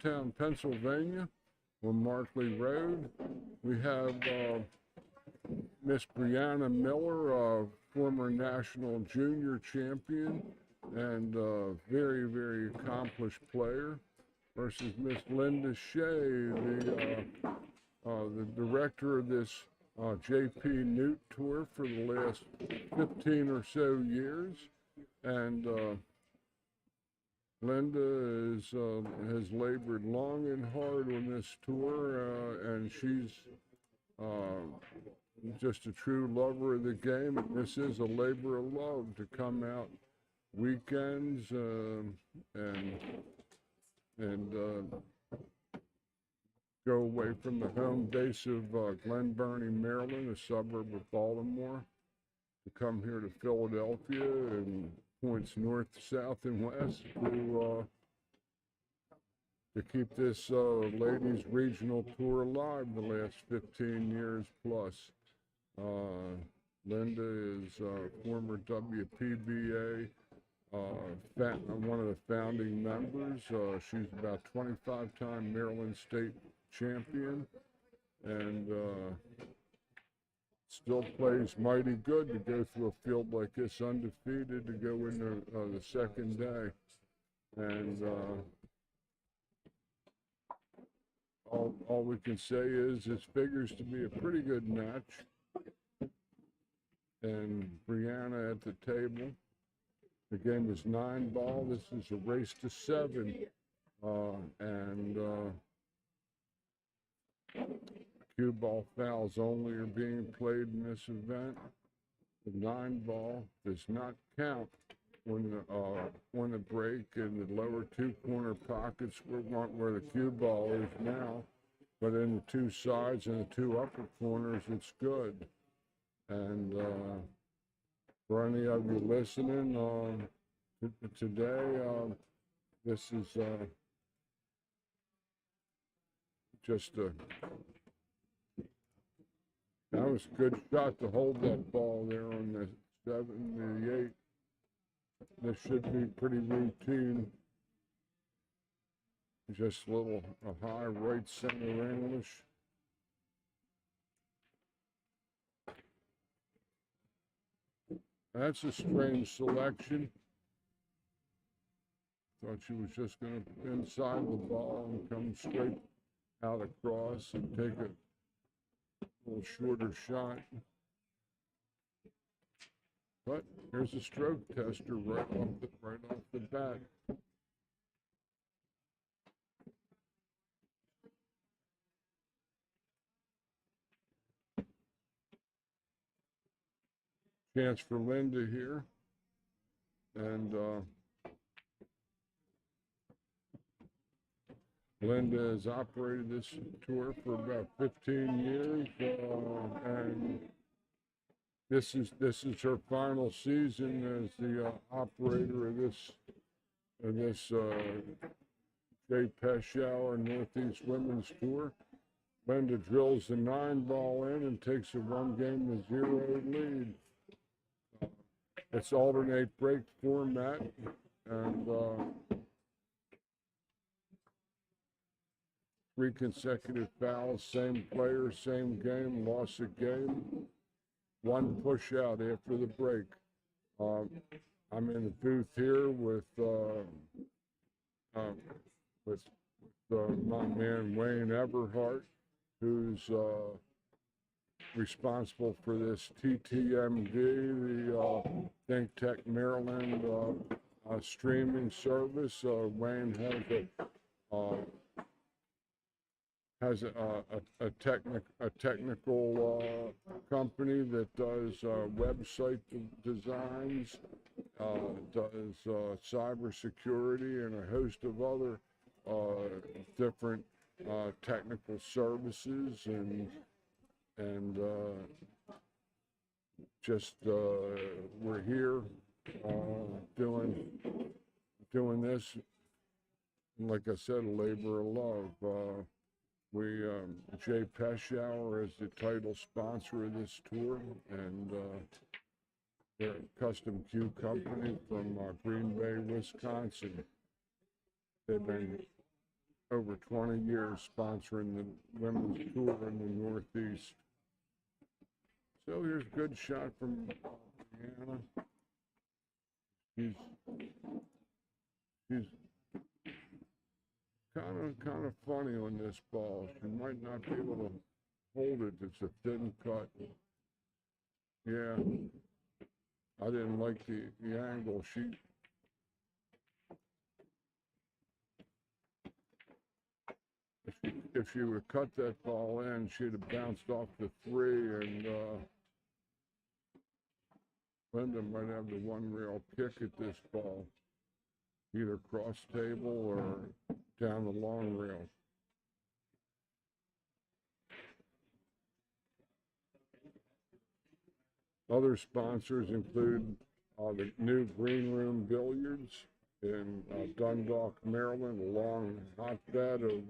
Town, Pennsylvania, on Markley Road. We have Miss Brianna Miller, former national junior champion and very, very accomplished player, versus Miss Linda Shea, the director of this JPNEWT tour for the last 15 or so years. And Linda has labored long and hard on this tour, and she's just a true lover of the game. And this is a labor of love to come out weekends and go away from the home base of Glen Burnie, Maryland, a suburb of Baltimore, to come here to Philadelphia and points north, south, and west to keep this ladies regional tour alive the last 15 years plus. Linda is former WPBA, one of the founding members. She's about 25-time Maryland State champion, and still plays mighty good to go through a field like this undefeated to go into the second day. And all we can say is it figures to be a pretty good match. And Brianna at the table. The game is 9-ball. This is a race to 7. And cue ball fouls only are being played in this event. The 9-ball does not count when the break in the lower 2 corner pockets where the cue ball is now, but in the 2 sides and the 2 upper corners, it's good. And for any of you listening today, this is just that was a good shot to hold that ball there on the 7 and the 8. This should be pretty routine. Just a high right center English. That's a strange selection. Thought she was just going to inside the ball and come straight out across and take a little shorter shot. But here's a stroke tester right off the bat. Chance for Linda here. And Linda has operated this tour for about 15 years, and this is her final season as the operator of this J. Pechauer Northeast Women's Tour. Linda drills the 9-ball in and takes a 1-0 lead. It's alternate break format, and 3 consecutive fouls, same player, same game, loss of game, 1 push out after the break. I'm in the booth here with my man Wayne Everhart, who's responsible for this THINKTECHMD, the Think Tech Maryland streaming service. Wayne has a technical company that does website designs, does cybersecurity, and a host of other different technical services, and just we're here doing this, and like I said, a labor of love. Jay Pechauer is the title sponsor of this tour, and they're a custom cue company from Green Bay, Wisconsin. They've been over 20 years sponsoring the women's tour in the Northeast. So here's a good shot from Brianna. She's kind of funny on this ball. She might not be able to hold it. It's a thin cut. Yeah, I didn't like the angle. If she would have cut that ball in, she'd have bounced off the 3, and Linda might have the one real kick at this ball, either cross table or down the long rail. Other sponsors include the new Green Room Billiards in Dundalk, Maryland, a long hotbed of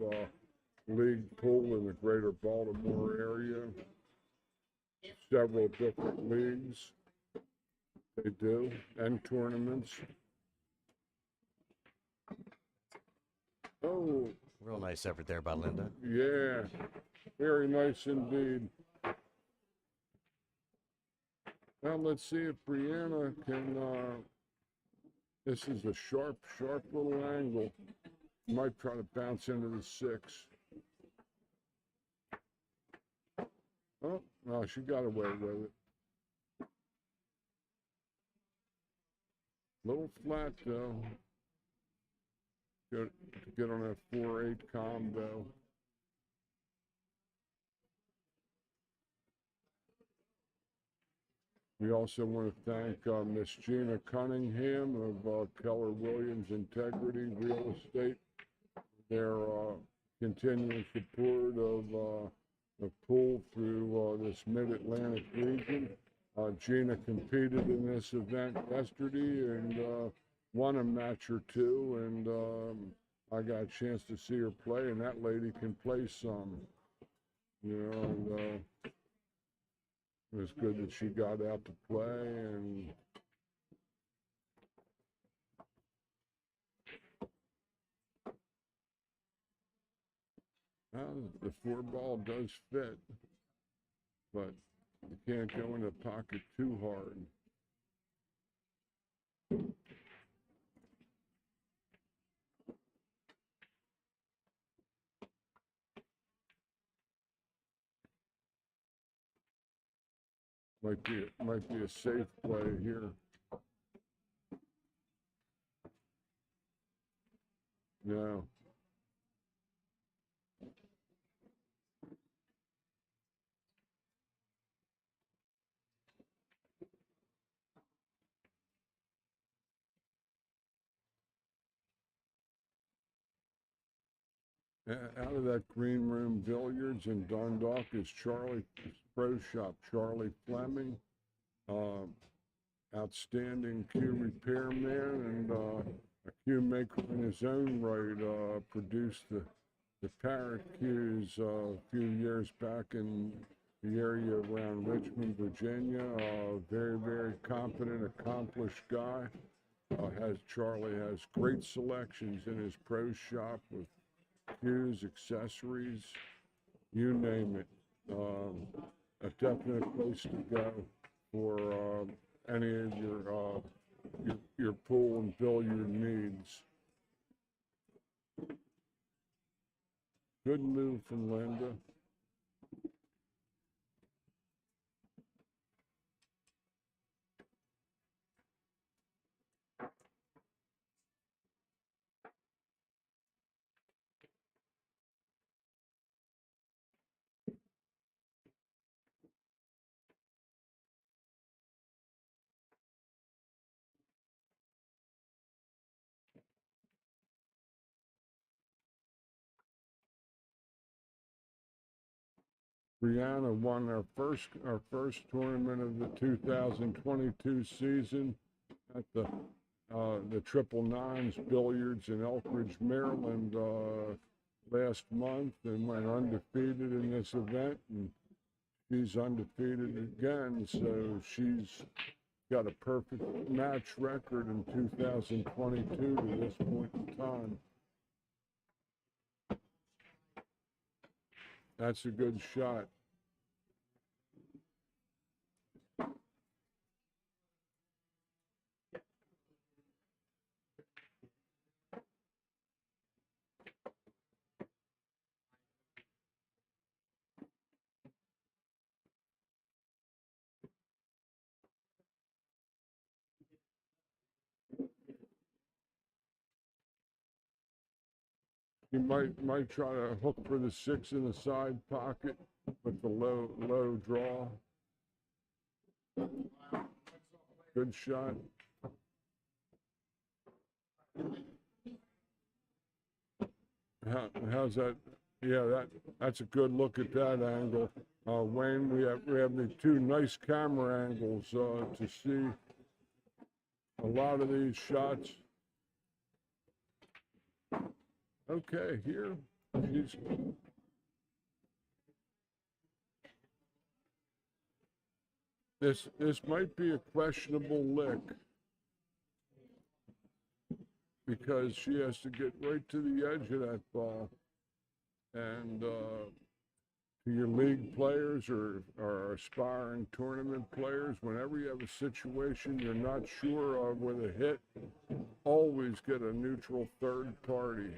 league pool in the greater Baltimore area. Several different leagues they do, and tournaments. Oh. Real nice effort there by Linda. Yeah, very nice indeed. Now let's see if Brianna can, this is a sharp little angle. Might try to bounce into the 6. Oh, no, she got away with it. Little flat though. Get on that 4-8 combo. We also want to thank Miss Gina Cunningham of Keller Williams Integrity Real Estate, their continuing support of the pool through this Mid-Atlantic region. Gina competed in this event yesterday and won a match or 2, and I got a chance to see her play, and that lady can play some, you know, and it was good that she got out to play. And the 4 ball does fit, but you can't go in the pocket too hard. Might be a safe play here. No. Out of that Green Room Billiards in Dundalk is Charlie Pro Shop, Charlie Fleming, outstanding cue repairman and a cue maker in his own right. Produced the Parrot cues a few years back in the area around Richmond, Virginia. Very, very competent, accomplished guy. Charlie has great selections in his pro shop with cues, accessories, you name it. A definite place to go for any of your pool and billiard needs. Good move from Linda. Brianna won our first tournament of the 2022 season at the Triple Nines Billiards in Elkridge, Maryland last month, and went undefeated in this event, and she's undefeated again, so she's got a perfect match record in 2022 to this point in time. That's a good shot. You might try to hook for the 6 in the side pocket with the low draw. Good shot. How's that? Yeah, that's a good look at that angle. Wayne, we have the 2 nice camera angles to see a lot of these shots. Okay, here this might be a questionable lick because she has to get right to the edge of that ball. And to your league players or aspiring tournament players, whenever you have a situation you're not sure of with a hit, always get a neutral third party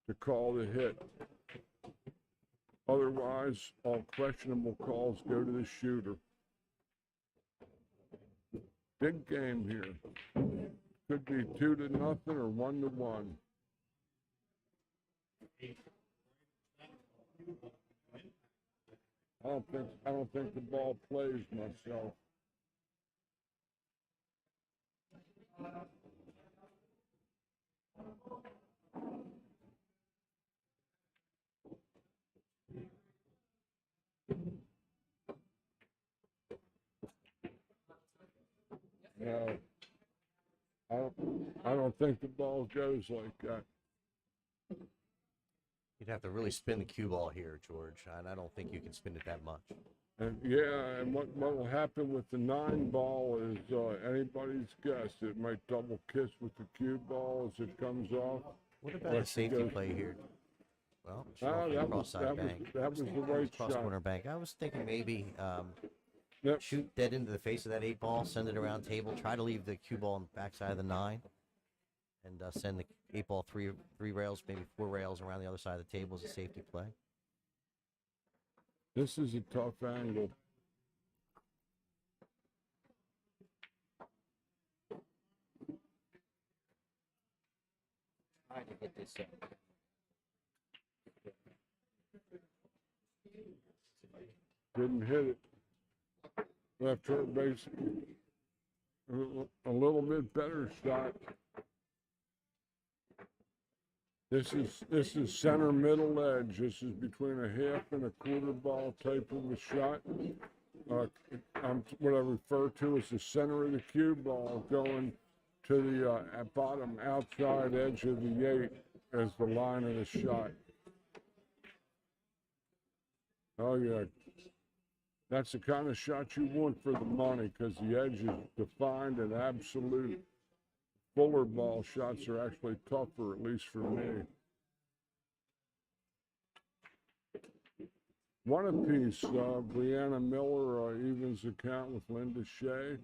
to call the hit. Otherwise, all questionable calls go to the shooter. Big game here. Could be 2-0 or 1-1. I don't think the ball plays myself. No, I don't think the ball goes like that. You'd have to really spin the cue ball here, George, and I don't think you can spin it that much. And yeah, and what will happen with the 9 ball is anybody's guess. It might double kiss with the cue ball as it comes off. What about a safety play here? Well, that was the right cross shot. corner bank. I was thinking maybe Yep. shoot dead into the face of that 8 ball, send it around table, try to leave the cue ball on the backside of the 9, and send the 8 ball three rails, maybe 4 rails around the other side of the table as a safety play. This is a tough angle. Trying to get this up. Didn't hit it. Left her base. A little bit better shot. This is center middle edge. This is between a half and a quarter ball type of a shot. What I refer to as the center of the cue ball going to the bottom outside edge of the 8 as the line of the shot. Oh yeah, that's the kind of shot you want for the money because the edge is defined and absolute. Fuller ball shots are actually tougher, at least for me. One apiece, Brianna Miller evens the count with Linda Shea.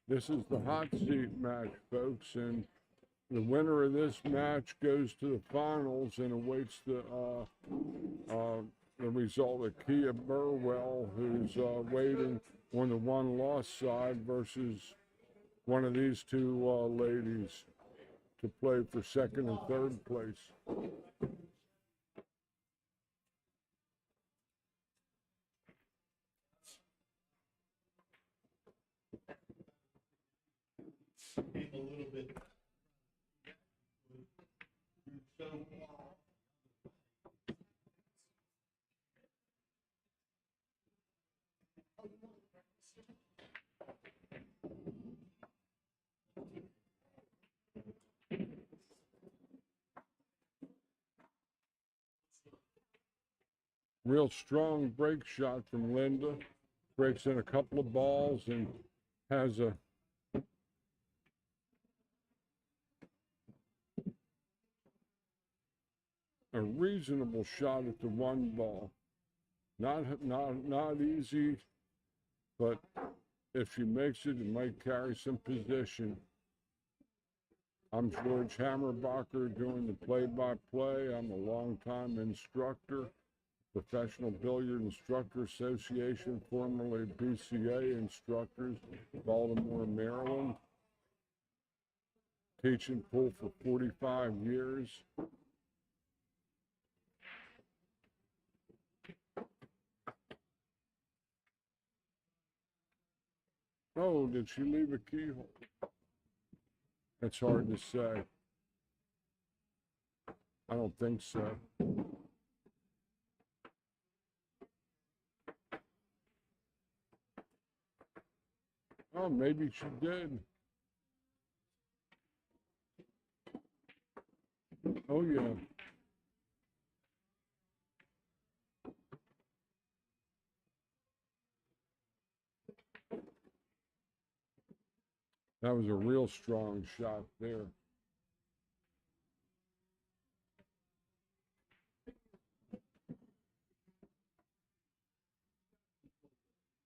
This is the hot seat match, folks, and the winner of this match goes to the finals and awaits the result of Kia Burwell, who's waiting on the 1-loss side versus one of these 2 ladies to play for 2nd and 3rd place. A little bit. Real strong break shot from Linda. Breaks in a couple of balls and has a reasonable shot at the 1 ball. Not easy, but if she makes it, it might carry some position. I'm George Hammerbacher doing the play-by-play. I'm a longtime instructor, Professional Billiard Instructor Association, formerly BCA Instructors, Baltimore, Maryland. Teaching pool for 45 years. Oh, did she leave a keyhole? It's hard to say. I don't think so. Oh, maybe she did. Oh, yeah. That was a real strong shot there.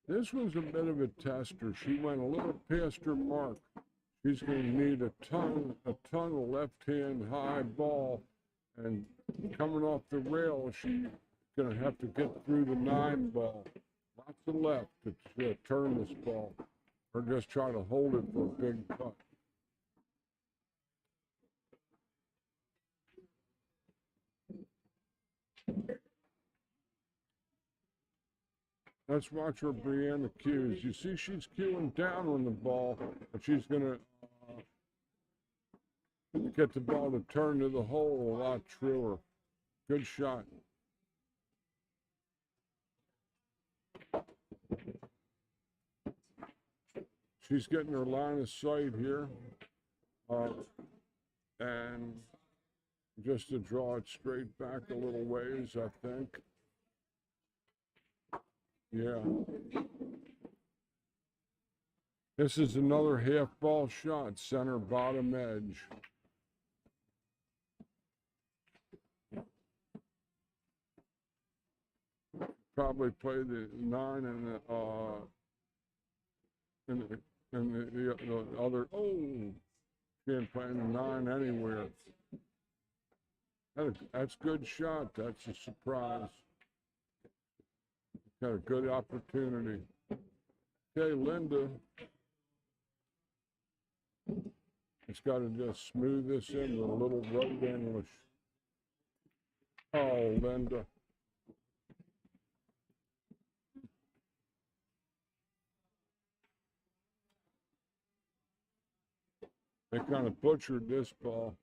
This was a bit of a tester. She went a little past her mark. She's going to need a ton of left-hand high ball, and coming off the rail, she's going to have to get through the 9 ball. Lots of left to turn this ball, or just try to hold it for a big putt. Let's watch her Brianna cues. You see she's cueing down on the ball, and she's going to get the ball to turn to the hole a lot truer. Good shot. She's getting her line of sight here. And just to draw it straight back a little ways, I think. Yeah. This is another half ball shot, center bottom edge. Probably play the 9 and the other. Oh, can't play the 9 anywhere. That's a good shot. That's a surprise. Got a good opportunity. Okay, Linda. It's got to just smooth this in with a little road English. Oh, Linda. They kind of butchered this ball.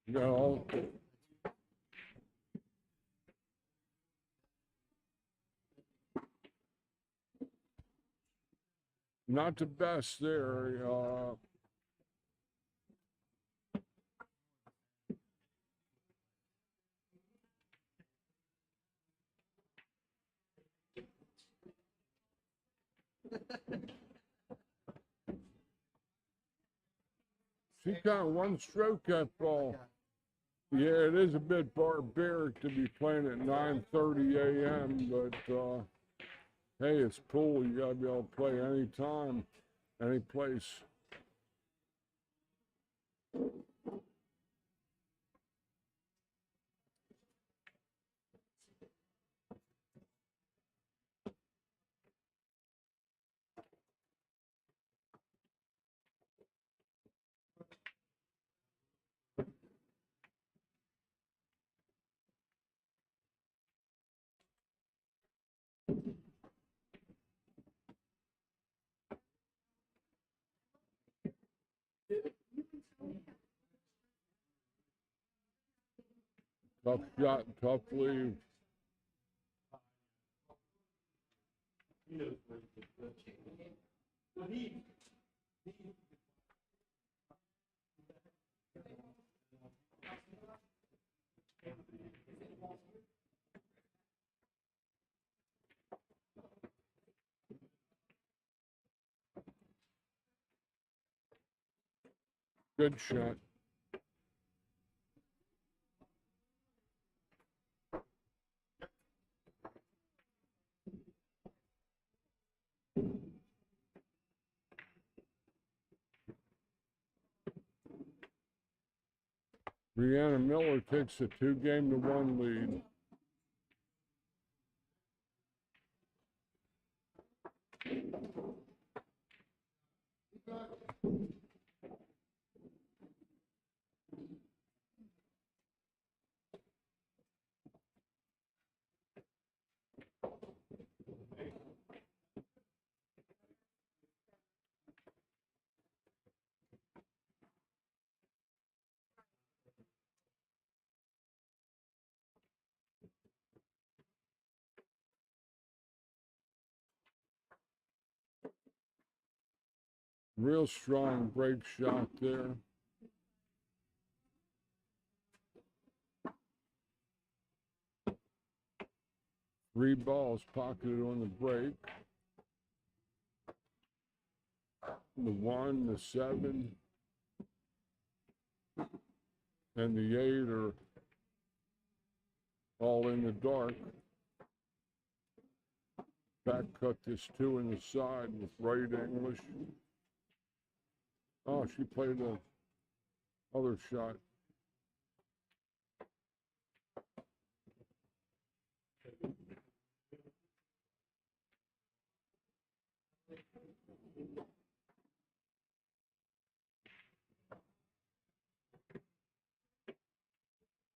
You got all. Not the best there. She kind of one stroke that ball. Yeah, it is a bit barbaric to be playing at 9:30 a.m., but hey, it's pool. You gotta be able to play anytime, any place. Tough shot, tough lead. Good shot. Brianna Miller takes a 2-game-to-1 lead. Real strong break shot there. Three balls pocketed on the break. The 1, the 7, and the 8 are all in the dark. Back cut this 2 in the side with right English. Oh, she played the other shot.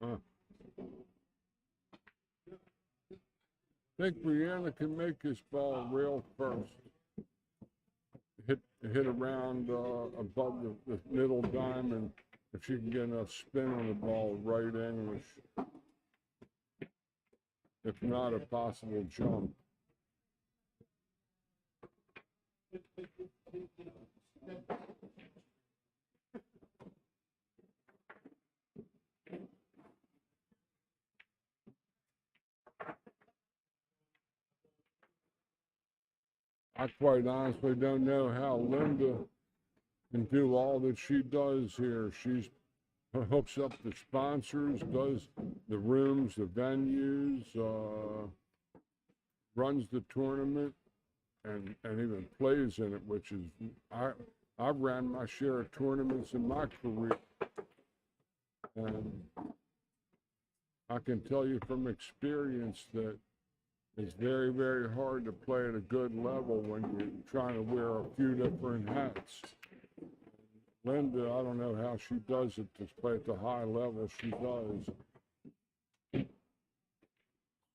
I think Brianna can make this ball rail first. Hit around above the middle diamond. If she can get enough spin on the ball, right English. If not, a possible jump. I quite honestly don't know how Linda can do all that she does here. She's hooks up the sponsors, does the rooms, the venues, runs the tournament, and even plays in it, which is, I ran my share of tournaments in my career. And I can tell you from experience that it's very, very hard to play at a good level when you're trying to wear a few different hats. Linda, I don't know how she does it to play at the high level she does.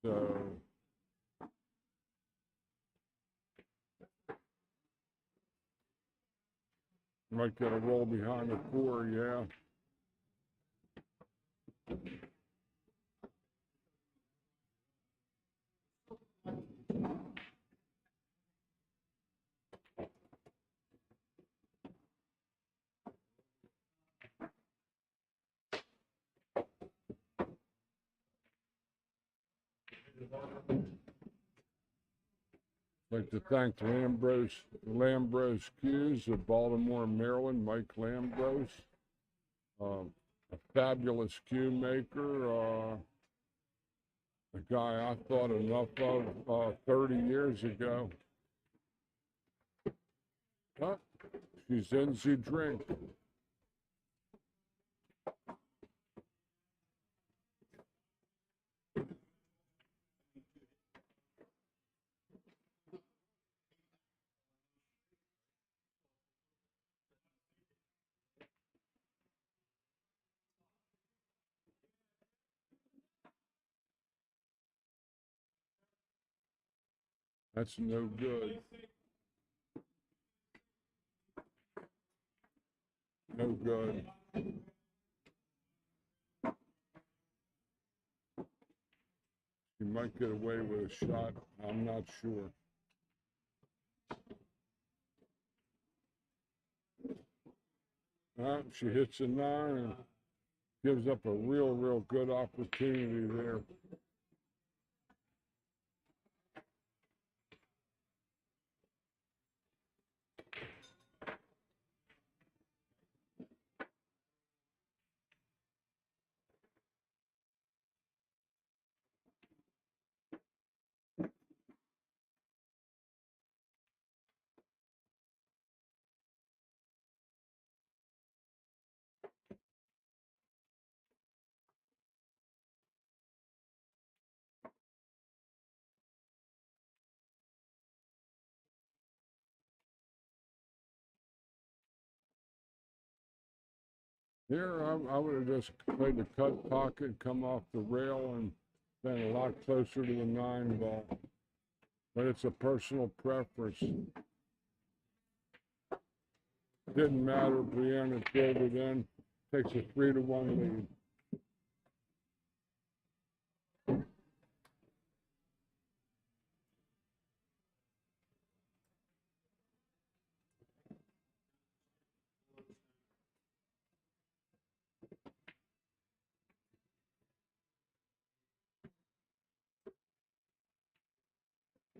So, might get a roll behind the 4, yeah. I'd like to thank Lambros Hughes of Baltimore, Maryland, Mike Lambros, a fabulous cue maker, a guy I thought enough of 30 years ago. But she's in the drink. That's no good. No good. She might get away with a shot. I'm not sure. She hits a 9 and gives up a real good opportunity there. Here, I would have just played the cut pocket, come off the rail, and been a lot closer to the 9 ball. But it's a personal preference. Didn't matter. Brianna filled it in. Takes a 3-1 lead.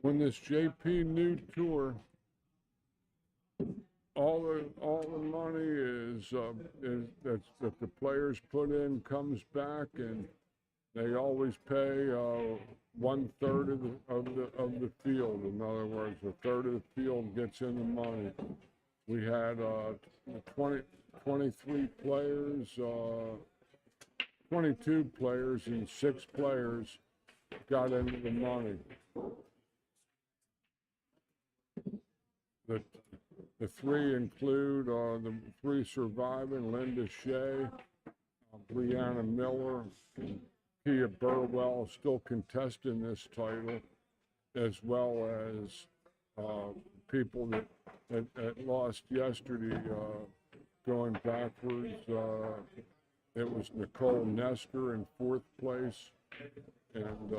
When this JPNEWT tour, all the money is that the players put in comes back, and they always pay 1/3 of the field. In other words, a third of the field gets in the money. We had 23 players, 22 players, and 6 players got into the money. The 3 include the 3 surviving: Linda Shea, Brianna Miller, and Kia Burwell, still contesting this title, as well as people that lost yesterday going backwards. It was Nicole Nestor in 4th place, and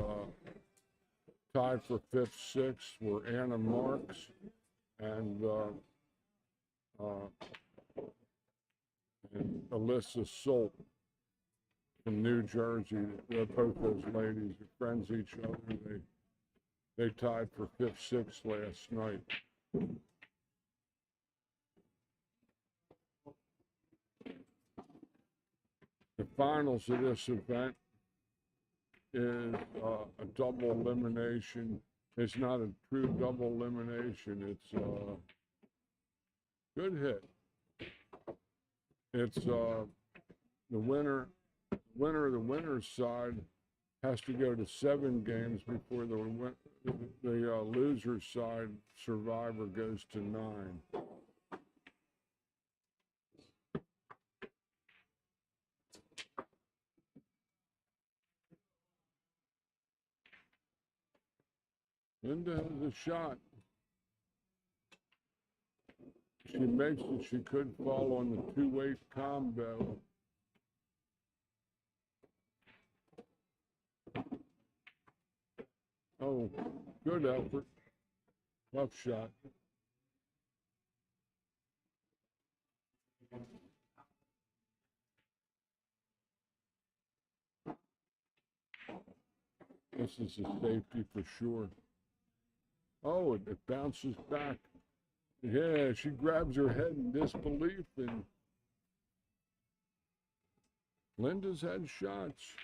tied for 5th, 6th were Anna Marks and Alyssa Solt from New Jersey. Both those ladies are friends of each other. They tied for 5th, 6th last night. The finals of this event is a double elimination. It's not a true double elimination. It's a good hit. It's the winner of the winner's side has to go to 7 games before the loser's side survivor goes to 9. Linda has a shot. She makes it. She could fall on the 2-weight combo. Oh, good effort. Tough shot. This is a safety for sure. Oh, it bounces back. Yeah, she grabs her head in disbelief, and Linda's had shots.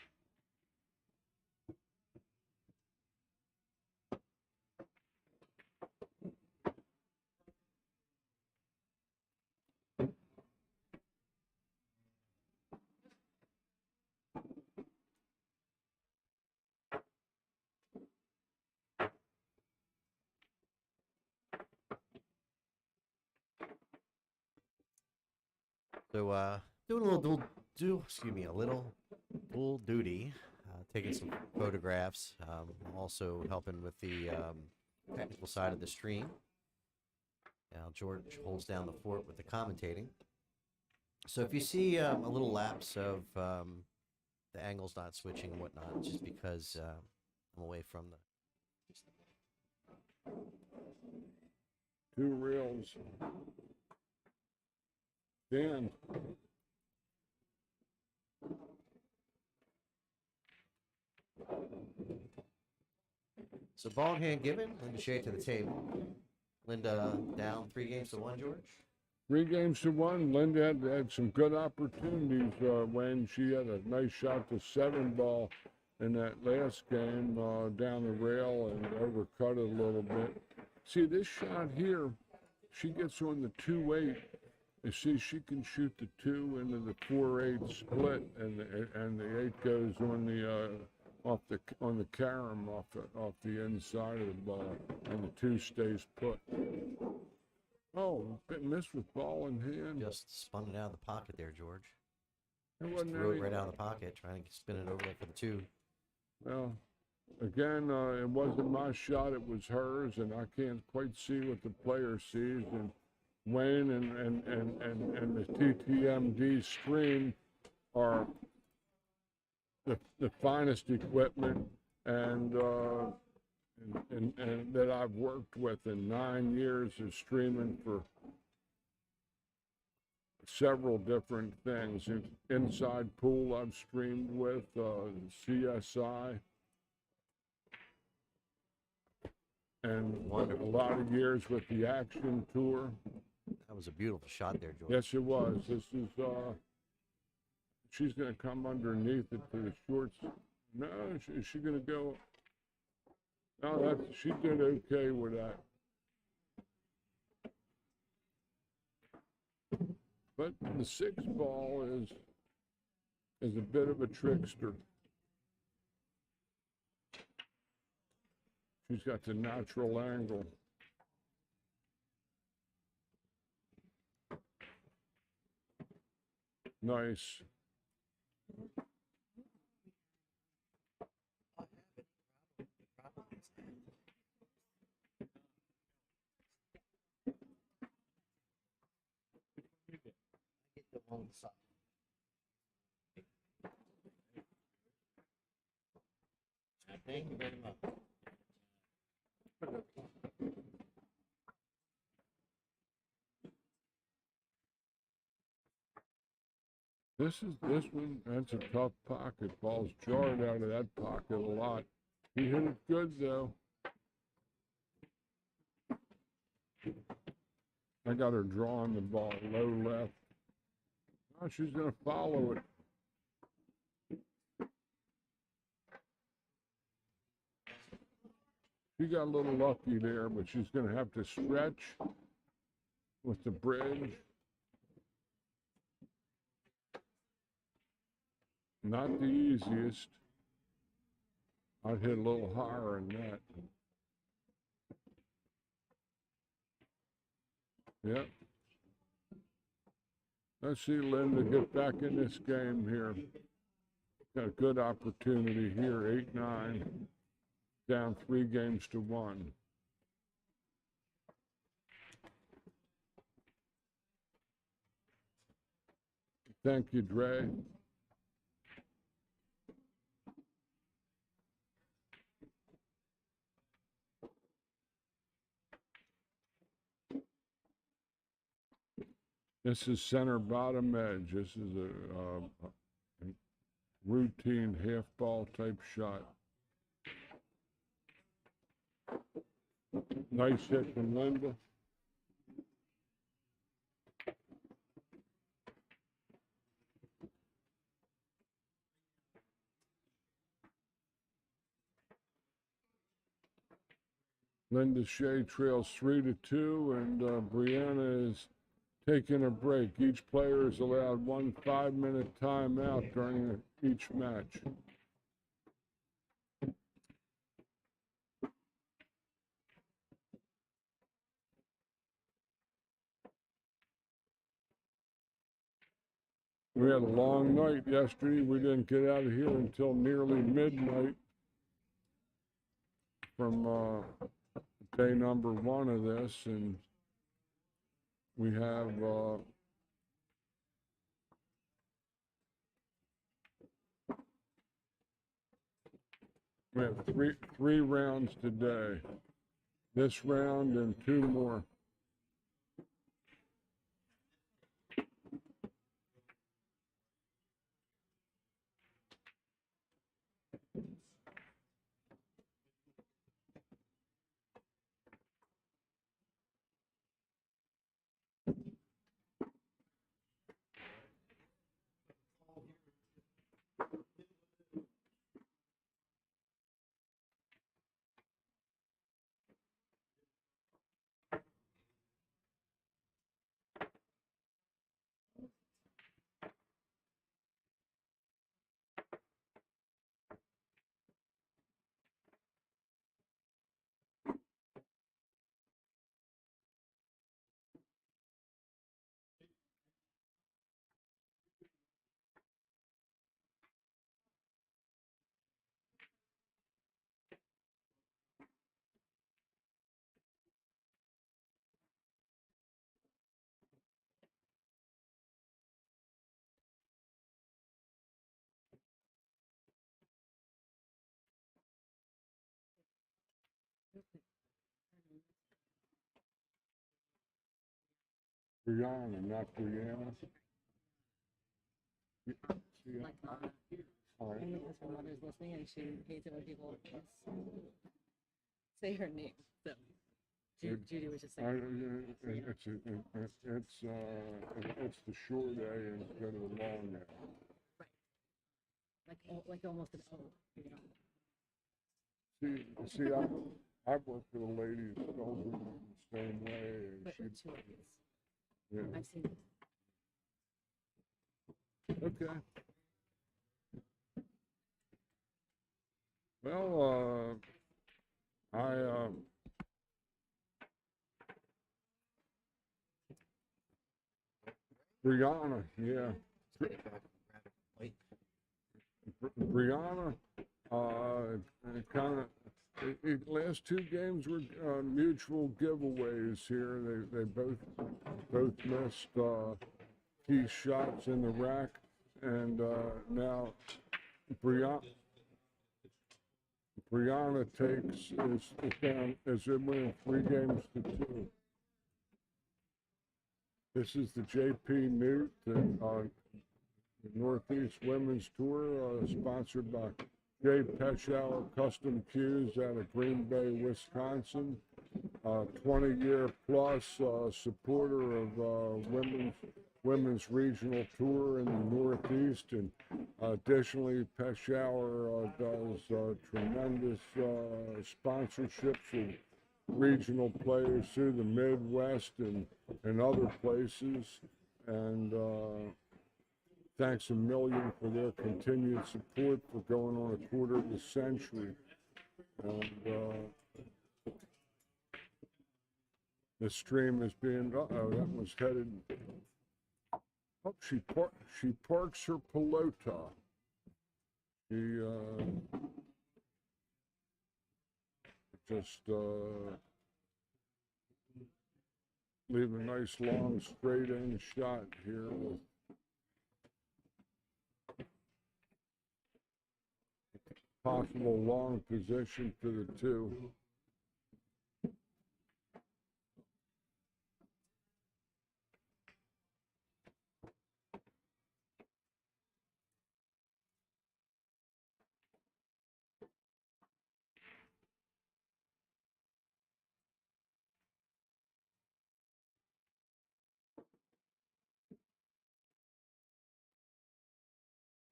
So doing a little dual duty, taking some photographs, also helping with the technical side of the stream. Now George holds down the fort with the commentating. So if you see a little lapse of the angle's not switching and whatnot, it's just because I'm away from the 2 reels. Dan. So ball in hand given, Linda Shea to the table. Linda down 3 games to 1, George. 3 games to 1. Linda had some good opportunities when she had a nice shot to 7 ball in that last game down the rail and overcut it a little bit. See, this shot here, she gets on the 2-8. You see, she can shoot the 2 into the 4-8 split, and the 8 goes on the carom off the inside of the ball, and the 2 stays put. Oh, bit missed with ball in hand. Just spun it out of the pocket there, George. There Just wasn't threw any, it right out of the pocket, trying to spin it over there for the 2. well, again, it wasn't my shot, it was hers, and I can't quite see what the player sees. And Wayne and the TTMD stream are the finest equipment and that I've worked with in 9 years of streaming for several different things. Inside Pool I've streamed with, CSI, and a Wonderful. lot of years with the Action Tour. That was a beautiful shot there, George. Yes, it was. This is, she's going to come underneath it for the shorts. No, is she going to go? No, she did okay with that. But the 6 ball is a bit of a trickster. She's got the natural angle. Nice. Thank you very much. This one, that's a tough pocket. Ball's jarred out of that pocket a lot. He hit it good though. I got her drawing the ball low left. Oh, she's gonna follow it. She got a little lucky there, but she's gonna have to stretch with the bridge. Not the easiest. I'd hit a little higher than that. Yep. Let's see Linda get back in this game here. Got a good opportunity here, 8-9, down 3 games to 1. Thank you, Dre. This is center bottom edge. This is a routine half ball type shot. Nice hit from Linda. Linda Shea trails 3-2, and Brianna is taking a break. Each player is allowed 1 5-minute timeout during each match. We had a long night yesterday. We didn't get out of here until nearly midnight from day number 1 of this, and we have three rounds today. This round and 2 more. Brianna, not Brianna. Yeah. Like, All right. only because her mother's listening and she hates it when people say her name. So Judy was just saying. It's the short A instead of the long A. Like almost an O, you know. See, I work with a lady who spells it the same way, and But she, with two A's. yeah. I've seen it. Okay. Well, Brianna, yeah. Wait. Brianna, kind of, last two games were mutual giveaways here. They both missed key shots in the rack, and now Brianna takes is down as it went 3-2. This is the JPNEWT, the Northeast Women's Tour, sponsored by Pechauer Custom Cues out of Green Bay, Wisconsin. 20-year plus supporter of women's regional tour in the Northeast, and additionally, Pechauer does tremendous sponsorships of regional players through the Midwest and other places, and thanks a million for their continued support for going on a quarter of a century. And the stream is being, that was headed, oh, she parks her pelota. She just leave a nice long straight in shot here with possible long position for the two.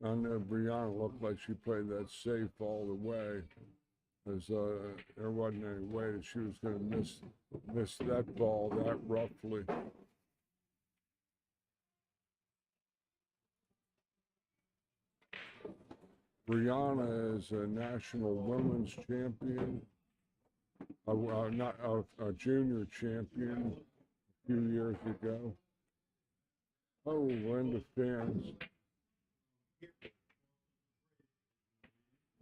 I know Brianna looked like she played that safe all the way, as there wasn't any way that she was going to miss that ball that roughly. Brianna is a national women's champion, not a junior champion a few years ago. Oh, Linda fans.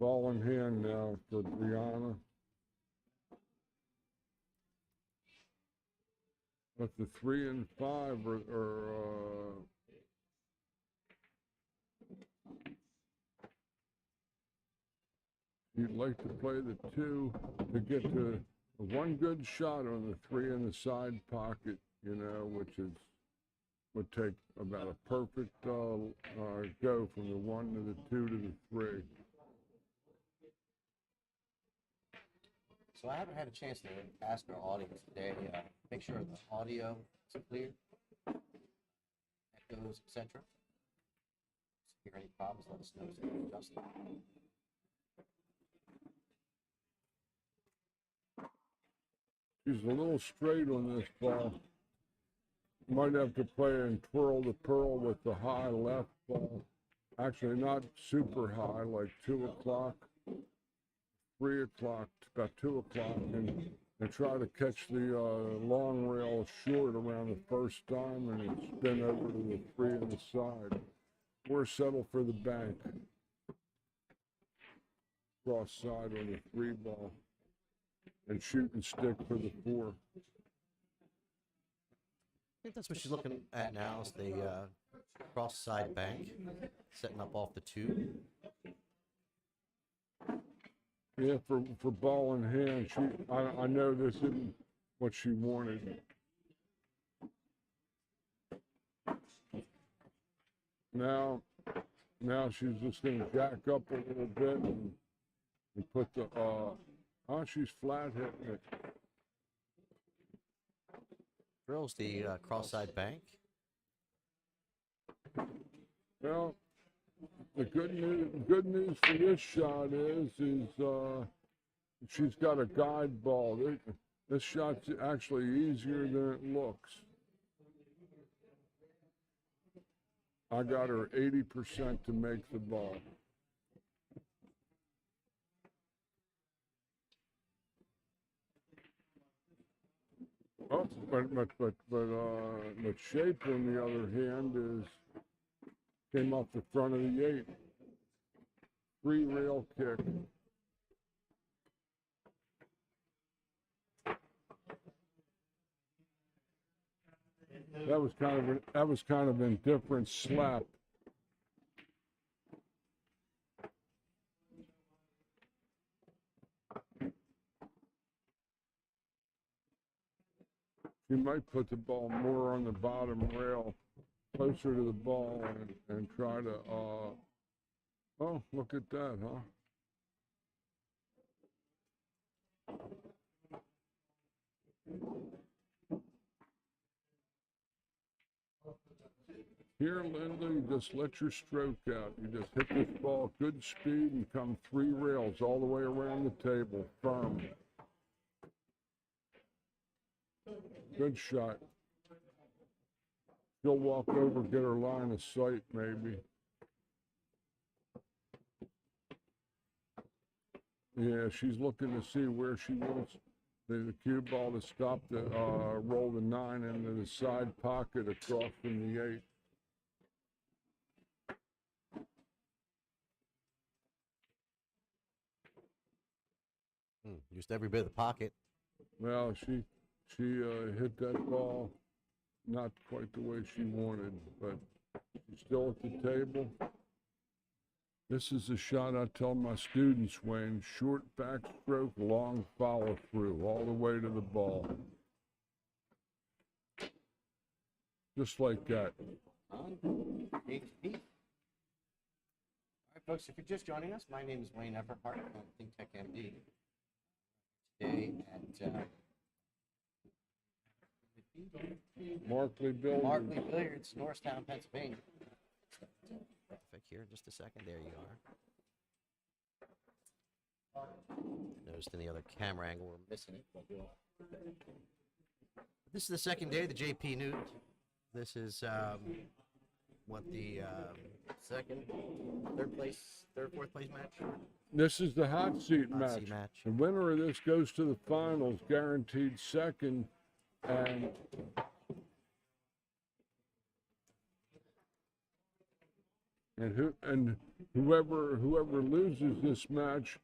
Ball in hand now for Brianna. But the 3 and 5 are you'd like to play the 2 to get to one good shot on the 3 in the side pocket, you know, which would take about a perfect go from the 1 to the 2 to the 3. So I haven't had a chance to ask our audience today, make sure the audio is clear, echoes, etc. If you hear any problems, let us know so we can adjust them. She's a little straight on this ball. Might have to play and twirl the pearl with the high left ball. Actually, not super high, like 2 o'clock, 3 o'clock, about 2 o'clock, and try to catch the long rail short around the first time and spin over to the 3 on the side. Or settle for the bank. Cross side on the 3 ball. And shoot and stick for the 4. I think that's what she's looking at now is the cross side bank, setting up off the 2. Yeah, for ball in hand, I know this isn't what she wanted. Now, now she's just gonna jack up a little bit and put the, oh, she's flat hitting it. Drills the cross-side bank. Well, the good news for this shot is she's got a guide ball. This shot's actually easier than it looks. I got her 80% to make the ball. Oh, but Shape, on the other hand, came off the front of the 8. Free rail kick. That was kind of indifferent slap. You might put the ball more on the bottom rail, closer to the ball, and try to, oh, look at that, huh? Here, Linda, you just let your stroke out. You just hit this ball good speed and come 3 rails all the way around the table, firm. Good shot. She'll walk over, get her line of sight, maybe. Yeah, she's looking to see where she wants the cue ball to stop the roll the 9 into the side pocket across from the 8. Used every bit of the pocket. Well, she hit that ball not quite the way she wanted, but she's still at the table. This is the shot I tell my students, Wayne. Short backstroke, long follow through, all the way to the ball. Just like that. All right, folks, if you're just joining us, my name is Wayne Everhart. I'm ThinkTechMD. Today at Markley Billiards. Markley Billiards, Norristown, Pennsylvania. Traffic here in just a second. There you are. Noticed in the other camera angle we're missing it. This is the second day of the JPNEWT. This is what the fourth place match? This is the hot seat match. The winner of this goes to the finals, guaranteed second, and whoever loses this match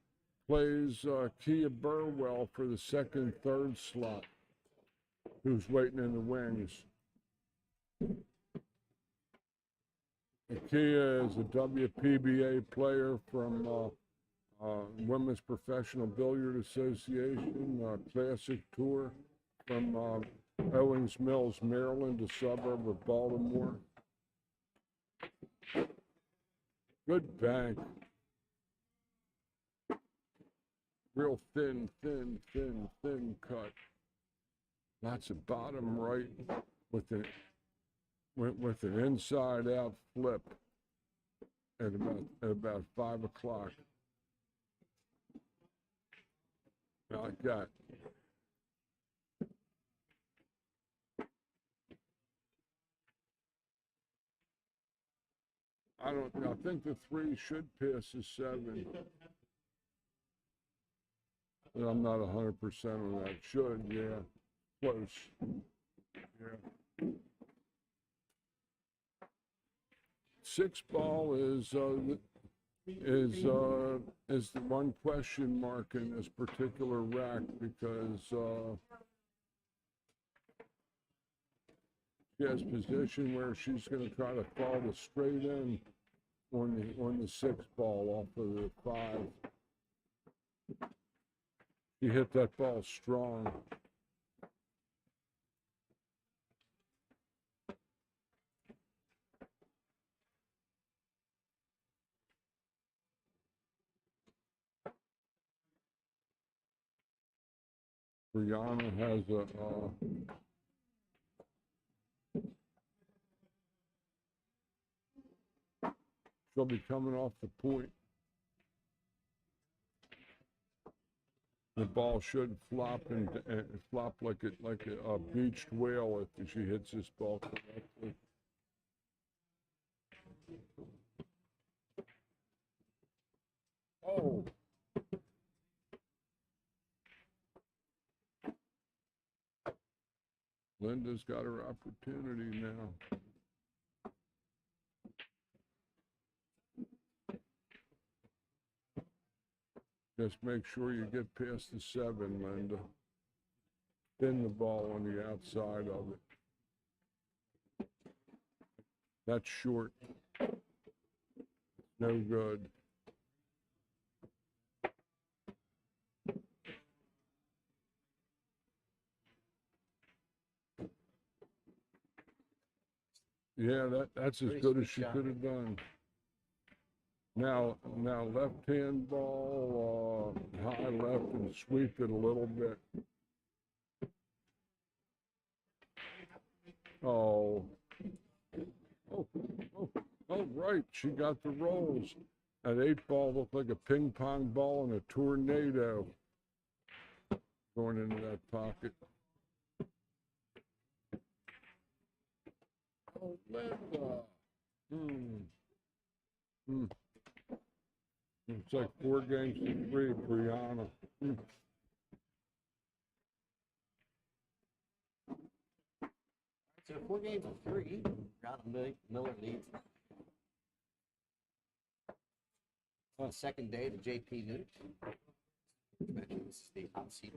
plays Kia Burwell for the second, third slot, who's waiting in the wings. Kia is a WPBA player from Women's Professional Billiard Association, Classic Tour from Owings Mills, Maryland, a suburb of Baltimore. Good bank. Real thin cut. Lots of bottom right with an inside out flip at about 5 o'clock. Like that. I think the 3 should pass the 7. But I'm not 100% on that. Should, yeah. Close. Yeah. 6 ball is the one question mark in this particular rack, because she has position where she's going to try to fall the straight in on the 6 ball off of the 5. She hit that ball strong. Brianna has a, she'll be coming off the point. The ball should flop and flop like a beached whale if she hits this ball correctly. Oh. Linda's got her opportunity now. Just make sure you get past the 7, Linda. Pin the ball on the outside of it. That's short. No good. Yeah, that's as good as she could have done. Now left-hand ball, high left and sweep it a little bit. Oh, right, she got the rolls. That 8 ball looked like a ping pong ball in a tornado going into that pocket. Oh, Linda. It's like 4 games to 3, Brianna. So 4 games to 3. Miller leads. On the second day, the JPNEWT. This is the hot seat.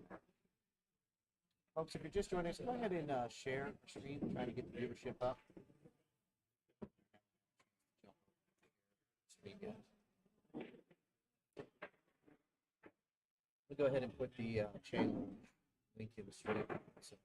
Folks, if you're just joining us, go ahead and share the stream, trying to get the viewership up. We'll go ahead and put the channel link in the stream. So.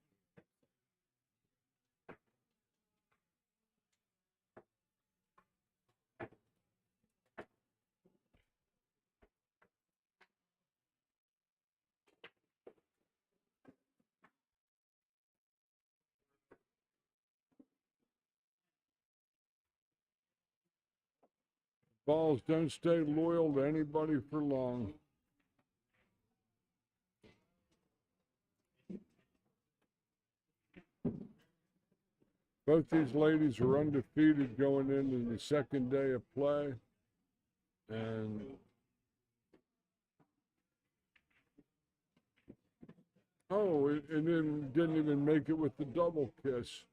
Balls don't stay loyal to anybody for long. Both these ladies are undefeated going into the second day of play. And oh, it didn't even make it with the double kiss.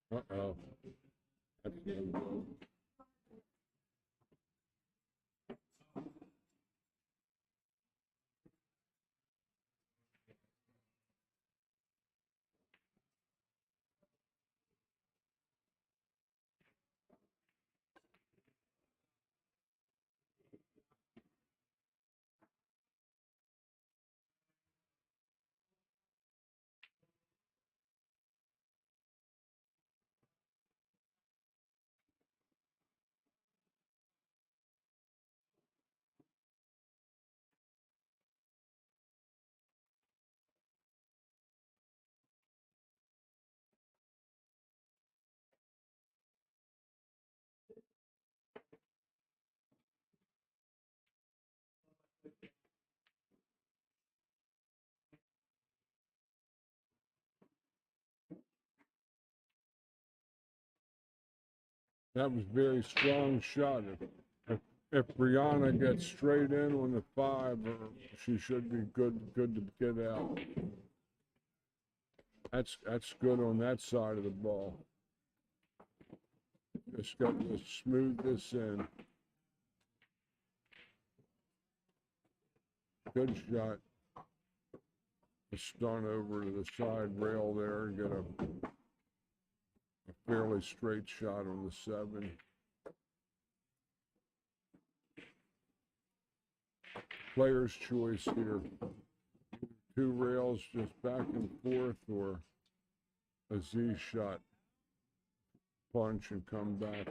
Uh-oh. That's no good. That was a very strong shot. If Brianna gets straight in on the 5, she should be good to get out. That's good on that side of the ball. Just got to smooth this in. Good shot. Stun over to the side rail there and get a fairly straight shot on the 7. player's choice here. Two rails just back and forth, or a Z shot, punch and come back.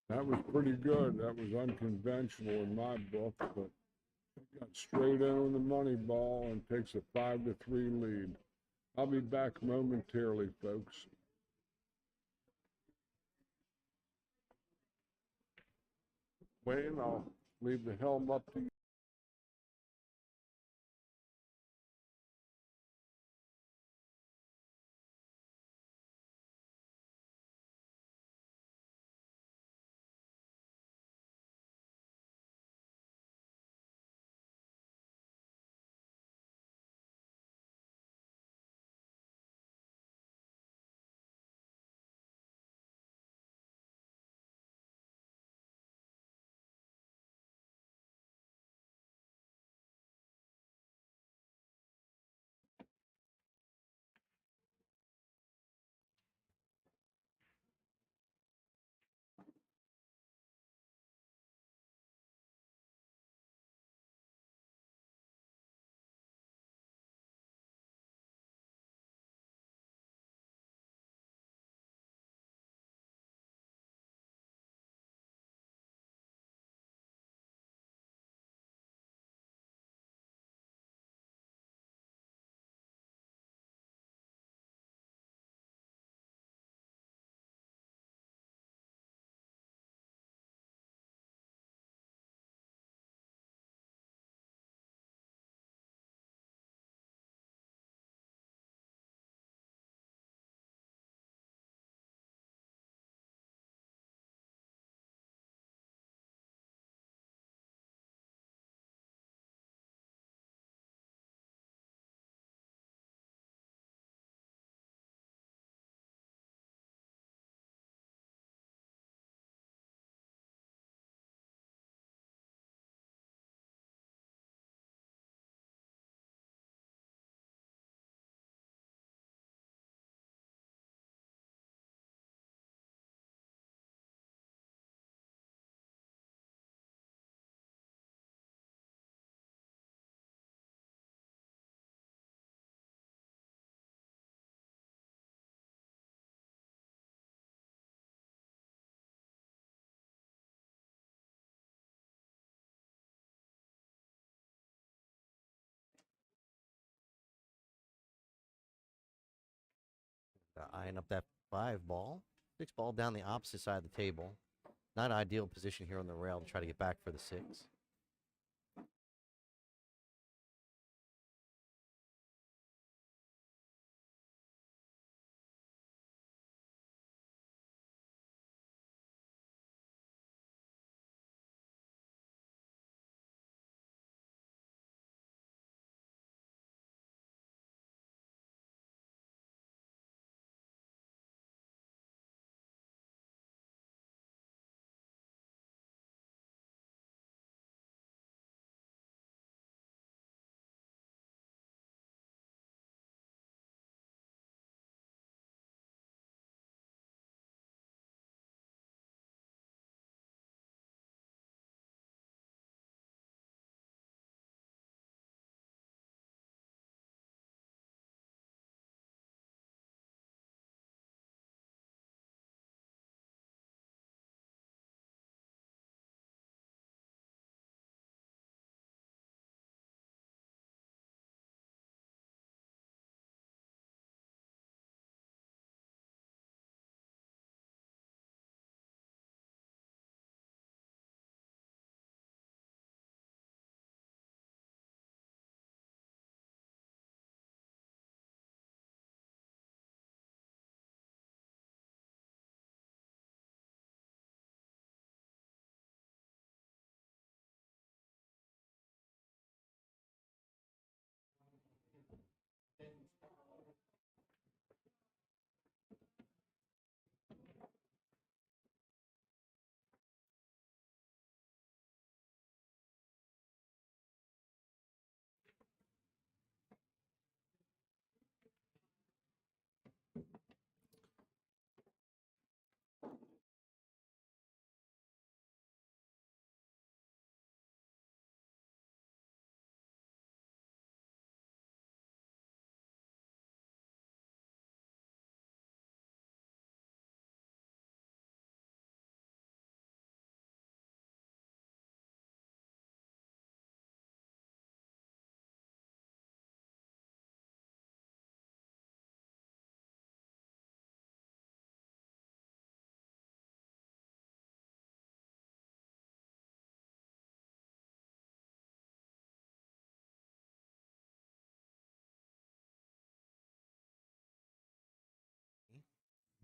That was pretty good. That was unconventional in my book, but got straight in on the money ball and takes a 5-3 lead. I'll be back momentarily, folks. Wayne, I'll leave the helm up to you. Eyeing up that 5 ball. 6 ball down the opposite side of the table. Not ideal position here on the rail to try to get back for the 6.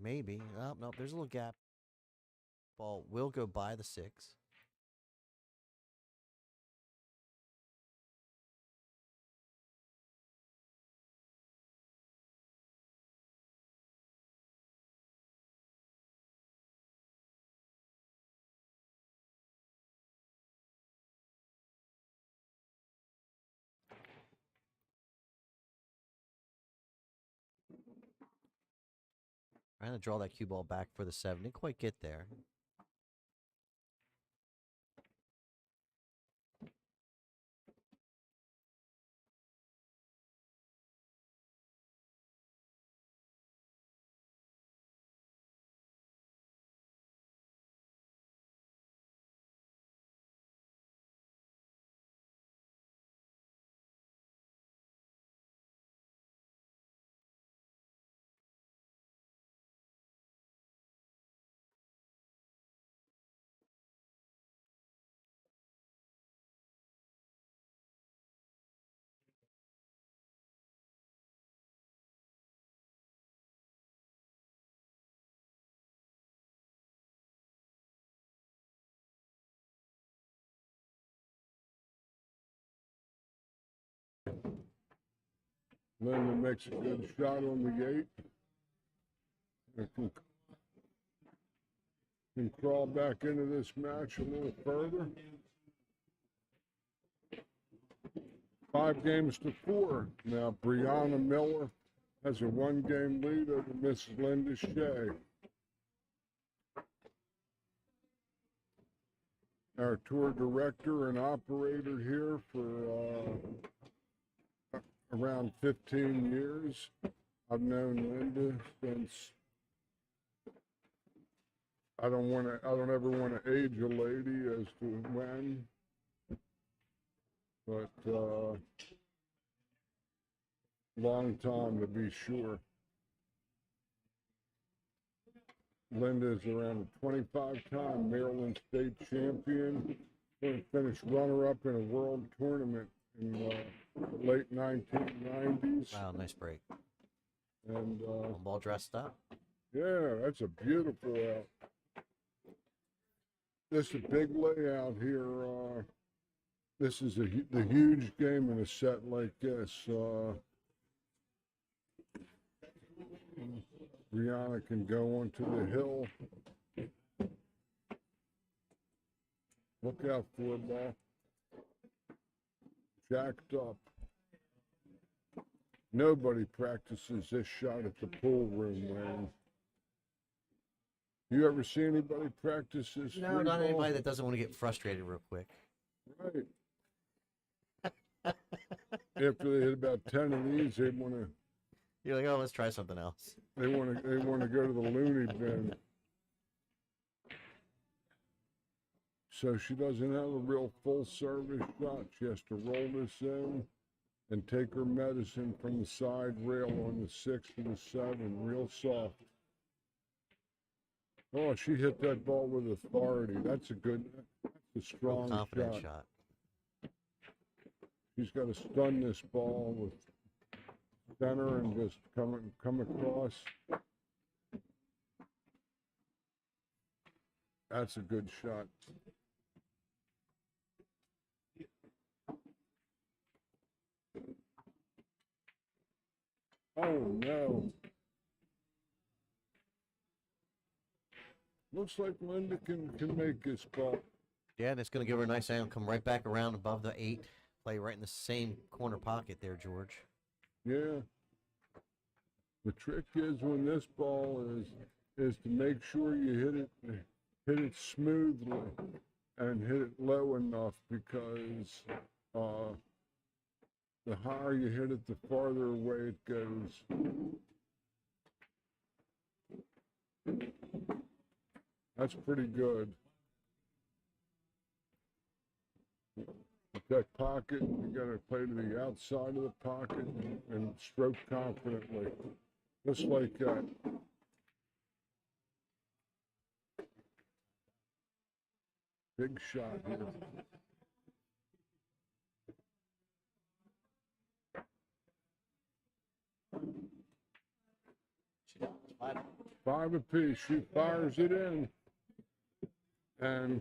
maybe. Oh, no, there's a little gap. Ball will go by the 6. Trying to draw that cue ball back for the 7. Didn't quite get there. Linda makes a good shot on the 8. And can crawl back into this match a little further. 5 games to 4. Now Brianna Miller has a 1-game lead over Miss Linda Shea. Our tour director and operator here for around 15 years. I've known Linda since I don't ever want to age a lady as to when, but long time to be sure. Linda is around a 25-time Maryland state champion. Going to finish runner-up in a world tournament in the late 1990s. Wow, nice break. And Ball dressed up. yeah, that's a beautiful out. This is a big layout here. This is the huge game in a set like this. Brianna can go onto the hill. Look out for a ball. Jacked up. Nobody practices this shot at the pool room, man. You ever see anybody practice this? No, not anybody that doesn't want to get frustrated real quick. Right. After they hit about 10 of these, they want to. You're like, oh, let's try something else. They want to go to the loony bin. So she doesn't have a real full service shot. She has to roll this in and take her medicine from the side rail on the 6 to the 7, real soft. Oh, she hit that ball with authority. That's a strong Confident shot. shot. She's got to stun this ball with center and just come across. That's a good shot. Oh no. Looks like Linda can make this ball. Yeah, and it's going to give her a nice angle. Come right back around above the 8. Play right in the same corner pocket there, George. Yeah. The trick is when this ball is to make sure you hit it smoothly and hit it low enough, because the higher you hit it, the farther away it goes. That's pretty good. That pocket, you got to play to the outside of the pocket and stroke confidently, just like that. Big shot here. 5 apiece. She fires it in. And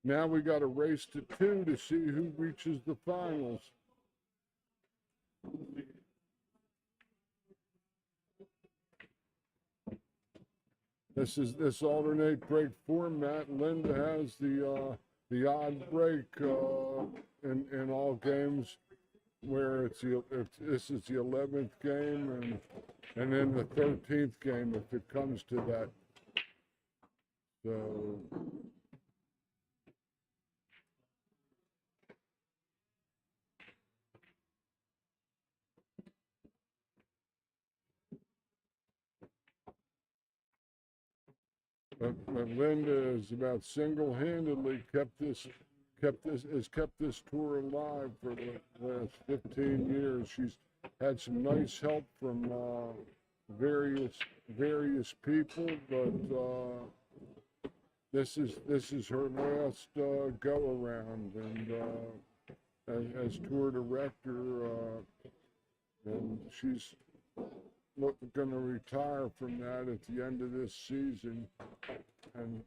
now we got a race to 2 to see who reaches the finals. This alternate break format. Linda has the odd break in all games, where this is the 11th game and then the 13th game if it comes to that. So but Linda is about single-handedly kept this tour alive for the last 15 years. She's had some nice help from various people, but this is her last go around, and as tour director, and she's going to retire from that at the end of this season and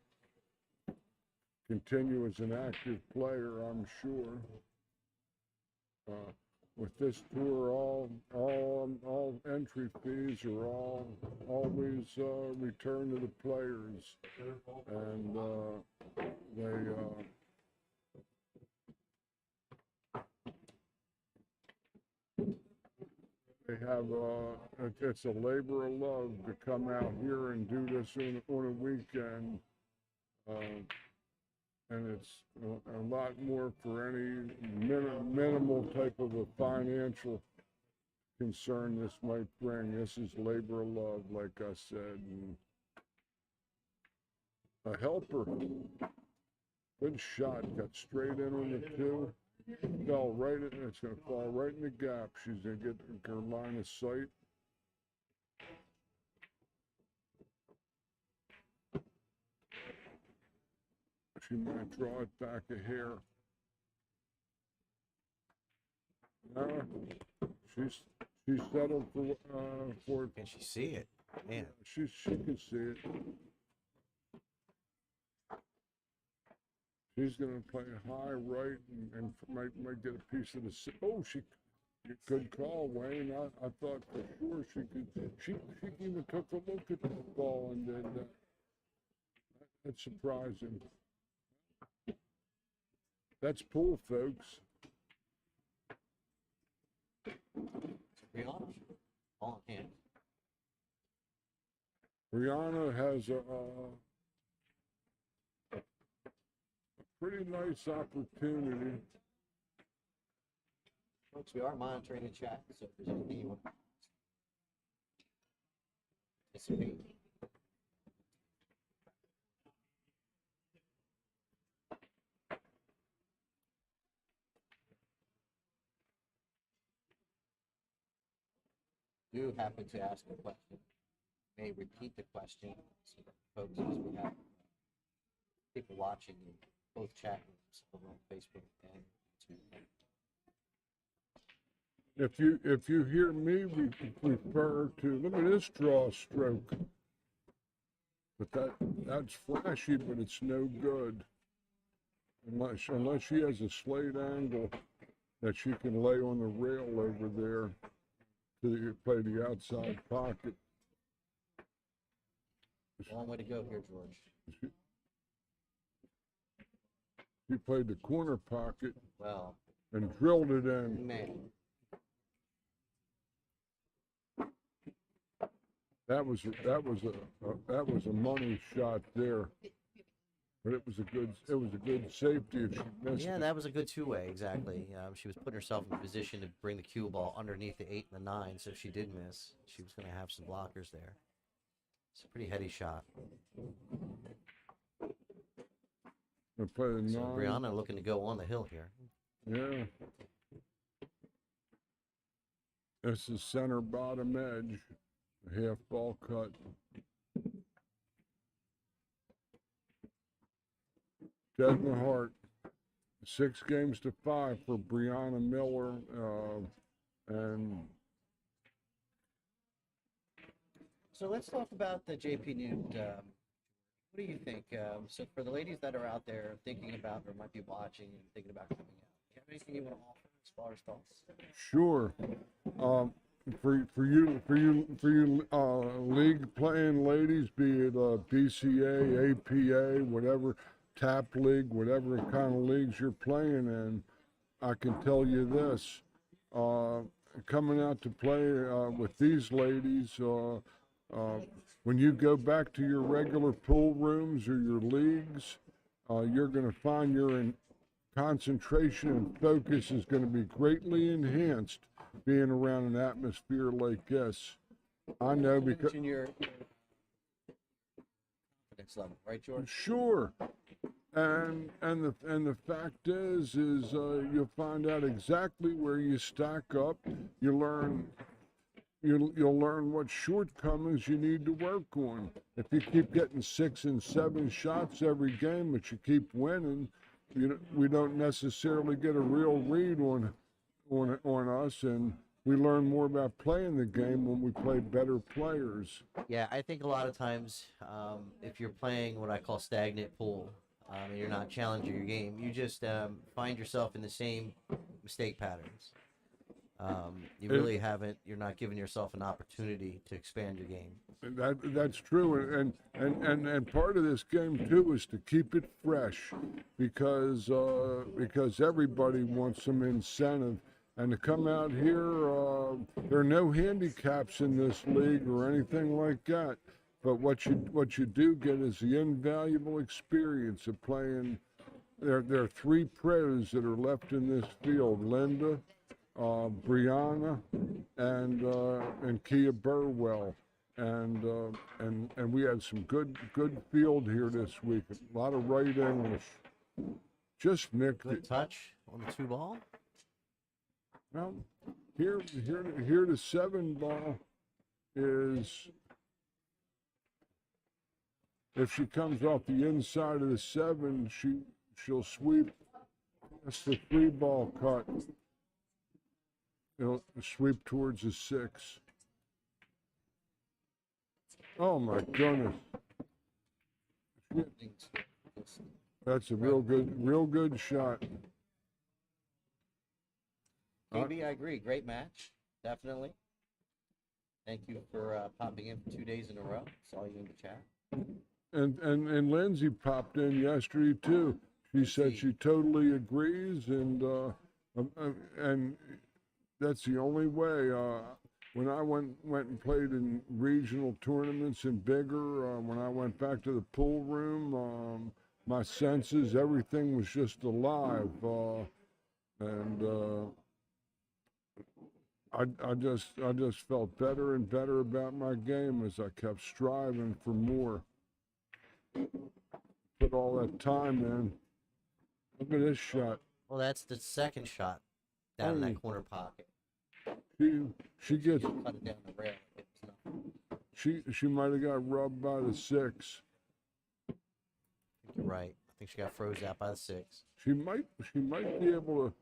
continue as an active player, I'm sure. With this tour, all entry fees are always returned to the players, and they have it's a labor of love to come out here and do this on a weekend, and it's a lot more for any minimal type of a financial concern this might bring. This is labor of love, like I said, and a helper. Good shot, got straight in on the 2. Fell right in, it's going to fall right in the gap. She's going to get her line of sight. She might draw it back a hair. She's settled for it. Can she see it? Man. She can see it. She's going to play high right and might get a piece of the. Oh, good call, Wayne. I thought for sure she could. She even took a look at the ball and did that. That's surprising. That's pool, folks. Brianna, all in hand. Brianna has a pretty nice opportunity. Folks, we are monitoring the chat, so if there's anything you want to participate. Do happen to ask a question, may repeat the question, so that folks, as we have people watching in both chat rooms over on Facebook and YouTube. If you hear me refer to, look at this draw stroke. But that's flashy, but it's no good. Unless she has a slate angle that she can lay on the rail over there to play the outside pocket. Long way to go here, George. She played the corner pocket Well, and drilled it in. man. That was a money shot there, but it was a good safety if she missed Yeah, it. that was a good two-way, exactly. She was putting herself in position to bring the cue ball underneath the 8 and the 9, so if she did miss, she was going to have some blockers there. It's a pretty heady shot. Play the So 9. Brianna looking to go on the hill here. Yeah. This is center bottom edge, half ball cut. Dead in the heart. 6 games to 5 for Brianna Miller, and So let's talk about the JPNEWT. What do you think? So for the ladies that are out there thinking about or might be watching and thinking about coming out, do you have anything you want to offer as far as thoughts? Sure. For you league playing ladies, be it BCA, APA, whatever, tap league, whatever kind of leagues you're playing in, I can tell you this: coming out to play with these ladies, when you go back to your regular pool rooms or your leagues, you're going to find your concentration and focus is going to be greatly enhanced being around an atmosphere like this. I know because In your confidence level, right, George? sure, and the fact is you'll find out exactly where you stack up. You'll learn what shortcomings you need to work on. If you keep getting 6 and 7 shots every game, but you keep winning, we don't necessarily get a real read on us, and we learn more about playing the game when we play better players. Yeah, I think a lot of times, if you're playing what I call stagnant pool, and you're not challenging your game, you just find yourself in the same mistake patterns. You really you're not giving yourself an opportunity to expand your game. That's true, and part of this game too is to keep it fresh, because everybody wants some incentive, and to come out here, there are no handicaps in this league or anything like that. But what you do get is the invaluable experience of playing. There are 3 pros that are left in this field: Linda, Brianna, and Kia Burwell. And we had some good field here this week. A lot of right English. Just nicked Good it. touch on the 2 ball. Well, here the 7 ball is, if she comes off the inside of the 7, she'll sweep. That's the 3 ball cut. It'll sweep towards the 6. Oh my goodness. That's a real good shot. KB, I agree. Great match. Definitely. Thank you for popping in for 2 days in a row. Saw you in the chat. And Lindsay popped in yesterday too. She said she totally agrees, and that's the only way. When I went and played in regional tournaments and bigger, when I went back to the pool room, my senses, everything was just alive, and I just felt better and better about my game as I kept striving for more. Put all that time in. Look at this shot. Well, that's the second shot down in that corner pocket. She gets. Cut it down the rail. She might have got rubbed by the 6. You're right. I think she got froze out by the 6. She might be able to.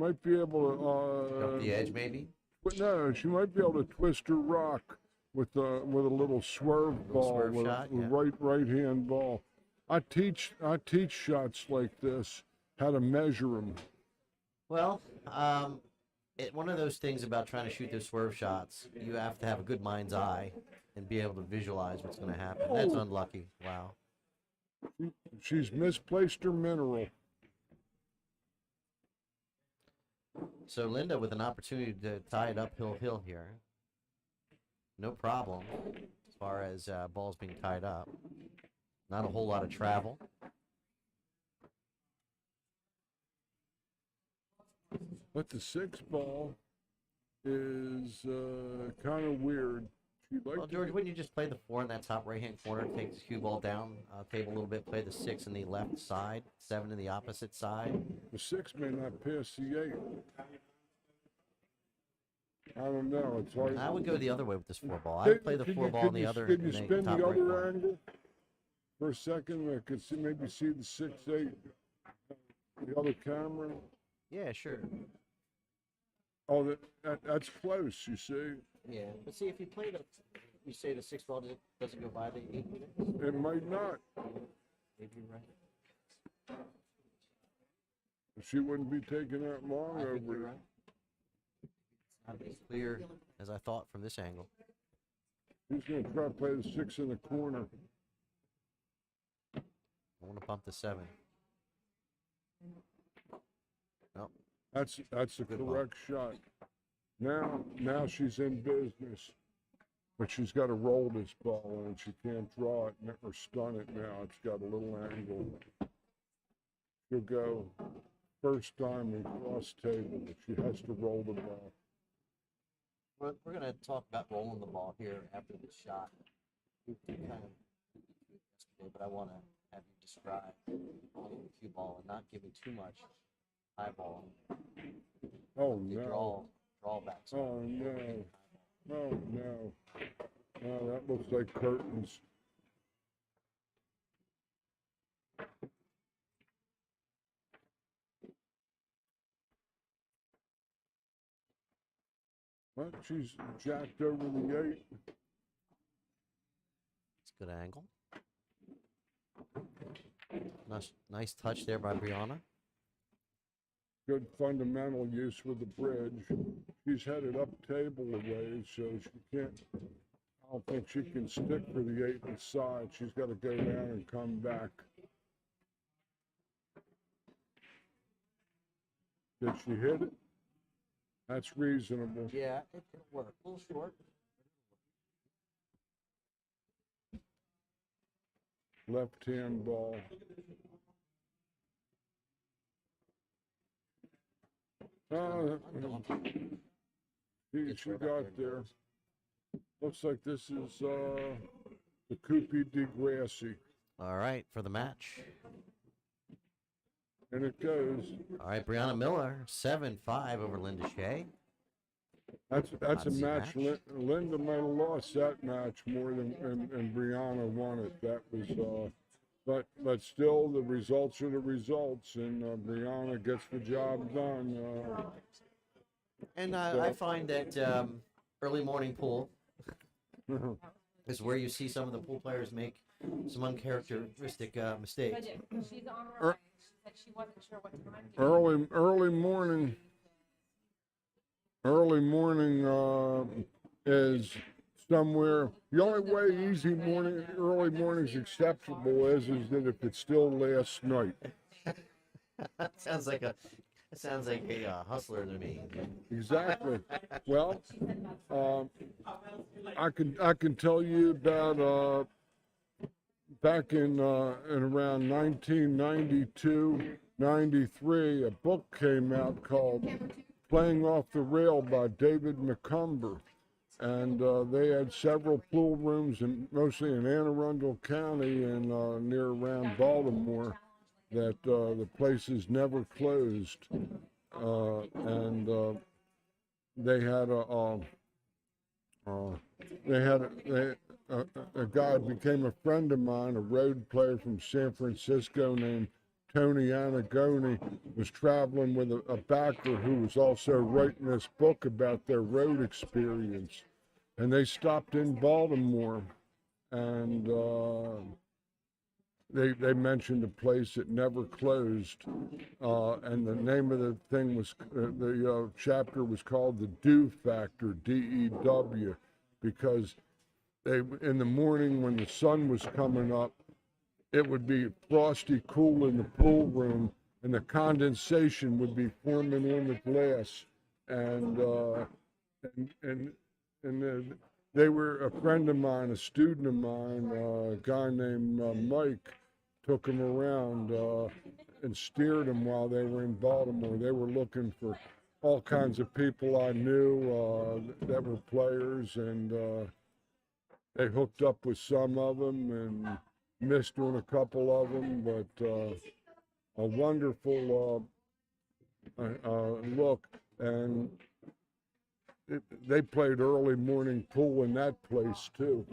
Up the edge, maybe. But no, she might be able to twist her rock with a little swerve ball, swerve with shot, a yeah. right hand ball. I teach shots like this, how to measure them. Well, one of those things about trying to shoot those swerve shots, you have to have a good mind's eye and be able to visualize what's going to happen. That's unlucky. Wow. She's misplaced her mineral. So Linda with an opportunity to tie it uphill here. No problem as far as balls being tied up. Not a whole lot of travel. But the 6 ball is kind of weird. Well, George, wouldn't you just play the 4 in that top right-hand corner, take the cue ball down, table a little bit, play the 6 in the left side, 7 in the opposite side? The 6 may not pass the 8. I don't know. It's hard. I would go the other way with this 4 ball. I would play the 4 ball in the other. Could you in the spin top the right other corner. angle for a second? I could maybe see the 6-8, the other camera. Yeah, sure. Oh, that's close. You see. Yeah, but see, if you play the You say the 6 ball doesn't go by the 8 minutes? It might not. Maybe you're right. She wouldn't be taking that long I think over you're it. right. It's not as clear as I thought from this angle. He's going to try to play the 6 in the corner. I want to bump the 7. Nope. That's the Good ball. correct shot. Now she's in business. But she's got to roll this ball and she can't draw it or stun it now. It's got a little angle. She'll go first time in cross table, but she has to roll the ball. We're going to talk about rolling the ball here after this shot. We kind of yesterday, but I want to have you describe the cue ball and not give me too much eyeball. Oh The no. drawbacks. Oh no. Oh no. Oh, that looks like curtains. What? She's jacked over the 8. It's a good angle. Nice touch there by Brianna. Good fundamental use with the bridge. She's headed up table a ways, so she can't. I don't think she can stick for the 8 inside. She's got to go down and come back. Did she hit it? That's reasonable. Yeah, it could work. A little short. Left-hand ball. She got there. Looks like this is the Coupé de Gracie. All right, for the match. And it goes. All right, Brianna Miller, 7-5 over Linda Shea. That's a Nazi match. match. Linda might have lost that match more than and Brianna won it. That was but still the results are the results, and Brianna gets the job done. And I find that early morning pool is where you see some of the pool players make some uncharacteristic mistakes. She's on her way. She said she wasn't sure what time. Early morning is somewhere. The only way early morning's acceptable is that if it's still last night. Sounds like a hustler to me. Exactly. Well, I can tell you about back in around 1992, 93, a book came out called Playing Off the Rail by David McCumber. And they had several pool rooms, mostly in Anne Arundel County and near around Baltimore, that the places never closed. And they had a guy who became a friend of mine, a road player from San Francisco named Tony Anagoni, was traveling with a backer who was also writing this book about their road experience. And they stopped in Baltimore, and they mentioned a place that never closed, and the name of the thing was the chapter was called the Dew Factor, DEW, because in the morning when the sun was coming up, it would be frosty cool in the pool room, and the condensation would be forming on the glass, and they were a friend of mine, a student of mine, a guy named Mike, took them around and steered them while they were in Baltimore. They were looking for all kinds of people I knew that were players, and they hooked up with some of them and missed on a couple of them, but a wonderful look. And they played early morning pool in that place too.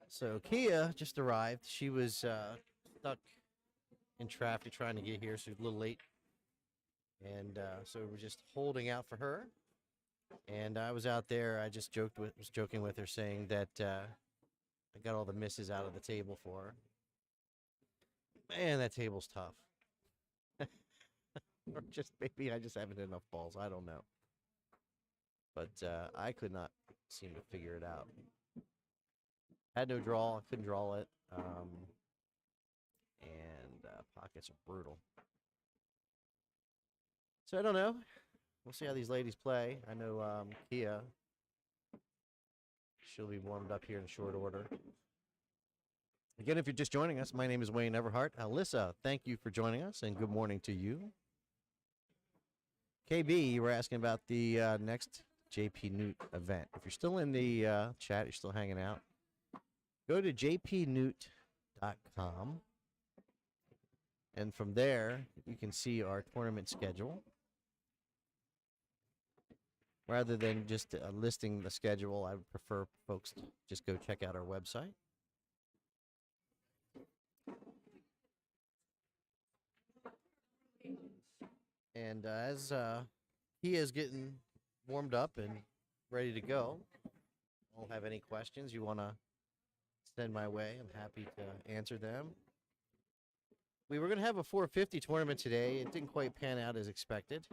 So Kia just arrived. She was stuck in traffic trying to get here, so she was a little late. And so we're just holding out for her. And I was out there. I just was joking with her, saying that I got all the misses out of the table for her. Man, that table's tough. Or just maybe I just haven't had enough balls. I don't know. But I could not seem to figure it out. Had no draw. I couldn't draw it. And pockets are brutal. So I don't know. We'll see how these ladies play. I know Kia, she'll be warmed up here in short order. Again, if you're just joining us, my name is Wayne Everhart. Alyssa, thank you for joining us, and good morning to you. KB, you were asking about the next JPNEWT event. If you're still in the chat, you're still hanging out, go to JPNEWT.com. And from there, you can see our tournament schedule. Rather than just listing the schedule, I would prefer folks to just go check out our website. And as he is getting warmed up and ready to go, I'll have any questions you want to send my way. I'm happy to answer them. We were going to have a 450 tournament today. It didn't quite pan out as expected.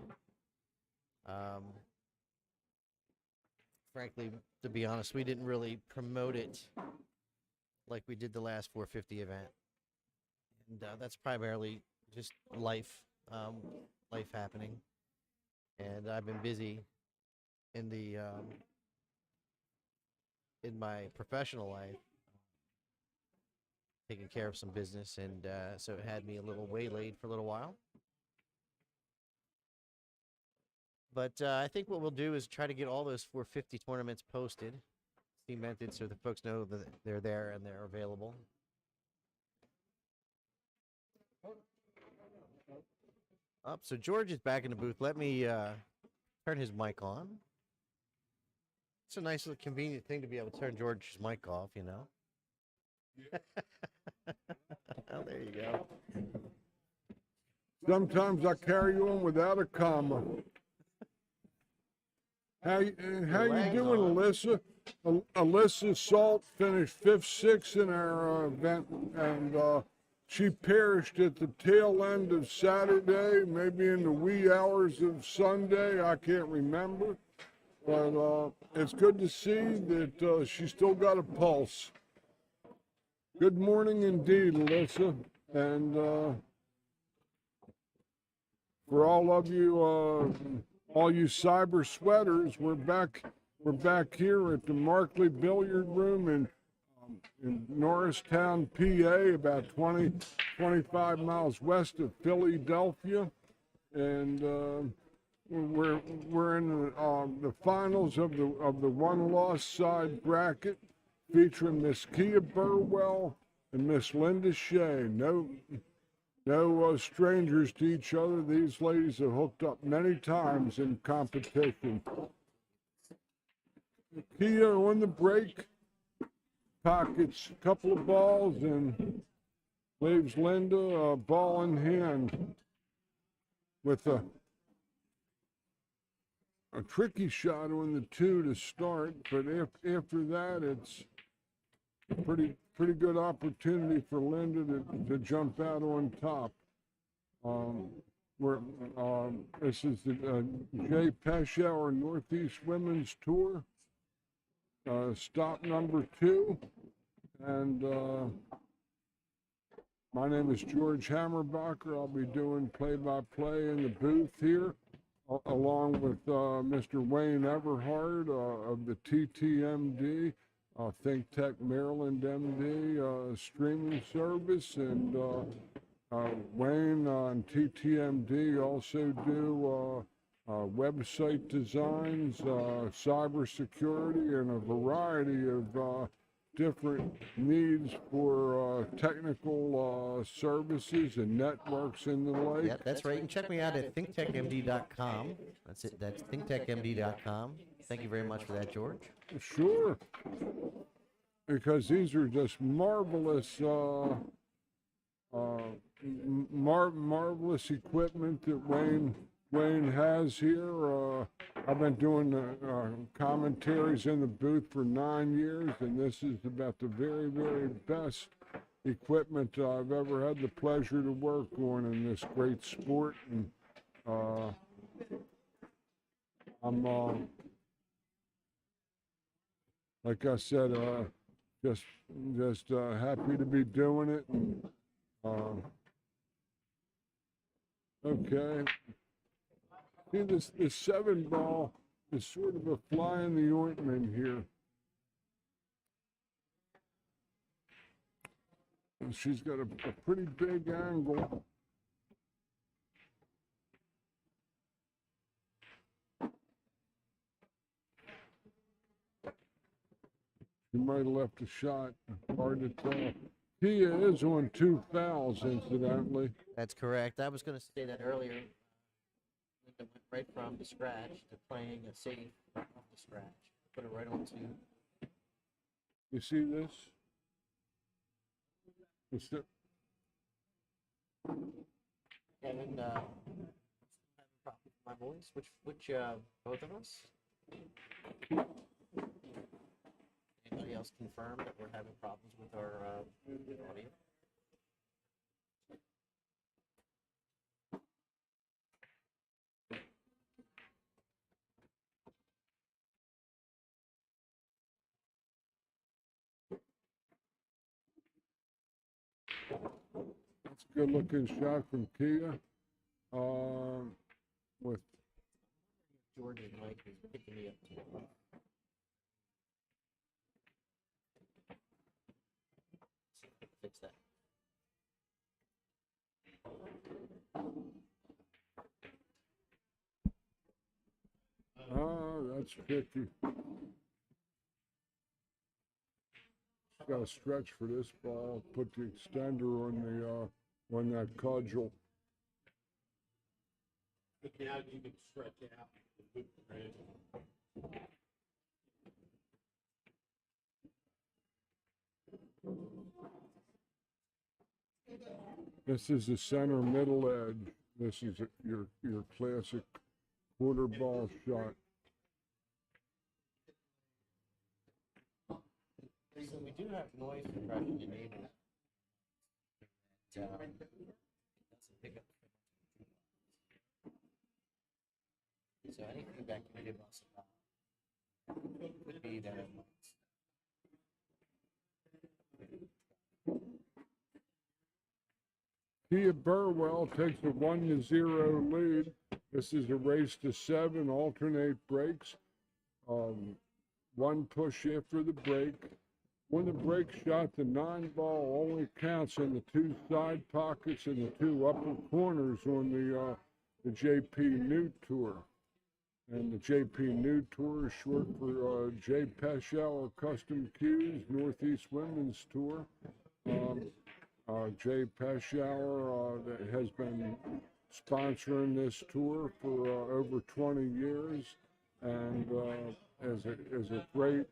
Frankly, to be honest, we didn't really promote it like we did the last 450 event. And that's primarily just life happening. And I've been busy in the in my professional life, taking care of some business, and so it had me a little waylaid for a little while. But I think what we'll do is try to get all those 450 tournaments posted, cemented, so the folks know that they're there and they're available. So George is back in the booth. Let me turn his mic on. It's a nice little convenient thing to be able to turn George's mic off, you know. Oh, there you go. Sometimes I carry on without a comma. How you doing, Alyssa? Alyssa Salt finished 5th, 6th in our event, and she perished at the tail end of Saturday, maybe in the wee hours of Sunday. I can't remember, but it's good to see that she's still got a pulse. Good morning indeed, Alyssa, and for all of you. All you cyber sweaters, we're back here at the Markley Billiard Room in Norristown, PA, about 25 miles west of Philadelphia, and we're in the finals of the one-loss side bracket, featuring Miss Kia Burwell and Miss Linda Shea. No strangers to each other. These ladies have hooked up many times in competition. Kia on the break, pockets a couple of balls and leaves Linda a ball in hand with a tricky shot on the 2 to start, but after that it's a pretty good opportunity for Linda to jump out on top. This is the J. Pechauer Northeast Women's Tour, stop number 2, and my name is George Hammerbacher. I'll be doing play-by-play in the booth here, along with Mr. Wayne Everhart of the TTMD. ThinkTech Maryland MD streaming service, and Wayne on TTMD also do website designs, cybersecurity, and a variety of different needs for technical services and networks and the like. Yeah, that's right. You can check me out at ThinkTechMD.com. That's it. That's ThinkTechMD.com. Thank you very much for that, George. Sure. because these are just marvelous, marvelous equipment that Wayne has here. I've been doing commentaries in the booth for 9 years, and this is about the very, very best equipment I've ever had the pleasure to work on in this great sport. And I'm, like I said, just happy to be doing it. And, okay. See, this 7-ball is sort of a fly in the ointment here. And she's got a pretty big angle. She might have left a shot. Hard to tell. Kia is on 2 fouls, incidentally. That's correct. I was going to say that earlier. Linda went right from the scratch to playing a safe off the scratch. Put it right on 2. You see this? Kevin, have a problem with my voice? Which both of us? Anybody else confirm that we're having problems with our audio? That's a good looking shot from Kia. With George's mic is picking me up too. Fix that. That's tricky. Got to stretch for this ball. Put the extender on that cudgel. But now you can stretch out the boot thread. This is the center middle edge. This is your classic quarter ball shot. So we do have noise suppression enabled. It doesn't pick up. So any feedback you give us could be that Kia Burwell takes a 1-0 lead. This is a race to 7, alternate breaks. One push after the break. When the break shot, the 9-ball only counts in the 2 side pockets and the 2 upper corners on the JPNEWT Tour. And the JPNEWT Tour is short for J. Pechauer Custom Cues Northeast Women's Tour. J. Pechauer has been sponsoring this tour for over 20 years, and is a great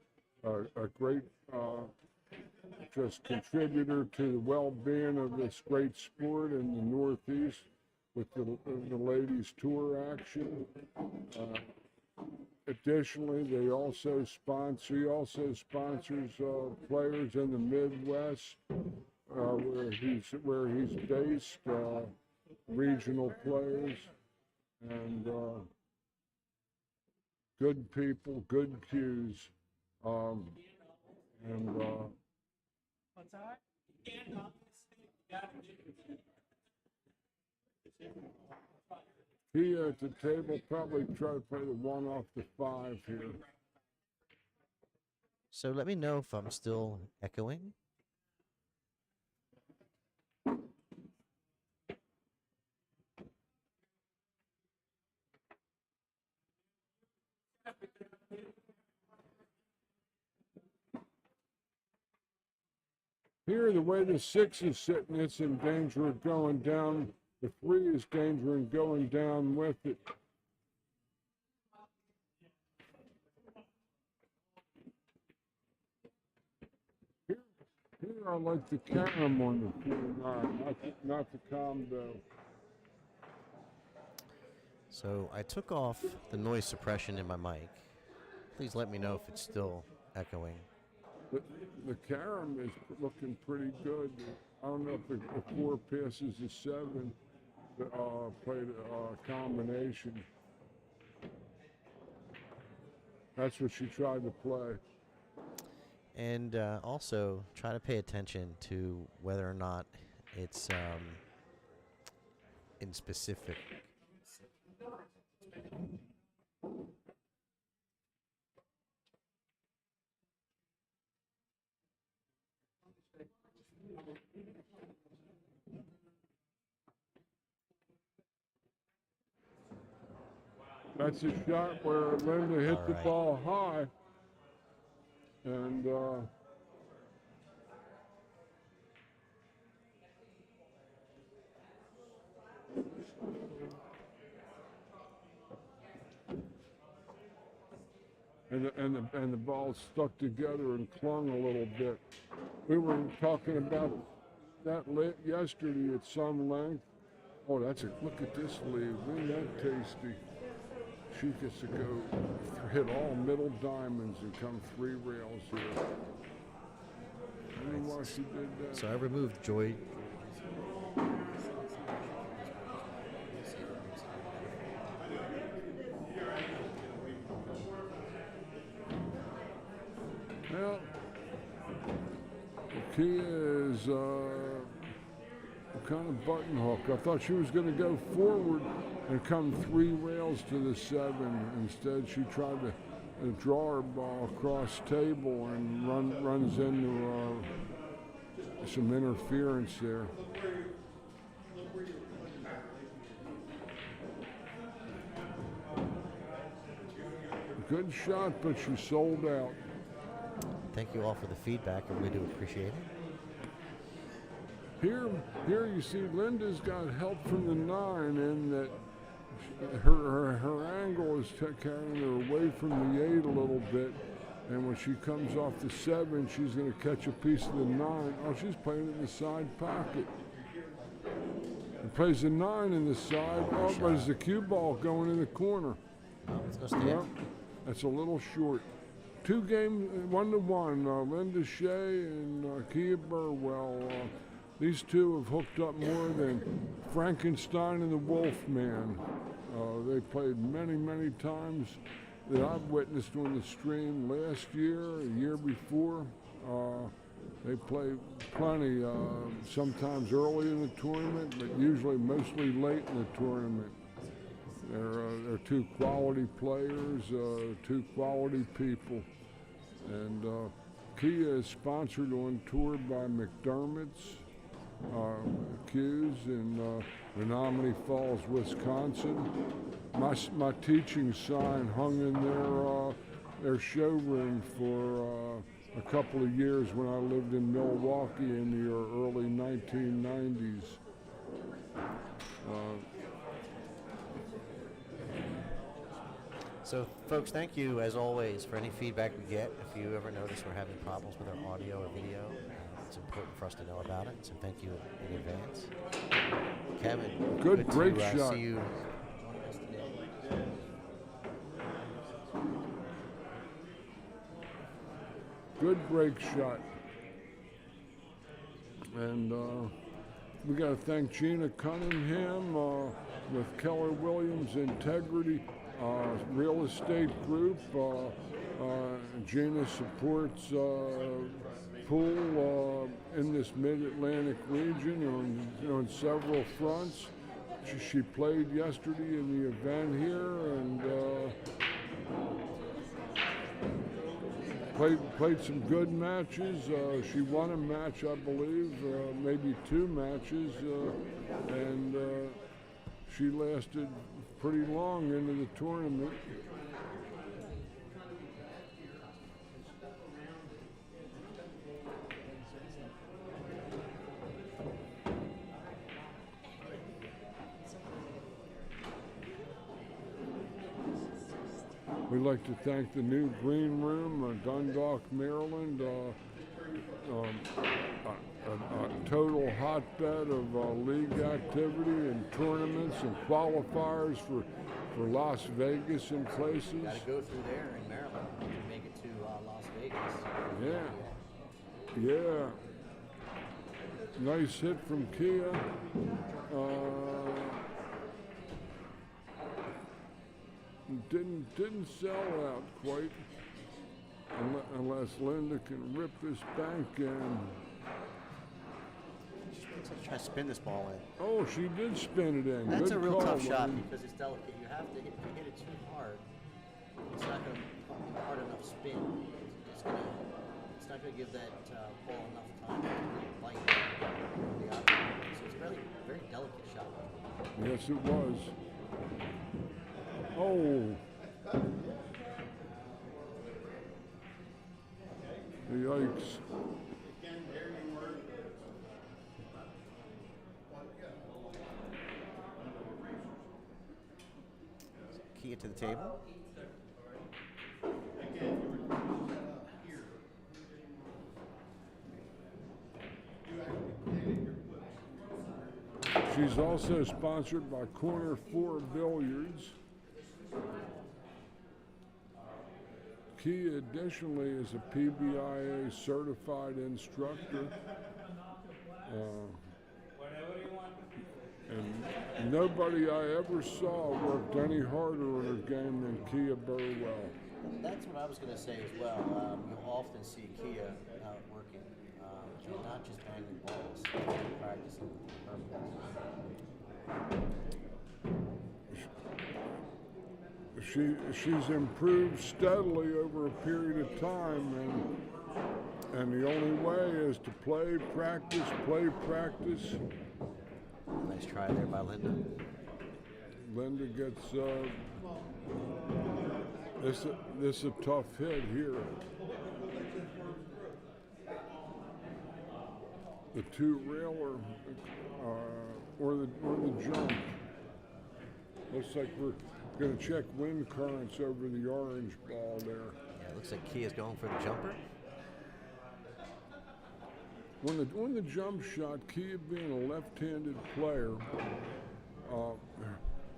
just contributor to the well-being of this great sport in the Northeast with the ladies tour action. Additionally, he also sponsors players in the Midwest where he's based, regional players, and good people, good cues, and What's that? he at the table probably try to play the 1 off the 5 here. So let me know if I'm still echoing. Here, the way the 6 is sitting, it's in danger of going down. The 3 is danger of going down with it. I like the carom on the 49, not the combo. So I took off the noise suppression in my mic. Please let me know if it's still echoing. The carom is looking pretty good. I don't know if the 4 passes the 7. Played a combination. That's what she tried to play. And also try to pay attention to whether or not it's in specific. That's a shot where Linda hit the right. ball high. And and the ball stuck together and clung a little bit. We were talking about that yesterday at some length. Oh, look at this lead. Isn't that tasty? She gets to go hit all middle diamonds and come 3 rails here. I don't know why she did that. So I removed Joy. Well, the key is kind of button hook. I thought she was going to go forward and come 3 rails to the 7. Instead, she tried to draw her ball across table and runs into some interference there. Good shot, but she sold out. Thank you all for the feedback. I really do appreciate it. Here you see Linda's got help from the 9 in that her angle is carrying her away from the 8 a little bit, and when she comes off the 7, she's going to catch a piece of the 9. Oh, she's playing it in the side pocket. And plays the 9 in the side. Oh, but it's the cue ball going in the corner. Let's go stand. Well, that's a little short. 2 games, 1-1. Linda Shea and Kia Burwell. These 2 have hooked up more than Frankenstein and the Wolfman. They played many, many times that I've witnessed on the stream last year, a year before. They play plenty, sometimes early in the tournament, but usually mostly late in the tournament. They're 2 quality players, 2 quality people. And Kia is sponsored on tour by McDermott's. Cues in Menominee Falls, Wisconsin. My teaching sign hung in their showroom for a couple of years when I lived in Milwaukee in the early 1990s. So, folks, thank you, as always, for any feedback we get. If you ever notice we're having problems with our audio or video, it's important for us to know about it. So thank you in advance. Kevin, Good break to shot. see you. Good break shot. And we got to thank Gina Cunningham with Keller Williams Integrity Real Estate Group. Gina supports pool in this mid-Atlantic region on several fronts. She played yesterday in the event here and played some good matches. She won a match, I believe, maybe 2 matches, and she lasted pretty long into the tournament. We'd like to thank the new green room, Dundalk, Maryland, a total hotbed of league activity and tournaments and qualifiers for Las Vegas and places. Got to go through there in Maryland to make it to Las Vegas. Yeah. Nice hit from Kia. Didn't sell out quite, unless Linda can rip this bank in. Try to spin this ball in. Oh, she did spin it in. That's Good a real call, tough shot Linda. because it's delicate. You have to hit, if you hit it too hard, it's not going to hard enough spin. It's not going to give that ball enough time to really bite the object. So it's a very, very delicate shot. Yes, it was. Oh. Yikes. Key it to the table. She's also sponsored by Corner 4 Billiards. Kia additionally is a PBIA certified instructor. And nobody I ever saw worked any harder on her game than Kia Burwell. That's what I was going to say as well. You'll often see Kia out working, not just banging balls, practicing purpose. She's improved steadily over a period of time, and the only way is to play, practice. Nice try there by Linda. Linda gets this a tough hit here. The two railer or the jump. Looks like we're going to check wind currents over the orange ball there. Yeah, it looks like Kia's going for the jumper. When the jump shot, Kia being a left-handed player,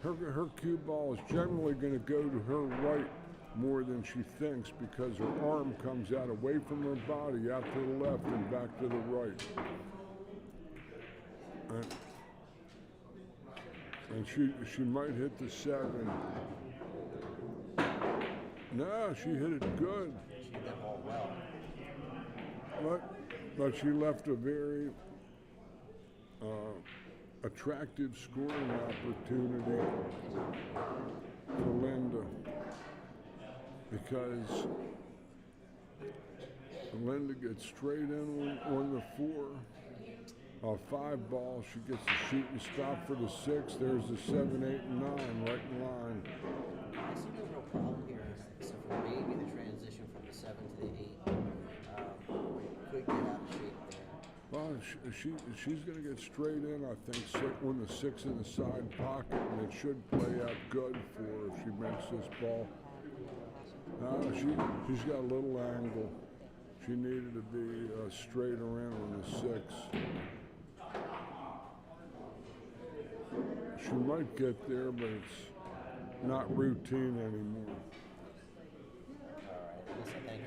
her cue ball is generally going to go to her right more than she thinks because her arm comes out away from her body, out to the left and back to the right. And she might hit the 7. No, she hit it good. She hit that ball well. But she left a very attractive scoring opportunity for Linda because Linda gets straight in on the 4. 5 ball, she gets the shoot and stop for the 6. There's the 7, 8, and 9 right in line. I see no real problem here, except for maybe the transition from the 7 to the 8. Could get out of shape there. Well, she's going to get straight in, I think, on the 6 in the side pocket, and it should play out good for her if she makes this ball. She's got a little angle. She needed to be straight around on the 6. She might get there, but it's not routine anymore. All right, Lisa, thank you.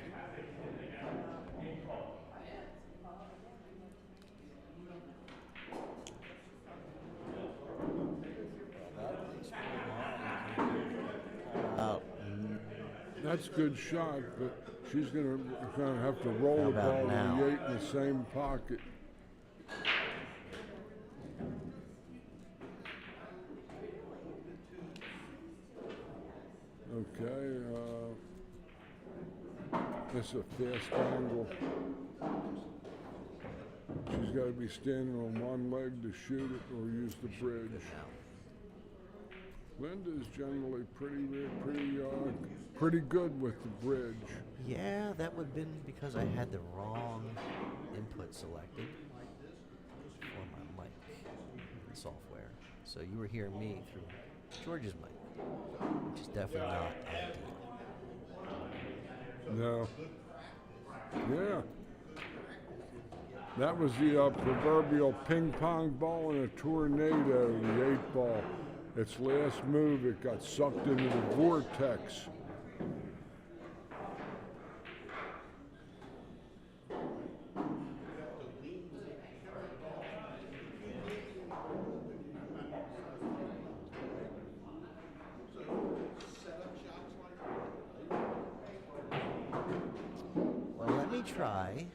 That's a good shot, but she's going to have to roll the ball to the 8 in the same pocket. Okay, this is a fast angle. She's got to be standing on one leg to shoot it or use the bridge. Linda's generally pretty good with the bridge. Yeah, that would have been because I had the wrong input selected for my mic in the software. So you were hearing me through George's mic, which is definitely not ideal. No. Yeah. That was the proverbial ping pong ball in a tornado, the 8-ball. Its last move, it got sucked into the vortex. Well, let me try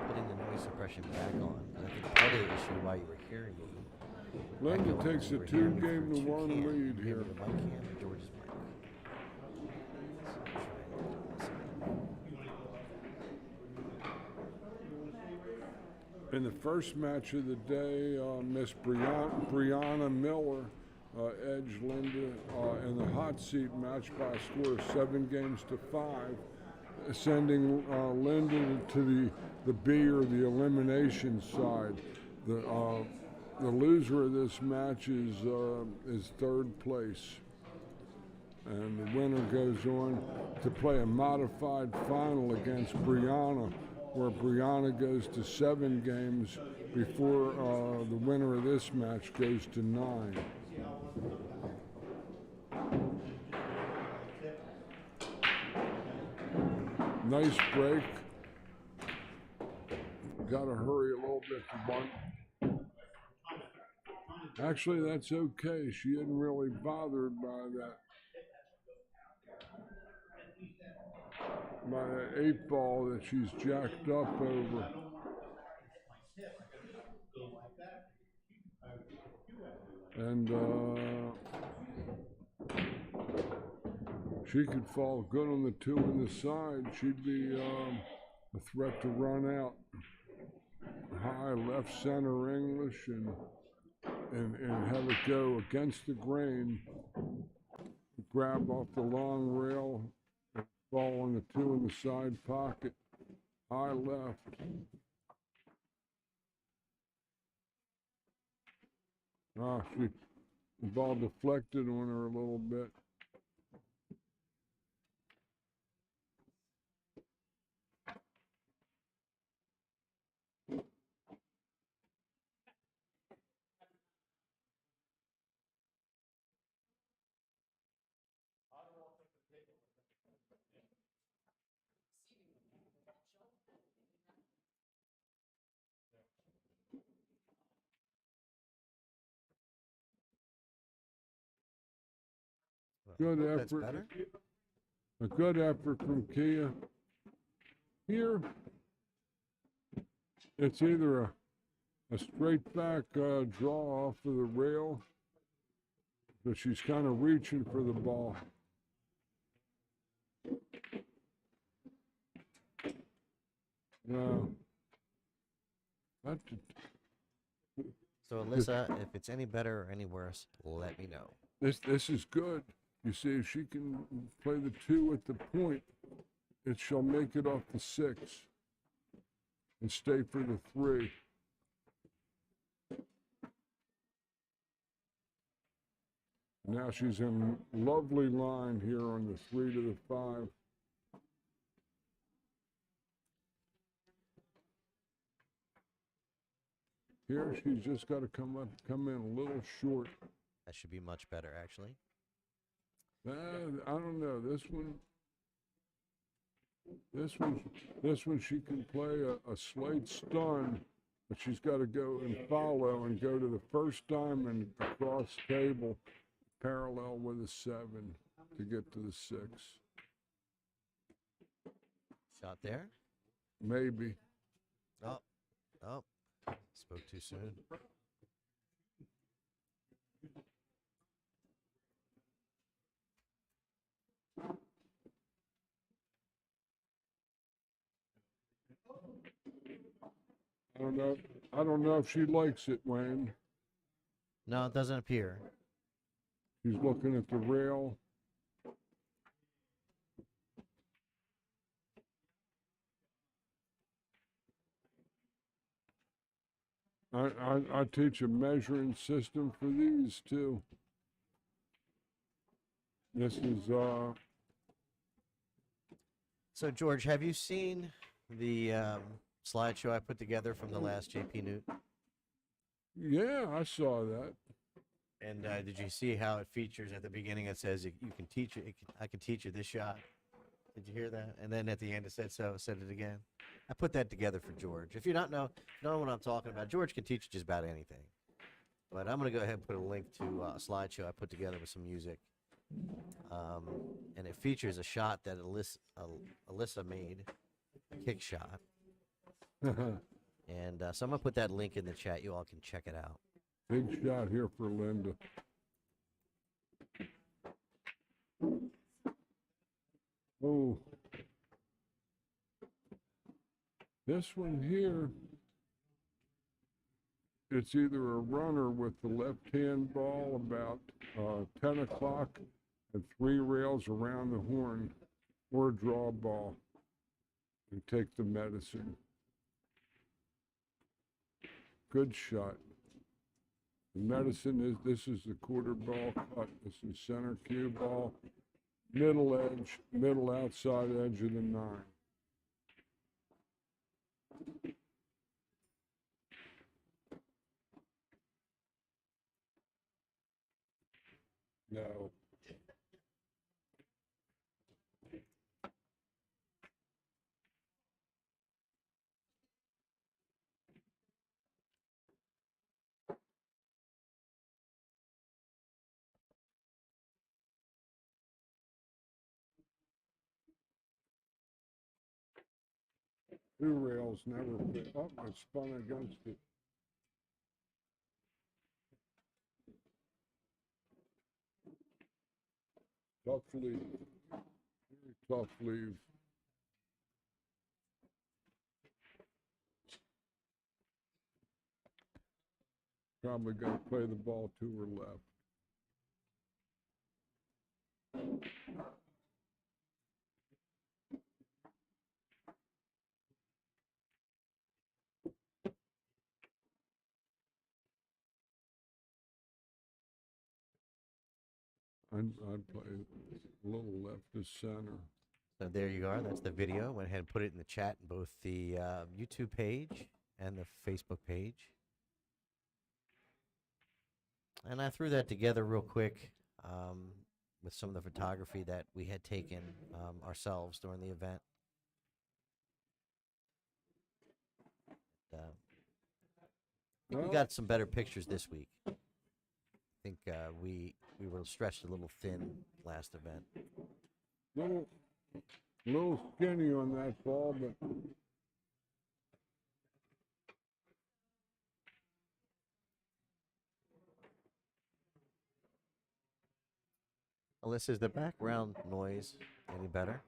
putting the noise suppression back on. I think part of the issue why you were hearing me. Linda echoing, takes you a were hearing me through 2-game-to-1 cam. lead Maybe here. the mic cam or George's mic. So try this. In the first match of the day, Miss Brianna Miller edged Linda in the hot seat match by a score of 7-5, sending Linda to the B or the elimination side. The loser of this match is third place, and the winner goes on to play a modified final against Brianna, where Brianna goes to 7 games before the winner of this match goes to 9. Nice break. Got to hurry a little bit to one. Actually, that's okay. She isn't really bothered by that. By that 8-ball that she's jacked up over. And she could fall good on the 2 on the side. She'd be a threat to run out. High left center English and have it go against the grain. Grab off the long rail and fall on the 2 in the side pocket. High left. The ball deflected on her a little bit. Good Hope that's effort. better. A good effort from Kia. Here, it's either a straight back draw off of the rail, but she's kind of reaching for the ball. No. So Alyssa, if it's any better or any worse, let me know. This is good. You see, if she can play the 2 at the point, she'll make it off the 6 and stay for the 3. Now she's in lovely line here on the 3 to the 5. Here she's just got to come in a little short. That should be much better, actually. I don't know. This one she can play a slight stun, but she's got to go and follow and go to the first diamond across table, parallel with a 7 to get to the 6. Shot there. Maybe. Oh, spoke too soon. I don't know if she likes it, Wayne. No, it doesn't appear. She's looking at the rail. I teach a measuring system for these too. This is So George, have you seen the slideshow I put together from the last JPNEWT? Yeah, I saw that. And did you see how it features at the beginning? It says you can teach it. I can teach you this shot. Did you hear that? And then at the end it said so. Said it again. I put that together for George. If you don't know what I'm talking about, George can teach you just about anything. But I'm gonna go ahead and put a link to a slideshow I put together with some music, and it features a shot that Alyssa made, a kick shot. And so I'm gonna put that link in the chat. You all can check it out. Big shot here for Linda. Oh, this one here, it's either a runner with the left-hand ball about 10 o'clock and 3 rails around the horn, or a draw ball and take the medicine. Good shot. The medicine is, this is the quarter ball cut. This is center cue ball, middle edge, middle outside edge of the 9. No. Two rails never fit. Oh, I spun against it. Tough leave. Very tough leave. Probably going to play the ball to her left. I'd play a little left to center. So there you are. That's the video. Went ahead and put it in the chat in both the YouTube page and the Facebook page. And I threw that together real quick with some of the photography that we had taken ourselves during the event. I think we got some better pictures this week. I think we were stretched a little thin last event. Little skinny on that ball, but Alyssa, is the background noise any better?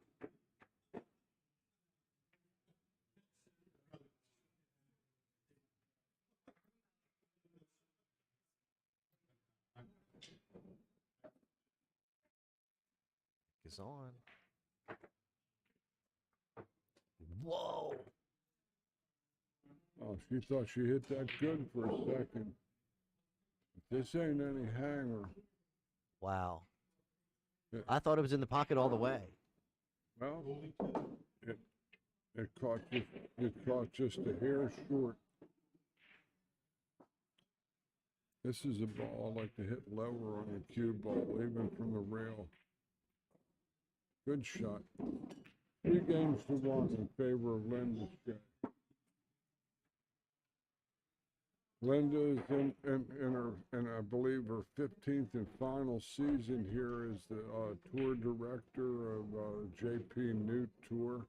Is on. Whoa! oh, she thought she hit that good for a second. This ain't any hanger. Wow. Yeah. I thought it was in the pocket all the way. Well, it caught just a hair short. This is a ball I like to hit lower on the cue ball, even from the rail. Good shot. 3 games to 1 in favor of Linda. Linda is in I believe her 15th and final season here as the tour director of JPNEWT Tour.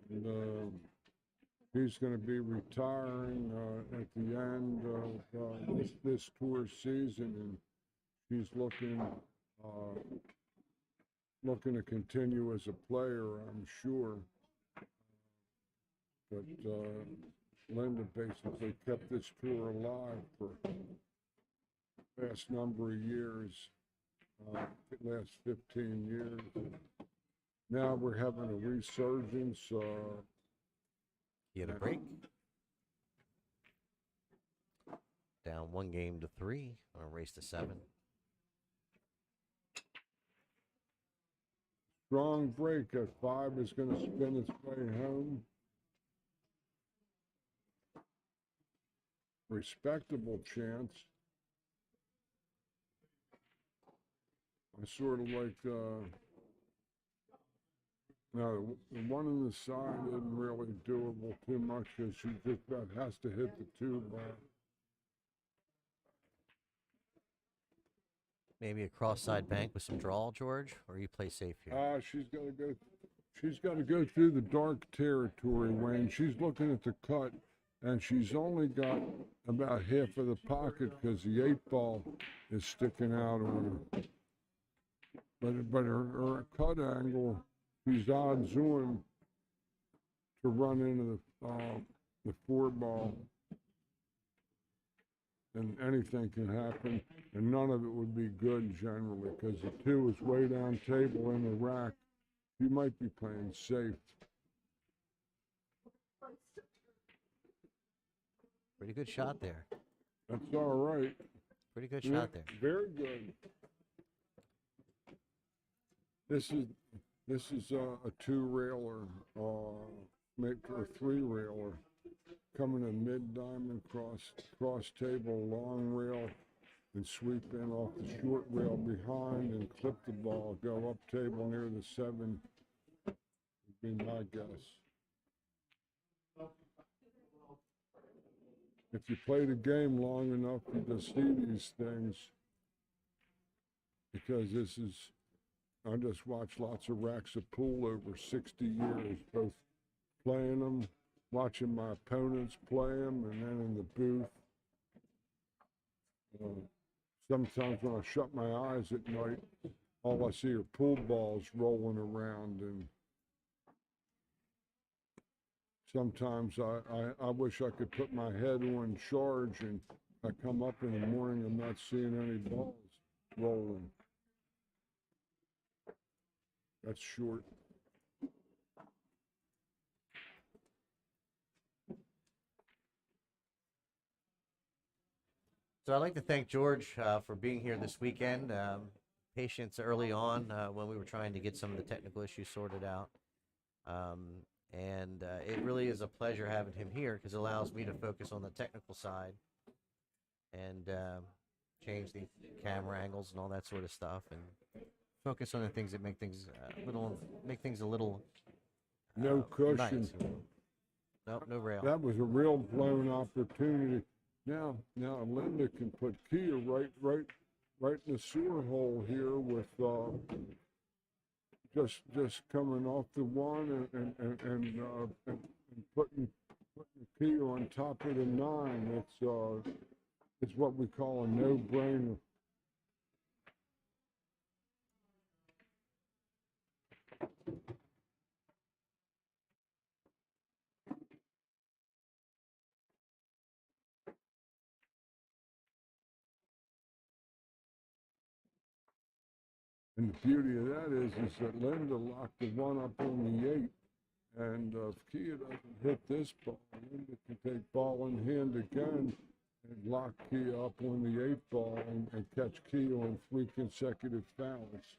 And he's going to be retiring at the end of this tour season, and she's looking to continue as a player, I'm sure. But Linda basically kept this tour alive for the last number of years, last 15 years. Now we're having a resurgence. You had a break. Down 1 game to 3 on a race to 7. Strong break at 5 is going to spin its way home. respectable chance. I sort of like, no, the one on the side isn't really doable too much because she just about has to hit the 2-bar. Maybe a cross-side bank with some draw, George, or you play safe here? She's got to go through the dark territory, Wayne. She's looking at the cut, and she's only got about half of the pocket because the 8-ball is sticking out on her. But her cut angle, she's odds on to run into the 4-ball, and anything can happen, and none of it would be good generally because the 2 is way down table in the rack. You might be playing safe. Pretty good shot there. That's all right. Pretty good Yeah, shot there. very good. This is a 2-railer, make or 3-railer, coming in mid diamond, cross table, long rail, and sweep in off the short rail behind and clip the ball, go up table near the 7. Would be my guess. If you play the game long enough, you just see these things, because I just watched lots of racks of pool over 60 years, both playing them, watching my opponents play them, and then in the booth. Sometimes when I shut my eyes at night, all I see are pool balls rolling around, and sometimes I wish I could put my head on charge, and I come up in the morning, I'm not seeing any balls rolling. That's short. So I'd like to thank George for being here this weekend. Patience early on when we were trying to get some of the technical issues sorted out. And it really is a pleasure having him here because it allows me to focus on the technical side and change the camera angles and all that sort of stuff, and focus on the things that make things a little No cushion. nice. Nope, no rail. That was a real blown opportunity. Now Linda can put Kia right in the sewer hole here with just coming off the 1 and putting the key on top of the 9. It's what we call a no-brainer. And the beauty of that is that Linda locked the 1 up on the 8, and if Kia doesn't hit this ball, Linda can take ball in hand again and lock Kia up on the 8 ball and catch Kia on 3 consecutive fouls.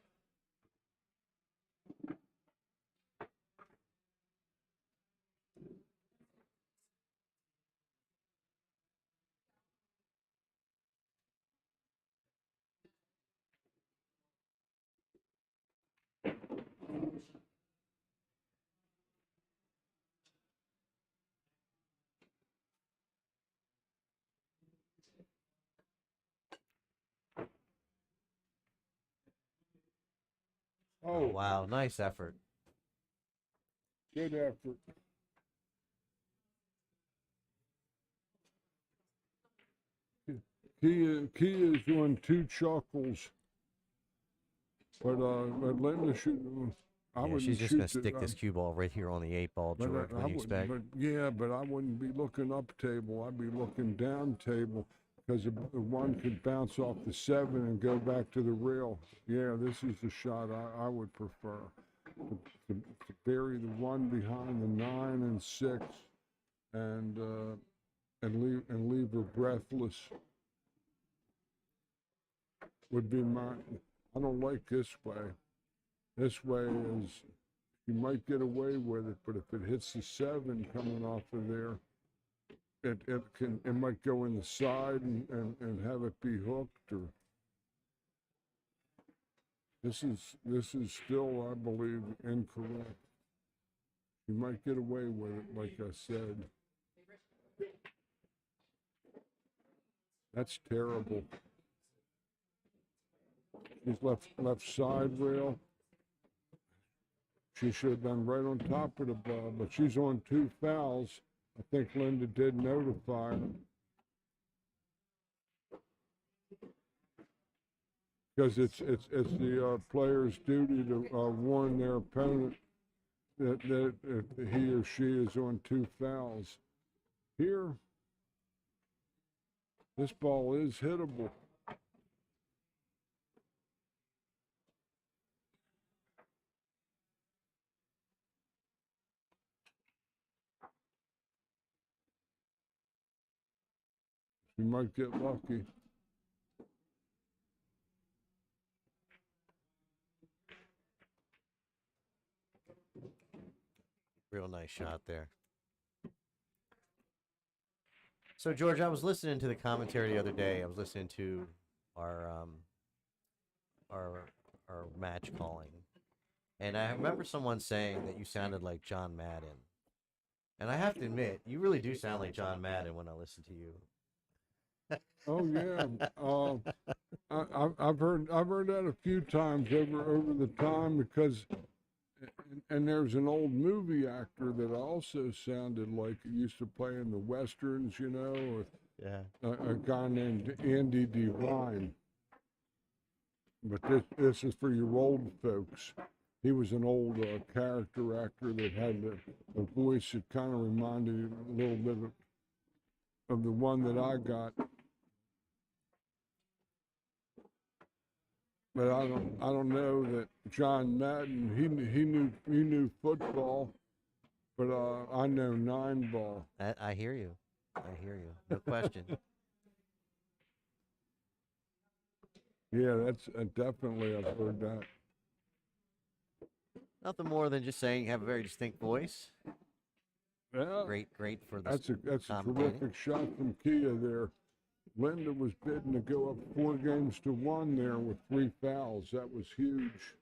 Oh, wow, nice effort. Good effort. Kia is doing 2 chuckles, but Linda should. Yeah, she's just going to stick this cue ball right here on the 8 ball, George. What do you expect? But I wouldn't be looking up table. I'd be looking down table, because the 1 could bounce off the 7 and go back to the rail. Yeah, this is the shot I would prefer. To bury the 1 behind the 9 and 6, and leave her breathless would be my. I don't like this way. This way is, you might get away with it, but if it hits the 7 coming off of there, it might go in the side and have it be hooked, or this is still, I believe, incorrect. You might get away with it, like I said. That's terrible. She's left side rail. She should have been right on top of the ball, but she's on 2 fouls. I think Linda did notify her. Because it's the player's duty to warn their opponent that if he or she is on 2 fouls. Here, this ball is hittable. You might get lucky. Real nice shot there. So, George, I was listening to the commentary the other day. I was listening to our our match calling, and I remember someone saying that you sounded like John Madden. And I have to admit, you really do sound like John Madden when I listen to you. Oh yeah, I've heard that a few times over the time, because, and there's an old movie actor that also sounded like he used to play in the westerns, you know, with Yeah. a guy named Andy Devine. But this is for your old folks. He was an old character actor that had a voice that kind of reminded you a little bit of the one that I got. But I don't know that John Madden, he knew football, but I know 9 ball. I hear you. I hear you. No question. Yeah, that's definitely, I've heard that. Nothing more than just saying you have a very distinct voice. Yeah, Great for the that's a commentating. terrific shot from Kia there. Linda was bidding to go up 4-1 there with 3 fouls. That was huge.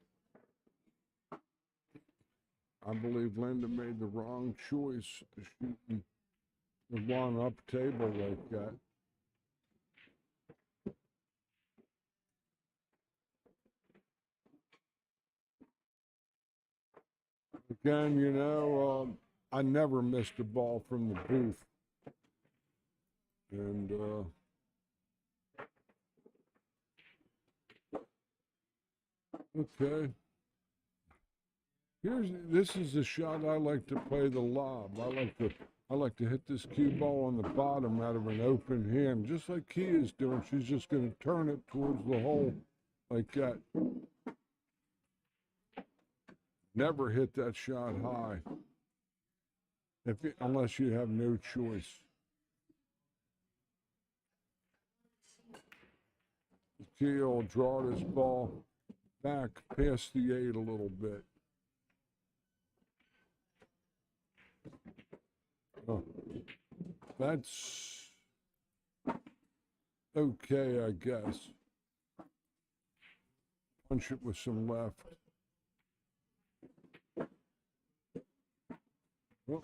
I believe Linda made the wrong choice shooting the one up table like that. Again, you know, I never missed a ball from the booth. And okay. This is the shot I like to play, the lob. I like to hit this cue ball on the bottom out of an open hand, just like Kia's doing. She's just going to turn it towards the hole like that. Never hit that shot high, unless you have no choice. Kia will draw this ball back past the 8 a little bit. Oh, that's okay, I guess. Punch it with some left. Oh.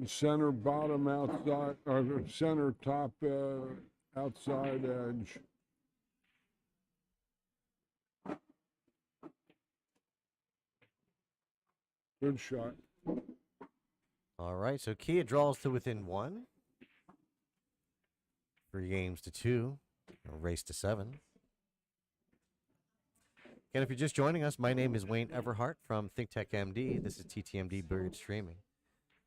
Center bottom outside, or center top outside edge. Good shot. All right, so Kia draws to within 1. 3 games to 2. A race to 7. And if you're just joining us, my name is Wayne Everhart from ThinkTechMD. This is TTMD Billiard Streaming.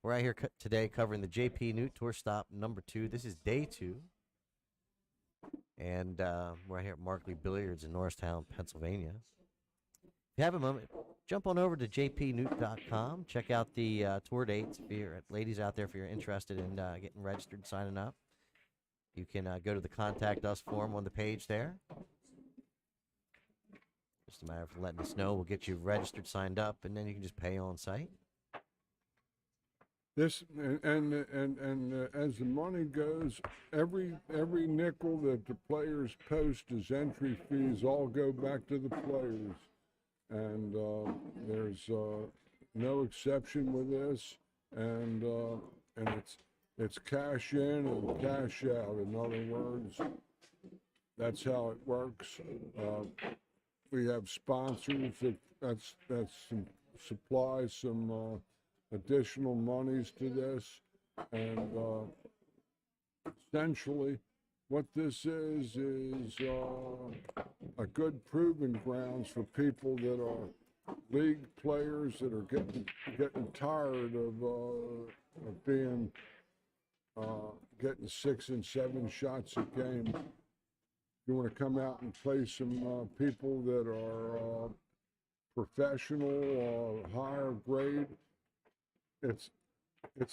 We're out here today covering the JPNEWT Tour Stop number 2. This is day 2. And we're out here at Markley Billiards in Norristown, Pennsylvania. If you have a moment, jump on over to jpnewt.com. Check out the tour dates. If you're ladies out there, if you're interested in getting registered and signing up, you can go to the Contact Us form on the page there. Just a matter of letting us know. We'll get you registered, signed up, and then you can just pay on site. This and as the money goes, every nickel that the players post as entry fees all go back to the players, and there's no exception with this, and it's cash in and cash out. In other words, that's how it works. We have sponsors that supply some additional monies to this, and essentially what this is a good proving grounds for people that are league players that are getting tired of being getting 6 and 7 shots a game. You want to come out and play some people that are professional, higher grade. It's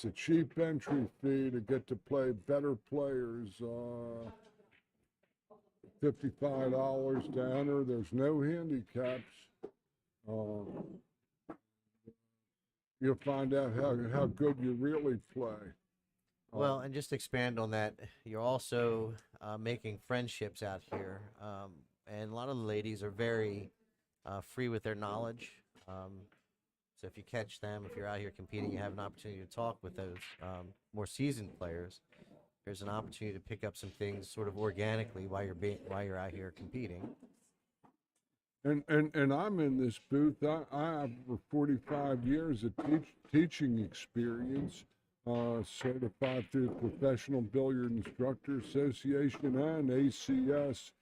a cheap entry fee to get to play better players. $55 to enter. There's no handicaps. You'll find out how good you really play. Well, and just to expand on that, you're also making friendships out here, and a lot of the ladies are very free with their knowledge. So if you catch them, if you're out here competing, you have an opportunity to talk with those more seasoned players. There's an opportunity to pick up some things sort of organically while you're out here competing. And I'm in this booth. I have for 45 years of teaching experience, certified through the Professional Billiard Instructor Association and ACS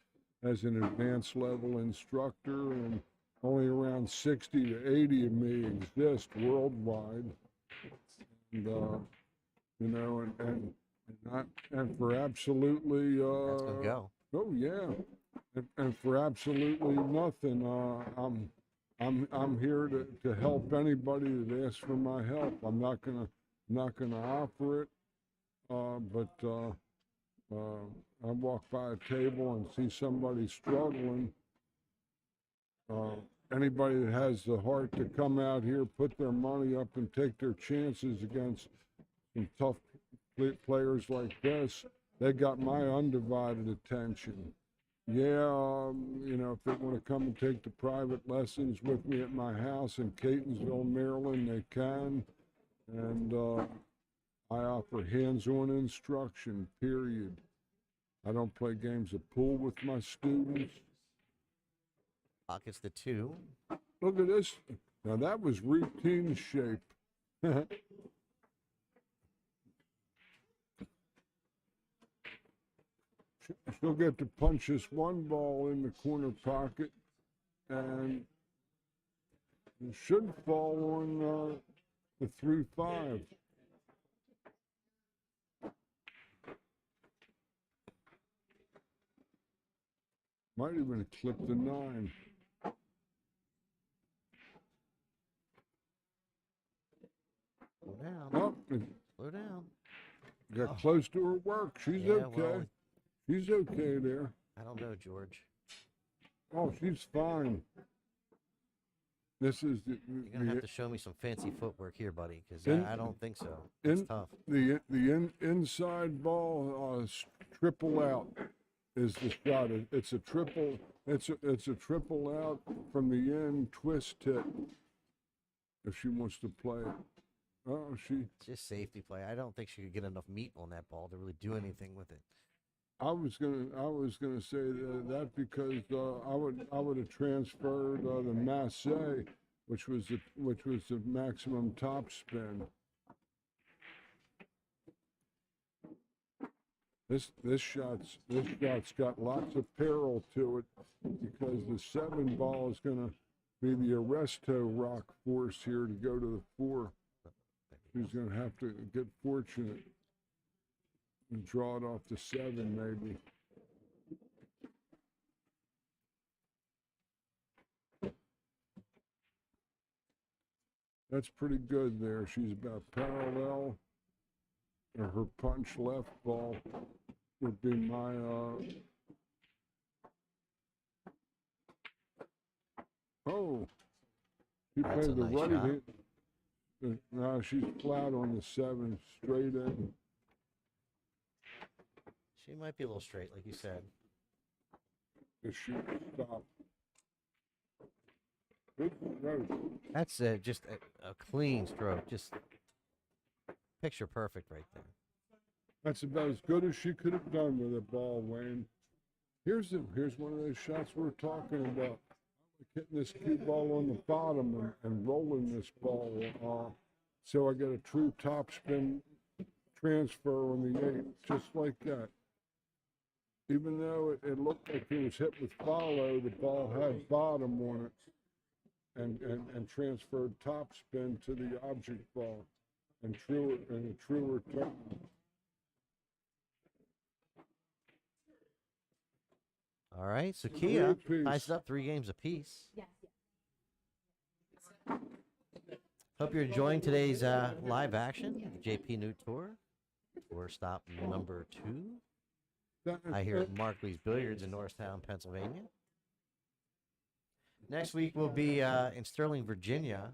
as an advanced level instructor, and only around 60 to 80 of me exist worldwide. And you know, and for absolutely That's gonna go. oh yeah. And for absolutely nothing, I'm here to help anybody that asks for my help. I'm not gonna offer it, but I walk by a table and see somebody struggling. Anybody that has the heart to come out here, put their money up, and take their chances against some tough players like this, they got my undivided attention. Yeah, you know, if they want to come and take the private lessons with me at my house in Catonsville, Maryland, they can. And I offer hands-on instruction, period. I don't play games of pool with my students. Pockets the 2. Look at this. Now that was routine shape. She'll get to punch this one ball in the corner pocket, and it should fall on the 3-5. Might even clip the 9. Slow down. Oh, Slow down. got close to her work. She's Yeah, okay. well, She's okay there. I don't know, George. Oh, she's fine. This is You're gonna have to show me some fancy footwork here, buddy, because I don't think so. It's tough. the inside ball triple out is the shot. It's a triple. It's a triple out from the end twist hit. If she wants to play it. Oh, It's just safety play. I don't think she could get enough meat on that ball to really do anything with it. I was gonna say that because I would have transferred the Masse, which was the maximum top spin. This shot's got lots of peril to it because the 7 ball is gonna be the Arresto rock force here to go to the 4. He's gonna have to get fortunate and draw it off the 7 maybe. That's pretty good there. She's about parallel. Or her punch left ball would be my Oh, she That's played a the nice right shot. hit. Now she's flat on the 7, straight in. She might be a little straight, like you said. The shoot stop. Good stroke. That's just a clean stroke. Just picture perfect right there. That's about as good as she could have done with a ball, Wayne. Here's one of those shots we're talking about. Like hitting this cue ball on the bottom and rolling this ball. So I get a true topspin transfer on the 8, just like that. Even though it looked like it was hit with follow, the ball had bottom on it and transferred topspin to the object ball and a true return. All right, so Kia apiece. ties it up 3 games apiece. Yes. Hope you're enjoying today's live action, the JPNEWT Tour. Tour stop number 2. I hear at Markley's Billiards in Norristown, Pennsylvania. Next week we'll be in Sterling, Virginia,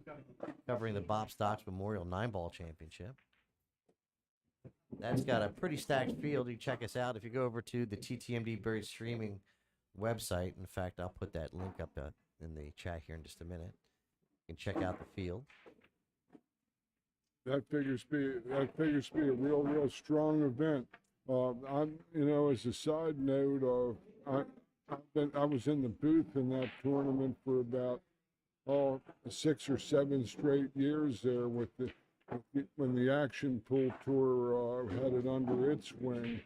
covering the Bob Stocks Memorial 9-Ball Championship. That's got a pretty stacked field. You can check us out if you go over to the TTMD Billiards streaming website. In fact, I'll put that link up in the chat here in just a minute. You can check out the field. That figures to be a real strong event. As a side note, I was in the booth in that tournament for about 6 or 7 straight years there when the Action Pool Tour had it under its wing,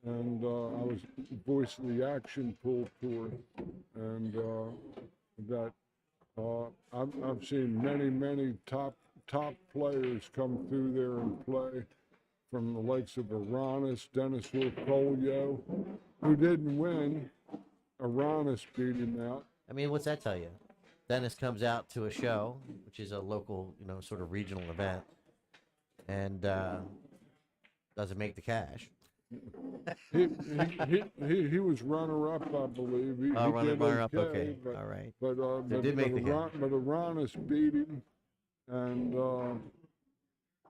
and I was voice of the Action Pool Tour, and I've seen many top players come through there and play, from the likes of Aranis, Dennis Orcolio, who didn't win. Aranis beat him out. I mean, what's that tell you? Dennis comes out to a show, which is a local, sort of regional event, and doesn't make the cash. He was runner-up, I believe. He runner-up, okay. But, all right. But did make the cash. But Aranis beat him, and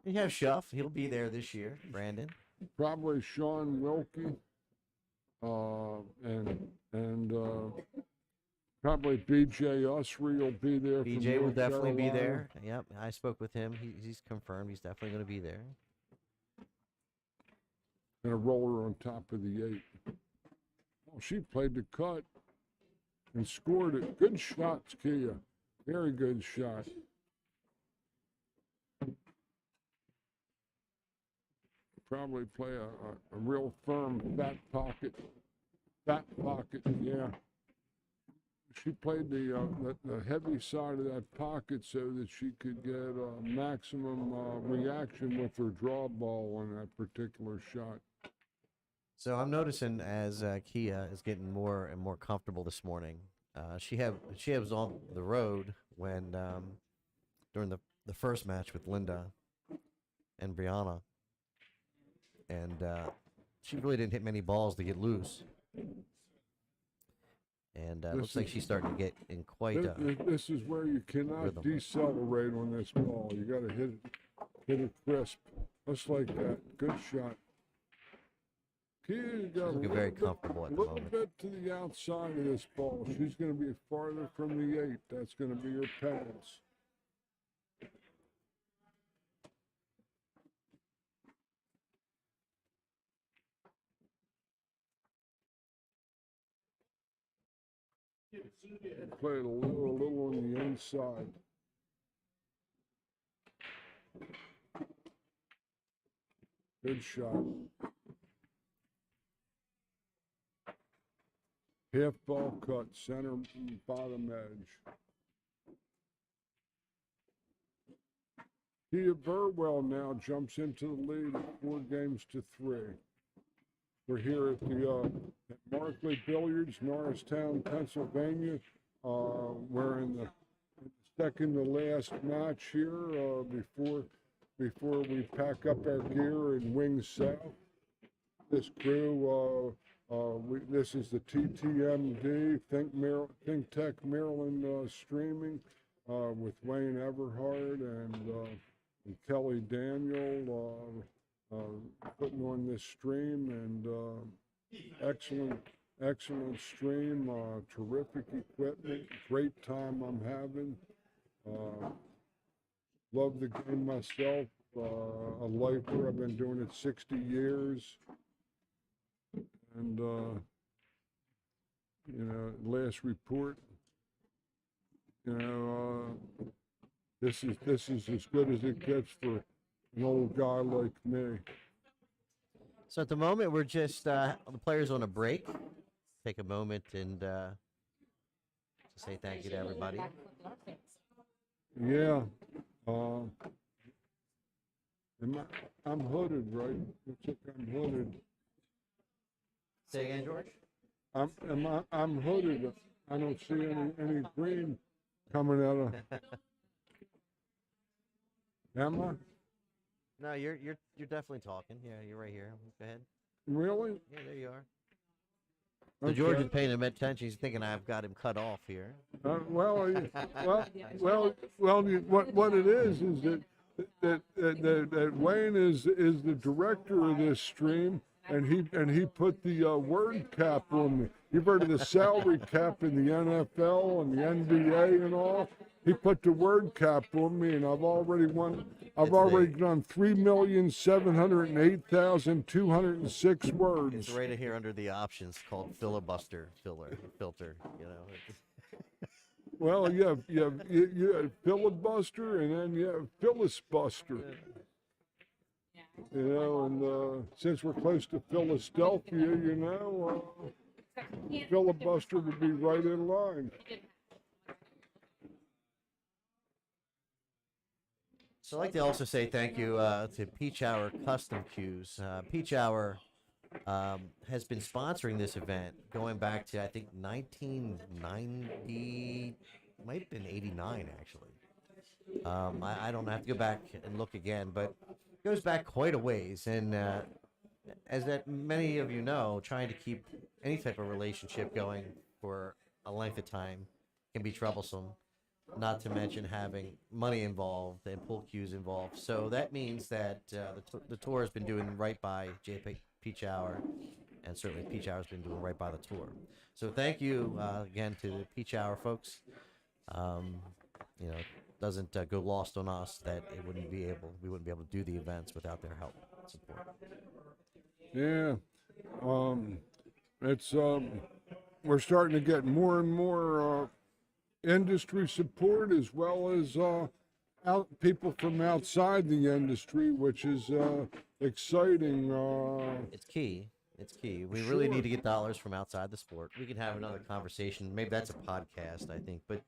You have Shuff. He'll be there this year, Brandon. probably Sean Wilkie, and probably BJ Usry will be there. from BJ will North definitely be Carolina. there. Yep, I spoke with him. He's confirmed. He's definitely going to be there. And a roller on top of the 8. Oh, she played the cut and scored it. Good shots, Kia. Very good shot. Probably play a real firm fat pocket. Yeah. She played the heavy side of that pocket so that she could get maximum reaction with her draw ball on that particular shot. So I'm noticing as Kia is getting more and more comfortable this morning. She was on the road when during the first match with Linda and Brianna, and she really didn't hit many balls to get loose. And looks like she's starting to get in quite a This is where you cannot rhythm. decelerate on this ball. You got to hit it crisp, just like that. Good shot. Kia got looking very comfortable at the little moment. bit to the outside of this ball. She's going to be farther from the 8. That's going to be her pass. Played a little on the inside. Good shot. Half ball cut, center bottom edge. Kia Burwell now jumps into the lead at 4 games to 3. We're here at the at Markley Billiards, Norristown, Pennsylvania. We're in the second to last match here before we pack up our gear and wing south. This crew This is the TTMD, Think Tech Maryland streaming with Wayne Everhard and Kelly Daniel putting on this stream, and excellent stream, terrific equipment, great time I'm having. Love the game myself, a lifer. I've been doing it 60 years. And, last report, this is as good as it gets for an old guy like me. So at the moment, we're just the players on a break. Take a moment and to say thank you to everybody. Yeah. I'm hooded, right? Looks like I'm hooded. Say again, George? I'm hooded. I don't see any green coming out of. Am I? No, you're definitely talking. Yeah, you're right here. Go ahead. Really? Yeah, there you are. So George is paying him attention. He's thinking I've got him cut off here. What it is that Wayne is the director of this stream, and he put the word cap on me. You've heard of the salary cap in the NFL and the NBA and all. He put the word cap on me, and I've already done 3,708,206 words. It's right here under the options called filibuster filter. You know. Well, you have filibuster, and then you have Phyllisbuster. And since we're close to Philadelphia, filibuster would be right in line. So I'd like to also say thank you to Pechauer Custom Cues. Pechauer has been sponsoring this event going back to, I think, 1990, might have been 89, actually. I don't have to go back and look again, but it goes back quite a ways. And as that many of you know, trying to keep any type of relationship going for a length of time can be troublesome, not to mention having money involved and pull cues involved. So that means that the tour has been doing right by Pechauer, and certainly Pechauer's been doing right by the tour. So thank you again to the Pechauer folks. It doesn't go lost on us that we wouldn't be able to do the events without their help and support. Yeah, it's we're starting to get more and more industry support, as well as people from outside the industry, which is exciting. It's key. We really need to get dollars from outside the sport. We can have another conversation. Maybe that's a podcast, I think, but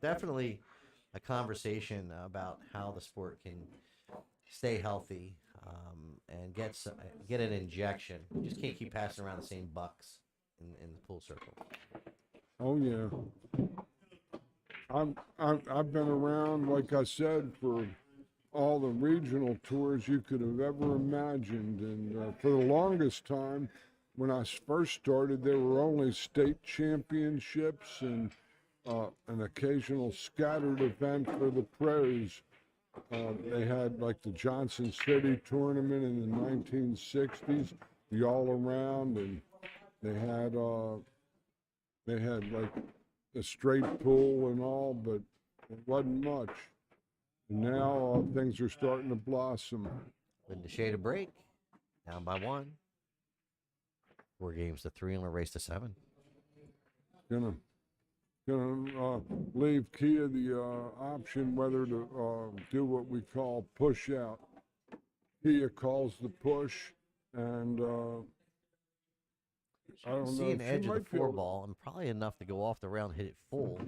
definitely a conversation about how the sport can stay healthy and get an injection. We just can't keep passing around the same bucks in the pool circle. Oh yeah. I've been around, like I said, for all the regional tours you could have ever imagined, and for the longest time, when I first started, there were only state championships and an occasional scattered event for the pros. They had like the Johnson City tournament in the 1960s, the all around, and they had like a straight pool and all, but it wasn't much. And now things are starting to blossom. With the shade of break, down by 1. 4 games to 3 and a race to 7. Gonna leave Kia the option whether to do what we call push out. Kia calls the push, and I don't know. See an edge of the feel 4 ball, and probably enough to go off the rail and hit it full.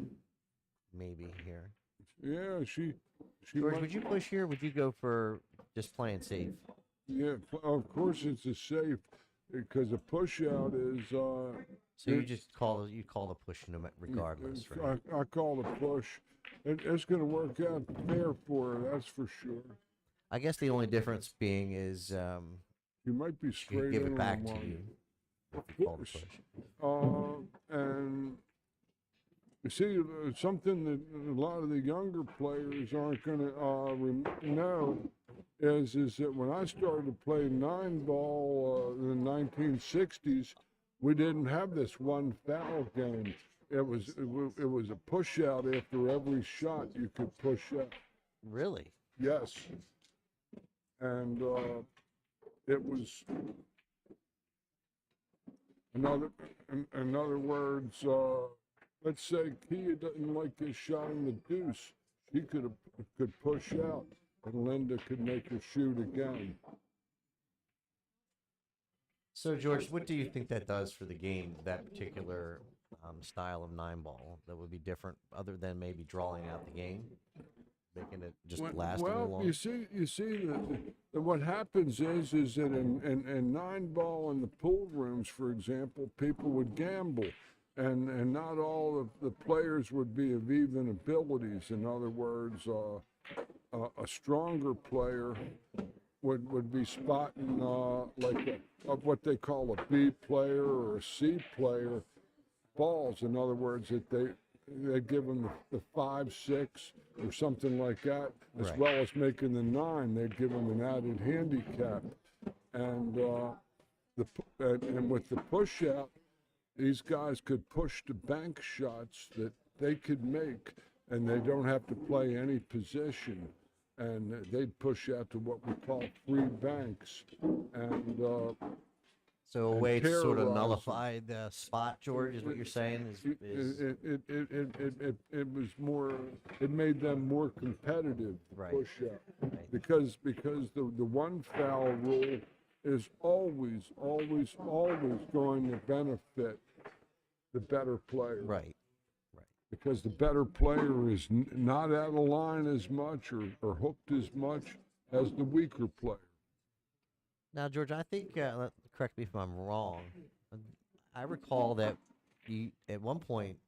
Maybe here. Yeah, she. George, would you push here? Or would you go for just playing safe? Yeah, of course it's a safe, because a push out is. So you just call the push regardless, right? I call the push. It's going to work out fair for her, that's for sure. I guess the only difference being is you might be she straight could give in it back on to one. you. if you call the course. push. And you see, something that a lot of the younger players aren't going to know is that when I started to play 9-ball in the 1960s, we didn't have this one foul game. It was a push out after every shot you could push out. Really? Yes. And it was, in other words, let's say Kia doesn't like his shot in the deuce. She could push out, and Linda could make her shoot again. So, George, what do you think that does for the game, that particular style of 9-ball that would be different, other than maybe drawing out the game, making it just last a little Well, longer? you see that what happens is that in 9-ball in the pool rooms, for example, people would gamble. And not all of the players would be of even abilities. In other words, a stronger player would be spotting like what they call a B player or a C player balls. In other words, that they give them the 5, 6 or something like that, as Right. well as making the 9. They'd give them an added handicap, and with the push out, these guys could push the bank shots that they could make, and they don't have to play any position. And they'd push out to what we call free banks. And So a and way to sort of terrorize nullify the spot, George, is what you're saying? Is it was more. It made them more competitive. Right. Push out Right. because the one foul rule is always going to benefit the better player. right. Because the better player is not out of line as much or hooked as much as the weaker player. Now, George, I think, correct me if I'm wrong, I recall that at one point,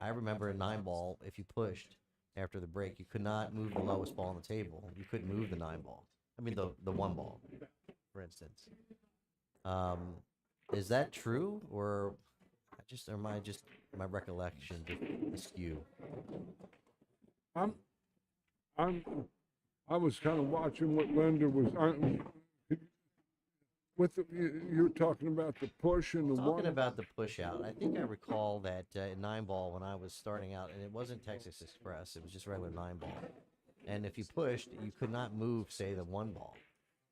I remember in 9-ball, if you pushed after the break, you could not move the lowest ball on the table. You couldn't move the 9-ball. I mean, the 1-ball, for instance. Is that true, or am I just my recollection just askew? I was kind of watching what Linda was. You were talking about the push and the Talking one. about the push out, I think I recall that in 9-ball when I was starting out, and it wasn't Texas Express, it was just regular 9-ball. And if you pushed, you could not move, say, the 1-ball.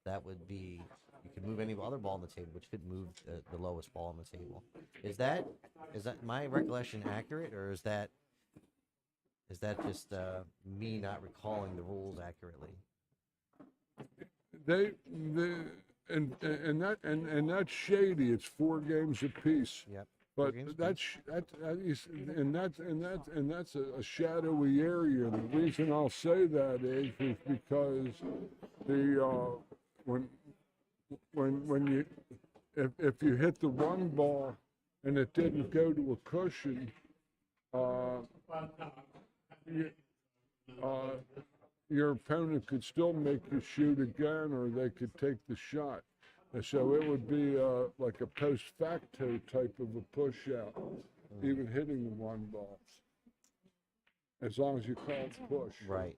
That would be, you could move any other ball on the table, but you couldn't move the lowest ball on the table. Is that my recollection accurate, or is that just me not recalling the rules accurately? And that's shady. It's 4 games apiece. Yep. But that's a shadowy area. And the reason I'll say that is because when you if you hit the 1-ball and it didn't go to a cushion, your opponent could still make you shoot again, or they could take the shot. And so it would be like a post facto type of a push out, even hitting the 1-ball, as long as you call it push. Right.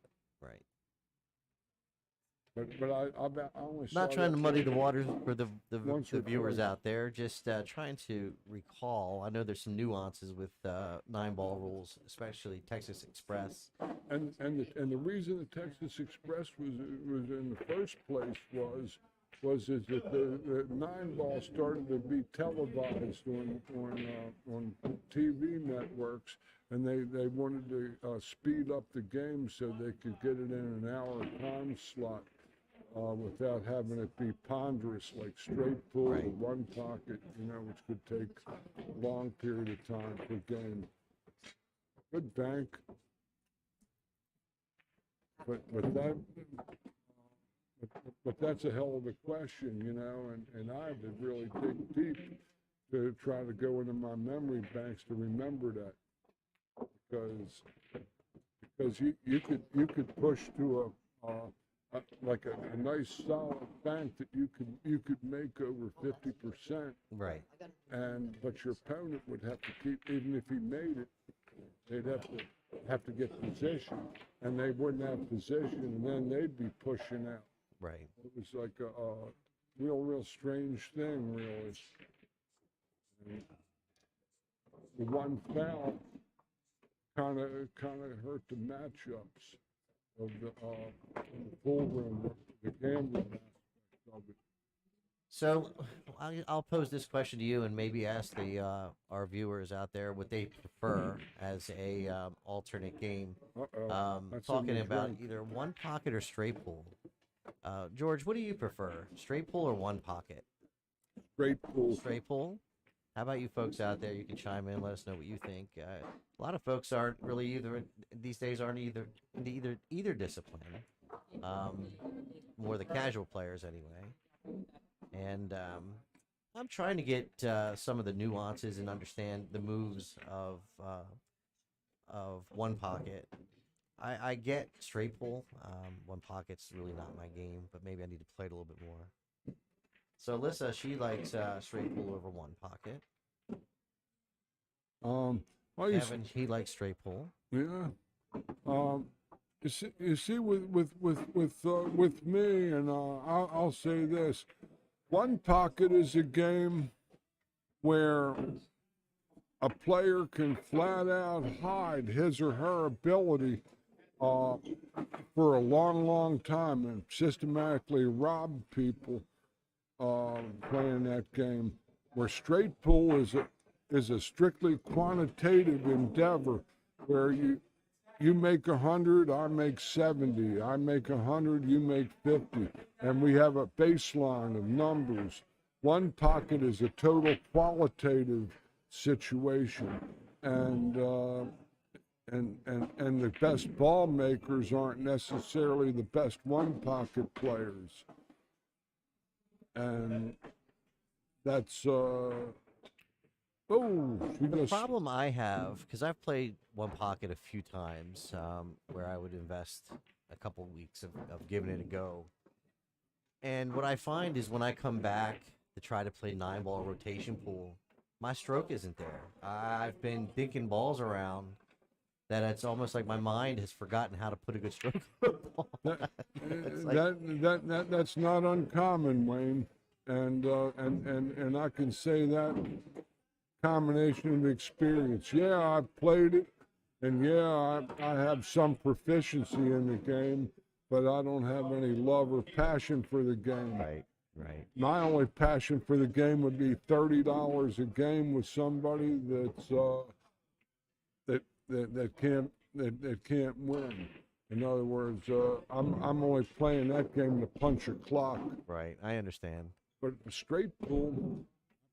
But I only saw Not trying that to muddy the waters for the Once or viewers twice. out there, just trying to recall. I know there's some nuances with 9-ball rules, especially Texas Express. And the reason the Texas Express was in the first place was that the 9-ball started to be televised on TV networks, and they wanted to speed up the game so they could get it in an hour time slot without having it be ponderous like straight pull or one pocket, which could take a long period of time per game. Good bank, but that's a hell of a question, and I had to really dig deep to try to go into my memory banks to remember that, because you could push to like an nice solid bank that you could make over 50%, Right. but your opponent would have to keep, even if he made it, they'd have to get position, and they wouldn't have position, and then they'd be pushing out. Right. It was like a real strange thing, really. And the one foul kind of hurt the matchups of the full room, the gambling aspect of it. So I'll pose this question to you, and maybe ask our viewers out there what they prefer as a alternate game. That's Talking in the about drink. either one pocket or straight pull. George, what do you prefer, straight pull or one pocket? Great pool. Straight pull. How about you folks out there? You can chime in, let us know what you think. A lot of folks aren't really these days aren't into either discipline. More the casual players anyway. And I'm trying to get some of the nuances and understand the moves of one pocket. I get straight pull. One pocket's really not my game, but maybe I need to play it a little bit more. So Alyssa, she likes straight pull over one pocket. Kevin, he likes straight pull. Yeah. You see, with me, and I'll say this: one pocket is a game where a player can flat out hide his or her ability for a long time and systematically rob people playing that game. Where straight pull is a strictly quantitative endeavor, where you make 100, I make 70, I make 100, you make 50, and we have a baseline of numbers. One pocket is a total qualitative situation, and the best ball makers aren't necessarily the best one pocket players, and that's The problem I have, because I've played one pocket a few times, where I would invest a couple weeks of giving it a go. And what I find is when I come back to try to play 9-ball rotation pool, my stroke isn't there. I've been thinking balls around that it's almost like my mind has forgotten how to put a good stroke on a ball. That's not uncommon, Wayne, and I can say that combination of experience. Yeah, I've played it, and yeah, I have some proficiency in the game, but I don't have any love or passion for the game. Right. My only passion for the game would be $30 a game with somebody that can't win. In other words, I'm only playing that game to punch a clock. Right, I understand. But straight pool,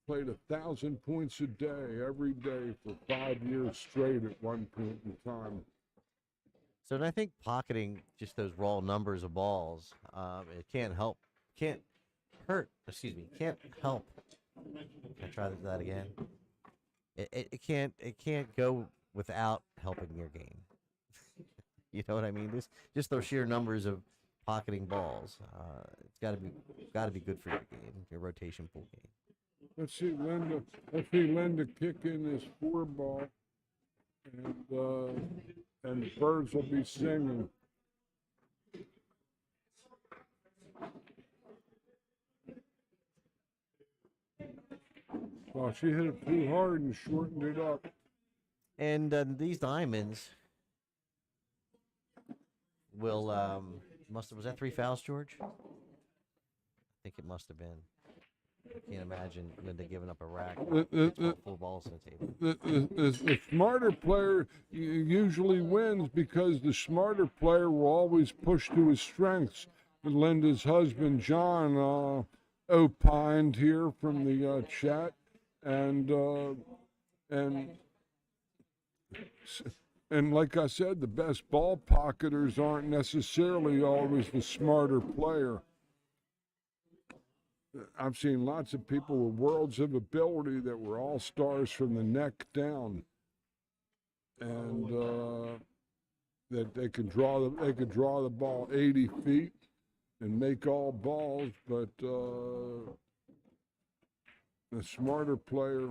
played 1,000 points a day, every day for 5 years straight at one point in time. So and I think pocketing just those raw numbers of balls, it can't help Can I try that again? It can't go without helping your game. You know what I mean? Just those sheer numbers of pocketing balls. It's got to be good for your game, your rotation pool game. Let's see Linda kick in this 4-ball, and the birds will be singing. Well, she hit it too hard and shortened it up. And these diamonds will was that 3 fouls, George? I think it must have been. I can't imagine Linda giving up a rack with 4 balls on the table. The smarter player usually wins because the smarter player will always push to his strengths. Linda's husband, John, opined here from the chat, and like I said, the best ball pocketers aren't necessarily always the smarter player. I've seen lots of people with worlds of ability that were all stars from the neck down, and that they could draw the ball 80 feet, and make all balls, but the smarter player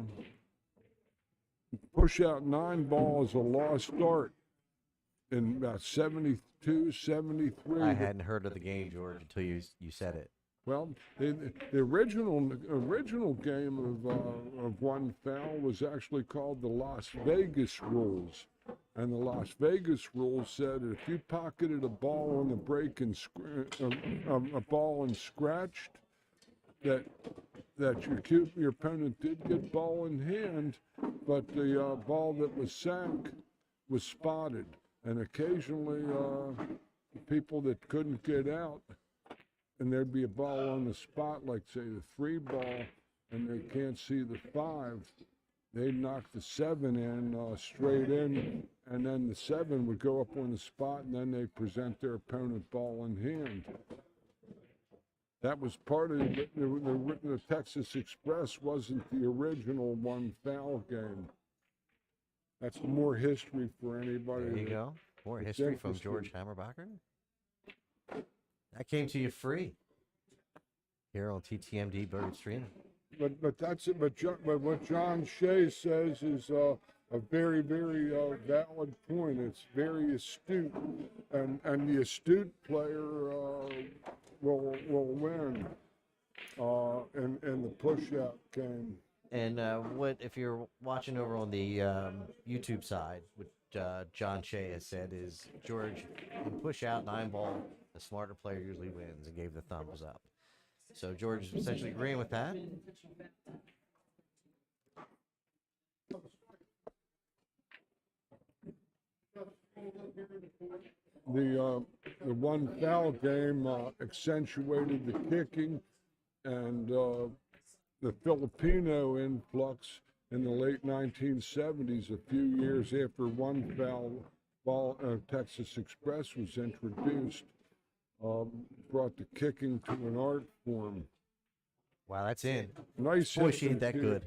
push out 9 balls a lost start in about 72, 73. I hadn't heard of the game, George, until you said it. Well, the original game of one foul was actually called the Las Vegas rules, and the Las Vegas rules said that if you pocketed a ball on the break and a ball and scratched, that your opponent did get ball in hand, but the ball that was sank was spotted, and occasionally people that couldn't get out, and there'd be a ball on the spot, like say the 3 ball, and they can't see the 5, they'd knock the 7 in straight in, and then the 7 would go up on the spot, and then they'd present their opponent ball in hand. That was part of the Texas Express wasn't the original one foul game. That's more history for anybody. There you go. More history from George Hammerbacher. That came to you free here on TTMD Bird Streaming. But that's it. But what John Shea says is a very, very valid point. It's very astute, and the astute player will win in the push-out game. And what if you're watching over on the YouTube side, what John Shea has said is George in push out 9 ball, the smarter player usually wins, and gave the thumbs up. So George is essentially agreeing with that. The one foul game accentuated the kicking, and the Filipino influx in the late 1970s, a few years after one foul ball Texas Express was introduced, brought the kicking to an art form. Wow, that's in. Nice. Boy, she ain't that good.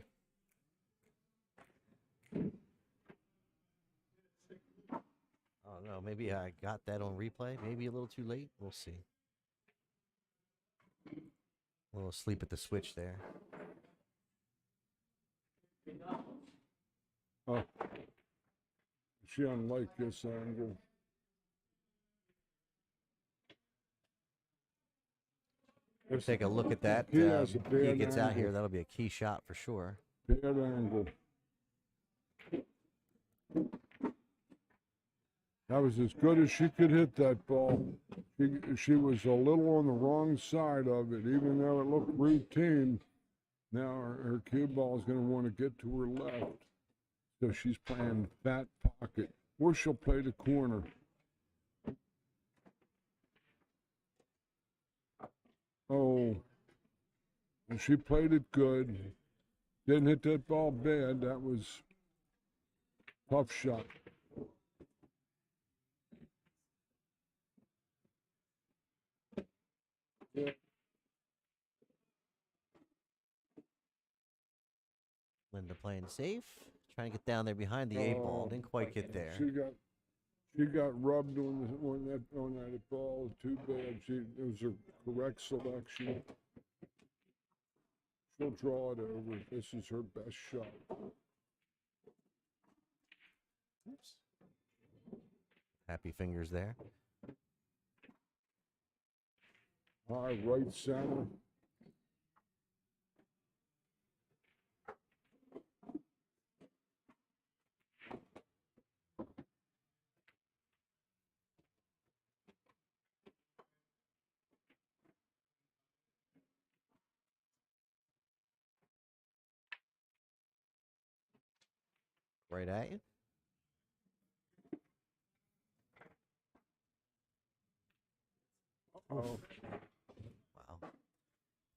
Oh no, maybe I got that on replay. Maybe a little too late. We'll see. A little asleep at the switch there. She unlike this angle. We'll take a look at that. He has a bad he gets out angle. here. That'll be a key shot for sure. Bad angle. That was as good as she could hit that ball. She was a little on the wrong side of it, even though it looked routine. Now her cue ball is going to want to get to her left. So she's playing fat pocket, or she'll play the corner. Oh, and she played it good. Didn't hit that ball bad. That was a tough shot. Yeah. Linda playing safe, trying to get down there behind the 8 ball. Didn't quite get there. She got rubbed on that ball. Too bad. It was a correct selection. She'll draw it over. This is her best shot. Oops. Happy fingers there. High right center. Right at you. Oh, Wow.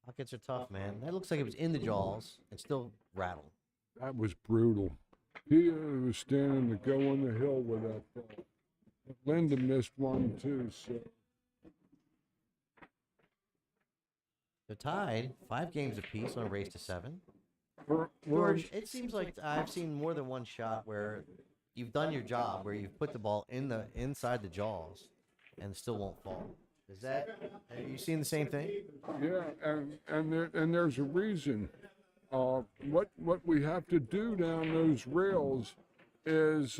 Pockets are tough, man. That looks like it was in the jaws and still rattled. that was brutal. He was standing to go on the hill with that ball. Linda missed one too, so. They're tied, 5 games apiece on a race to 7. We're- George, it seems like I've seen more than one shot where you've done your job, where you've put the ball inside the jaws and it still won't fall. Is that? Are you seeing the same thing? Yeah, and there's a reason. What we have to do down those rails is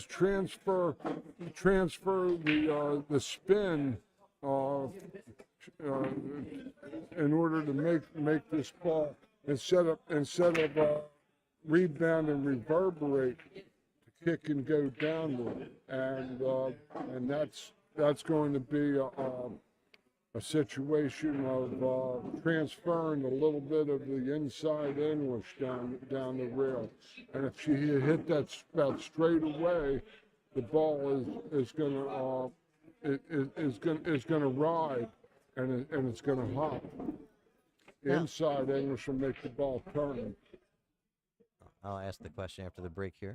transfer the spin in order to make this ball instead of rebound and reverberate to kick and go downward, and that's going to be a situation of transferring a little bit of the inside English down the rail, and if she hit that about straight away, the ball is going to ride, and it's going to hop. The Yeah. inside English will make the ball turn. I'll ask the question after the break here.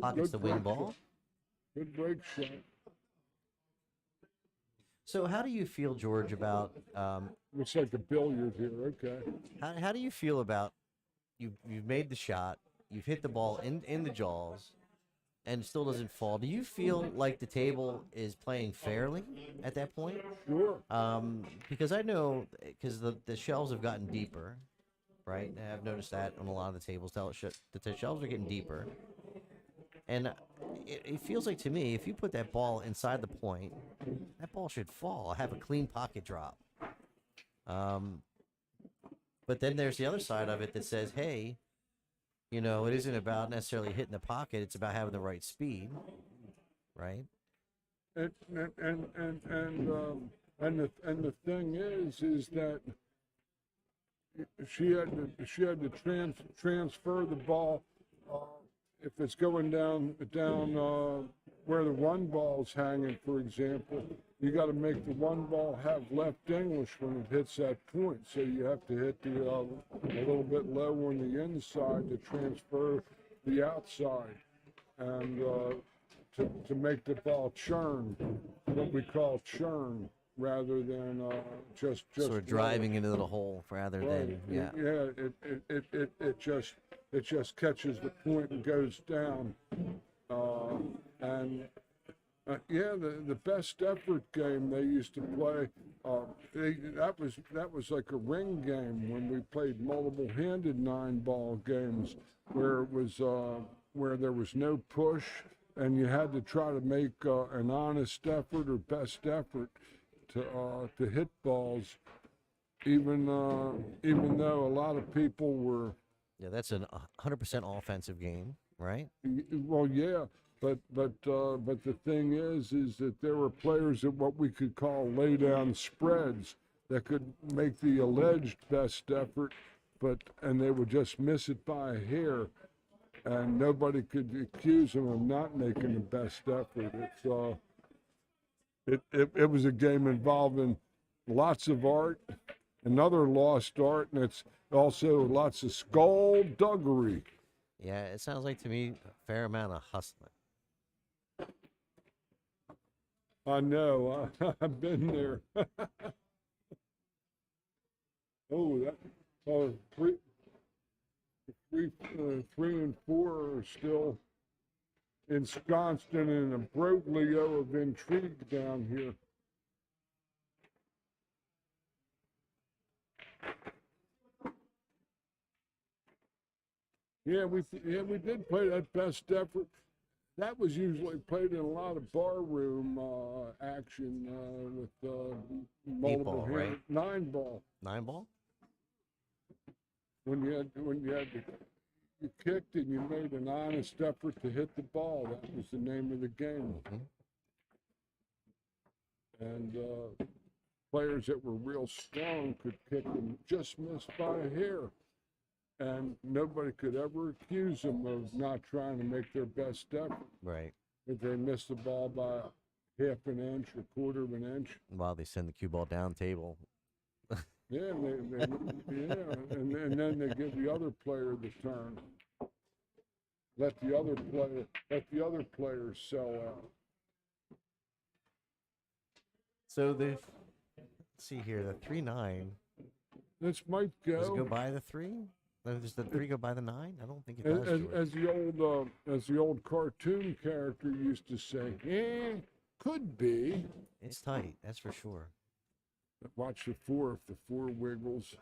Pockets the Good wing break ball. shot. Good break shot. So how do you feel, George, about Looks like a billiard here. Okay. how do you feel about you've made the shot, you've hit the ball in the jaws, and it still doesn't fall? Do you feel like the table is playing fairly at that point? Sure. Because I know because the shelves have gotten deeper, right? And I've noticed that on a lot of the tables. The shelves are getting deeper, and it feels like to me if you put that ball inside the point, that ball should fall. Have a clean pocket drop. But then there's the other side of it that says, hey, you know, it isn't about necessarily hitting the pocket. It's about having the right speed, right? And the thing is that she had to transfer the ball. If it's going down where the one ball's hanging, for example, you got to make the one ball have left English when it hits that point. So you have to hit the a little bit low on the inside to transfer the outside, and to make the ball churn, what we call churn, rather than just Sort of driving into the hole rather than it just catches the point and goes down, the best effort game they used to play. That was like a ring game when we played multiple handed 9-ball games where it was where there was no push and you had to try to make an honest effort or best effort to hit balls, even though a lot of people were. Yeah, that's a 100% offensive game, right? Well, yeah, but the thing is that there were players at what we could call lay down spreads that could make the alleged best effort, and they would just miss it by a hair, and nobody could accuse them of not making the best effort. It was a game involving lots of art, another lost art, and it's also lots of skullduggery. Yeah, it sounds like to me a fair amount of hustling. I know, I've been there. Three and four are still ensconced in an imbroglio of intrigue down here. Yeah, we did play that best effort. That was usually played in a lot of barroom action with multiple ball, right? 9-ball. 9-ball? When you kicked and you made an honest effort to hit the ball, that was the name of the game. Mm-hmm. And players that were real strong could kick and just miss by a hair. And nobody could ever accuse them of not trying to make their best effort. Right. If they missed the ball by half an inch or quarter of an inch. While they send the cue ball down table. Yeah, and then they give the other player the turn. Let the other players sell out. So let's see here, the 3-9. This might go. Does it go by the 3? Does the 3 go by the 9? I don't think it does. As the old cartoon character used to say, could be. It's tight, that's for sure. Watch the 4. If the 4 wiggles,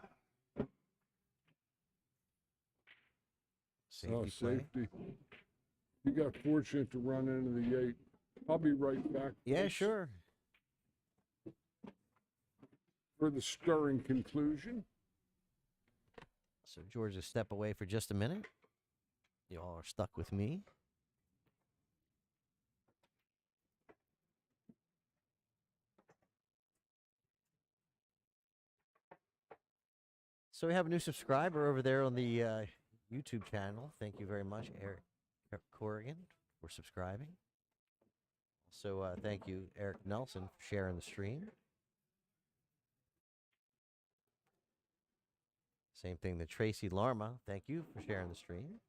Safety play. safety. You got fortunate to run into the 8. I'll be right back. Yeah, folks, sure. For the stirring conclusion. So George, a step away for just a minute. You all are stuck with me. So we have a new subscriber over there on the YouTube channel. Thank you very much, Eric Corrigan, for subscribing. Also, thank you, Eric Nelson, for sharing the stream. Same thing to Tracy Larma. Thank you for sharing the stream.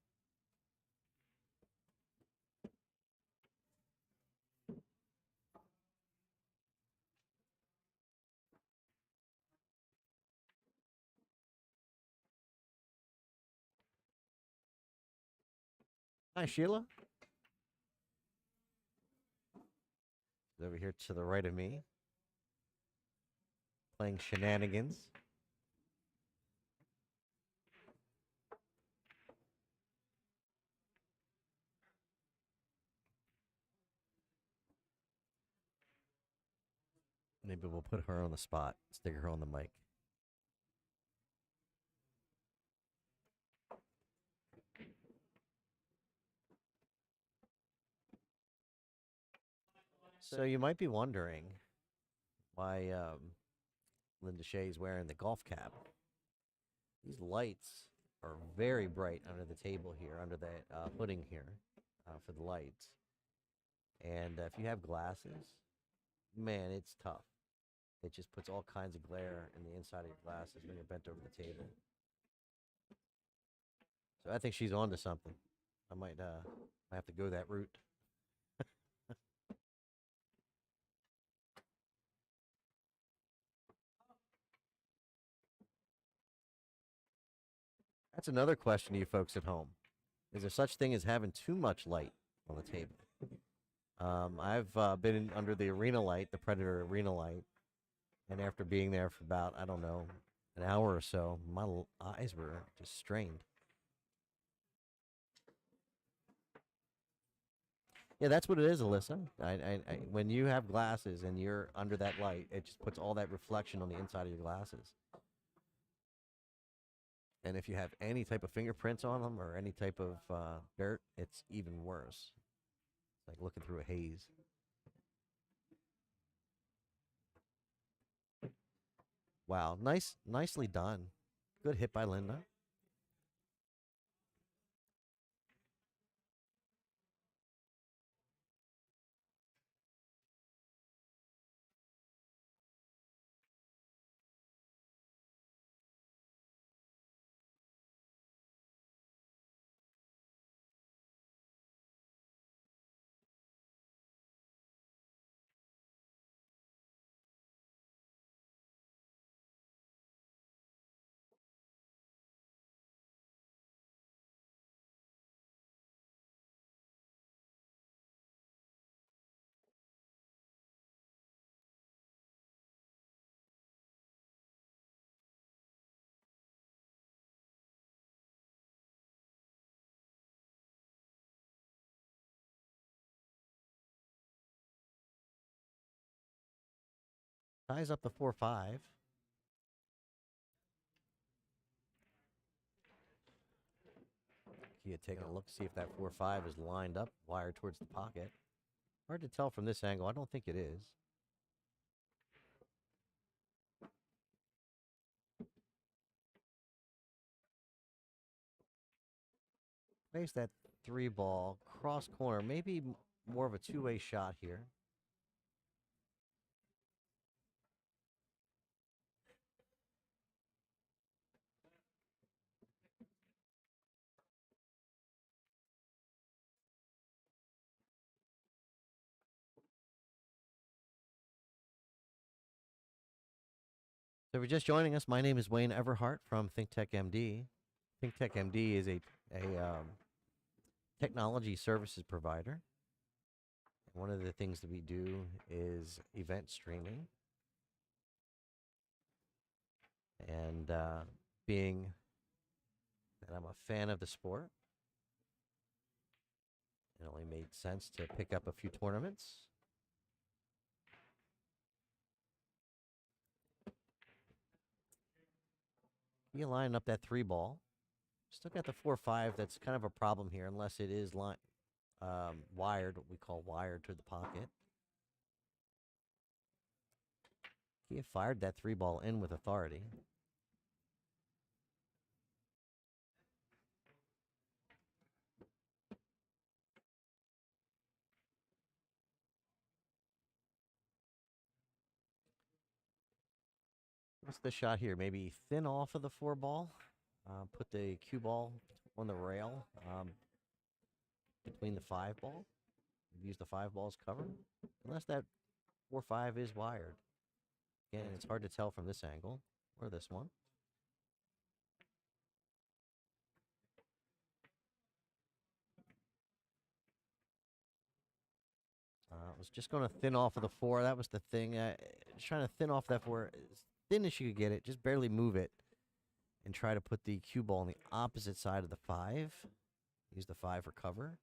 Hi, Sheila. Over here to the right of me, playing shenanigans. Maybe we'll put her on the spot, stick her on the mic. So you might be wondering why Linda Shea is wearing the golf cap. These lights are very bright under the table here, under the hooding here for the lights. And if you have glasses, man, it's tough. It just puts all kinds of glare in the inside of your glasses when you're bent over the table. So I think she's on to something. I might have to go that route. That's another question to you folks at home. Is there such thing as having too much light on the table? I've been under the arena light, the Predator arena light, and after being there for about, I don't know, an hour or so, my eyes were just strained. Yeah, that's what it is, Alyssa. When you have glasses and you're under that light, it just puts all that reflection on the inside of your glasses. And if you have any type of fingerprints on them or any type of dirt, it's even worse. It's like looking through a haze. Wow, nicely done. Good hit by Linda. Ties up the 4-5. Kia taking a look, see if that 4-5 is lined up, wired towards the pocket. Hard to tell from this angle. I don't think it is. Plays that 3 ball, cross corner, maybe more of a two-way shot here. So if you're just joining us, my name is Wayne Everhart from ThinkTechMD. ThinkTechMD is a technology services provider. One of the things that we do is event streaming. And being that I'm a fan of the sport, it only made sense to pick up a few tournaments. You line up that 3-ball. Still got the 4-5. That's kind of a problem here, unless it is wired, what we call wired to the pocket. He fired that 3-ball in with authority. What's the shot here? Maybe thin off of the 4-ball. Put the cue ball on the rail between the 5-ball. Use the 5-ball as cover. Unless that 4-5 is wired. Again, it's hard to tell from this angle or this one. I was just going to thin off of the 4. That was the thing. Just trying to thin off that 4 as thin as you could get it. Just barely move it. And try to put the cue ball on the opposite side of the 5. Use the 5 for cover.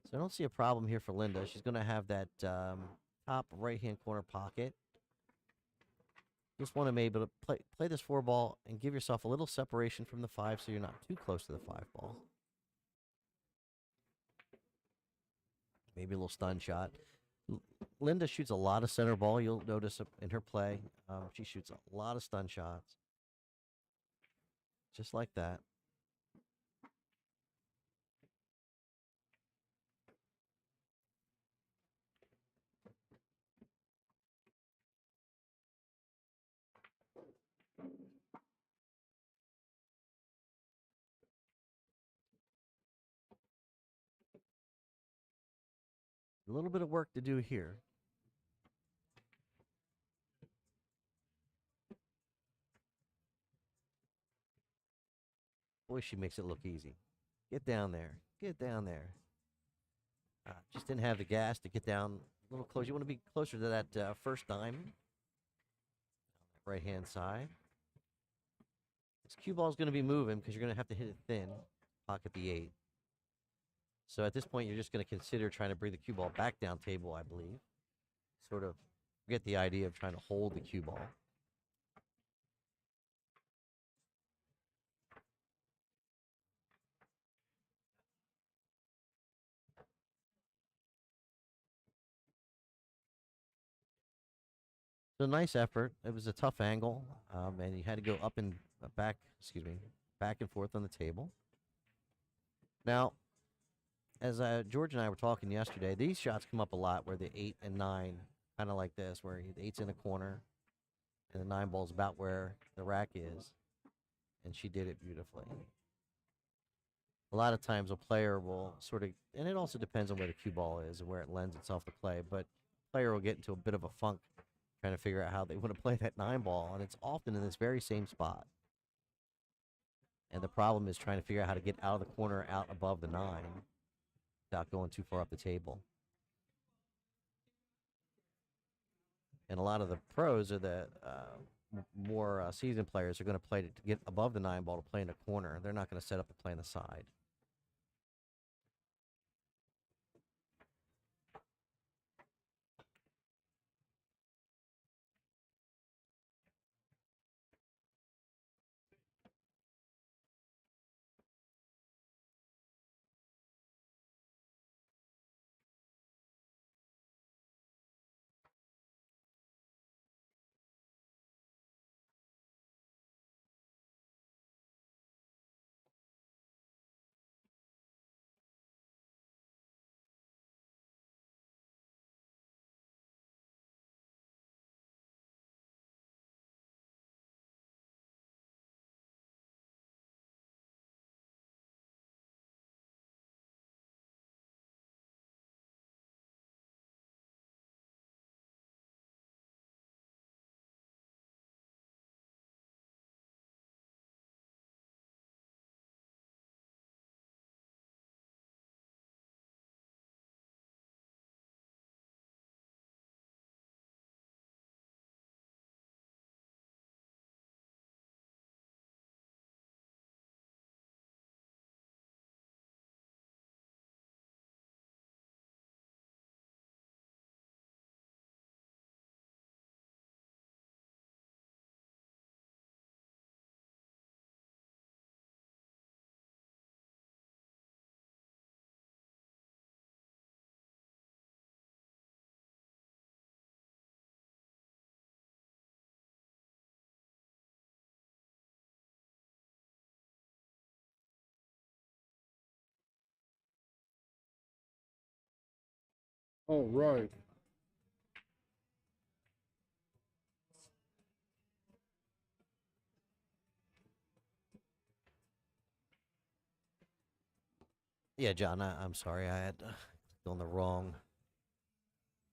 So I don't see a problem here for Linda. She's going to have that top right-hand corner pocket. Just want to be able to play this 4-ball and give yourself a little separation from the 5 so you're not too close to the 5-ball. Maybe a little stun shot. Linda shoots a lot of center ball. You'll notice in her play. She shoots a lot of stun shots. Just like that. A little bit of work to do here. Boy, she makes it look easy. Get down there. Get down there. Just didn't have the gas to get down a little close. You want to be closer to that first dime. Right-hand side. This cue ball is going to be moving because you're going to have to hit it thin. Pocket the 8. So at this point, you're just going to consider trying to bring the cue ball back down table, I believe. Sort of get the idea of trying to hold the cue ball. So nice effort. It was a tough angle, and you had to go up and back, back and forth on the table. Now, as George and I were talking yesterday, these shots come up a lot where the 8 and 9, kind of like this, where the 8's in a corner, and the 9 ball's about where the rack is, and she did it beautifully. A lot of times a player will sort of, and it also depends on where the cue ball is and where it lends itself to play, but a player will get into a bit of a funk trying to figure out how they want to play that 9 ball, and it's often in this very same spot. And the problem is trying to figure out how to get out of the corner, out above the 9, without going too far up the table. And a lot of the pros or the more seasoned players are going to play to get above the 9 ball to play in a corner. They're not going to set up to play on the side. Oh, right. Yeah, John, I'm sorry. I had clicked on the wrong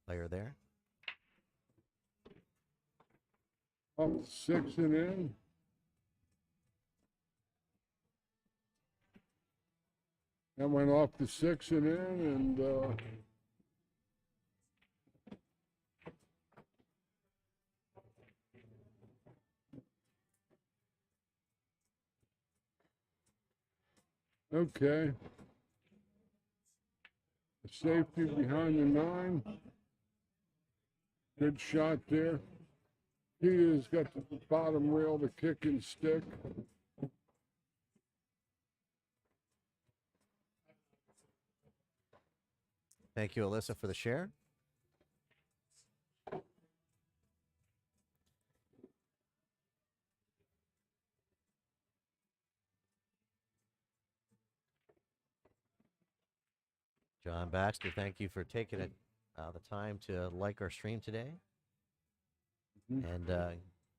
player there. Up 6 and in. That went off the 6 and in, and okay. The safety behind the 9. Good shot there. He has got the bottom rail, the kick and stick. Thank you, Alyssa, for the share. John Baxter, thank you for taking the time to like our stream today and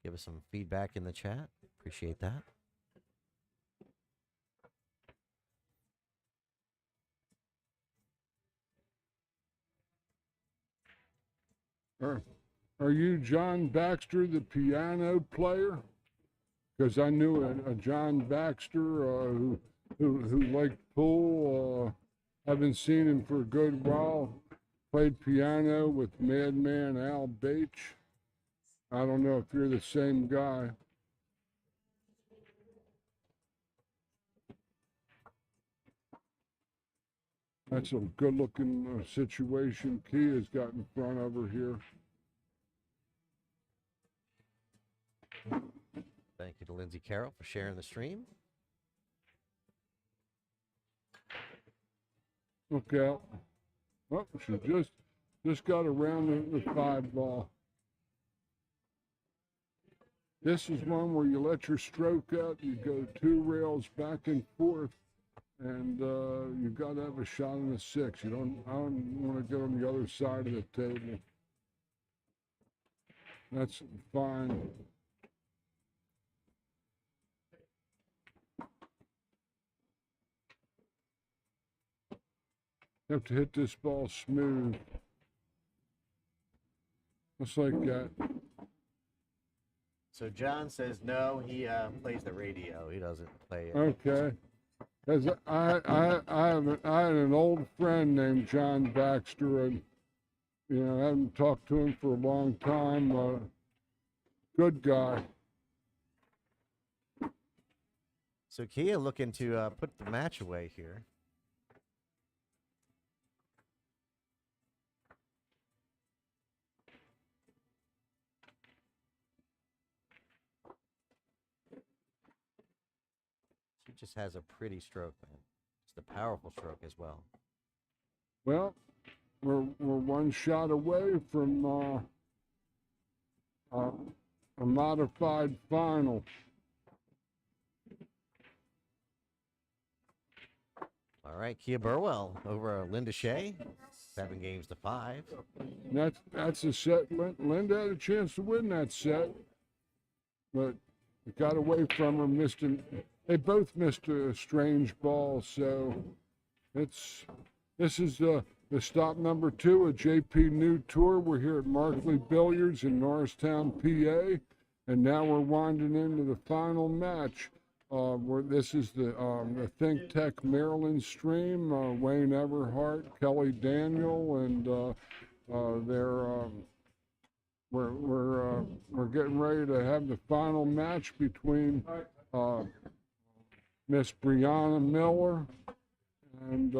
give us some feedback in the chat. Appreciate that. Are you John Baxter, the piano player? Because I knew a John Baxter who liked pool. Haven't seen him for a good while. Played piano with Madman Al Bache. I don't know if you're the same guy. That's a good-looking situation Key has got in front of her here. Thank you to Lindsay Carroll for sharing the stream. Look out. Oh, she just got around the 5 ball. This is one where you let your stroke out, you go 2 rails back and forth, and you've got to have a shot on the 6. I don't want to get on the other side of the table. That's fine. You have to hit this ball smooth. Just like that. So John says no, he plays the radio. He doesn't play it. Okay. Because I had an old friend named John Baxter, and I haven't talked to him for a long time. Good guy. So Kia looking to put the match away here. She just has a pretty stroke, man. Just a powerful stroke as well. Well, we're 1 shot away from a modified final. All right, Kia Burwell over Linda Shea, 7 games to 5. That's a set. Linda had a chance to win that set, but it got away from her. They both missed a strange ball, so this is the stop number 2 at JPNEWT Tour. We're here at Markley Billiards in Norristown, PA, and now we're winding into the final match. This is the ThinkTech Maryland stream. Wayne Everhart, Kelly Daniel, and we're getting ready to have the final match between Miss Brianna Miller and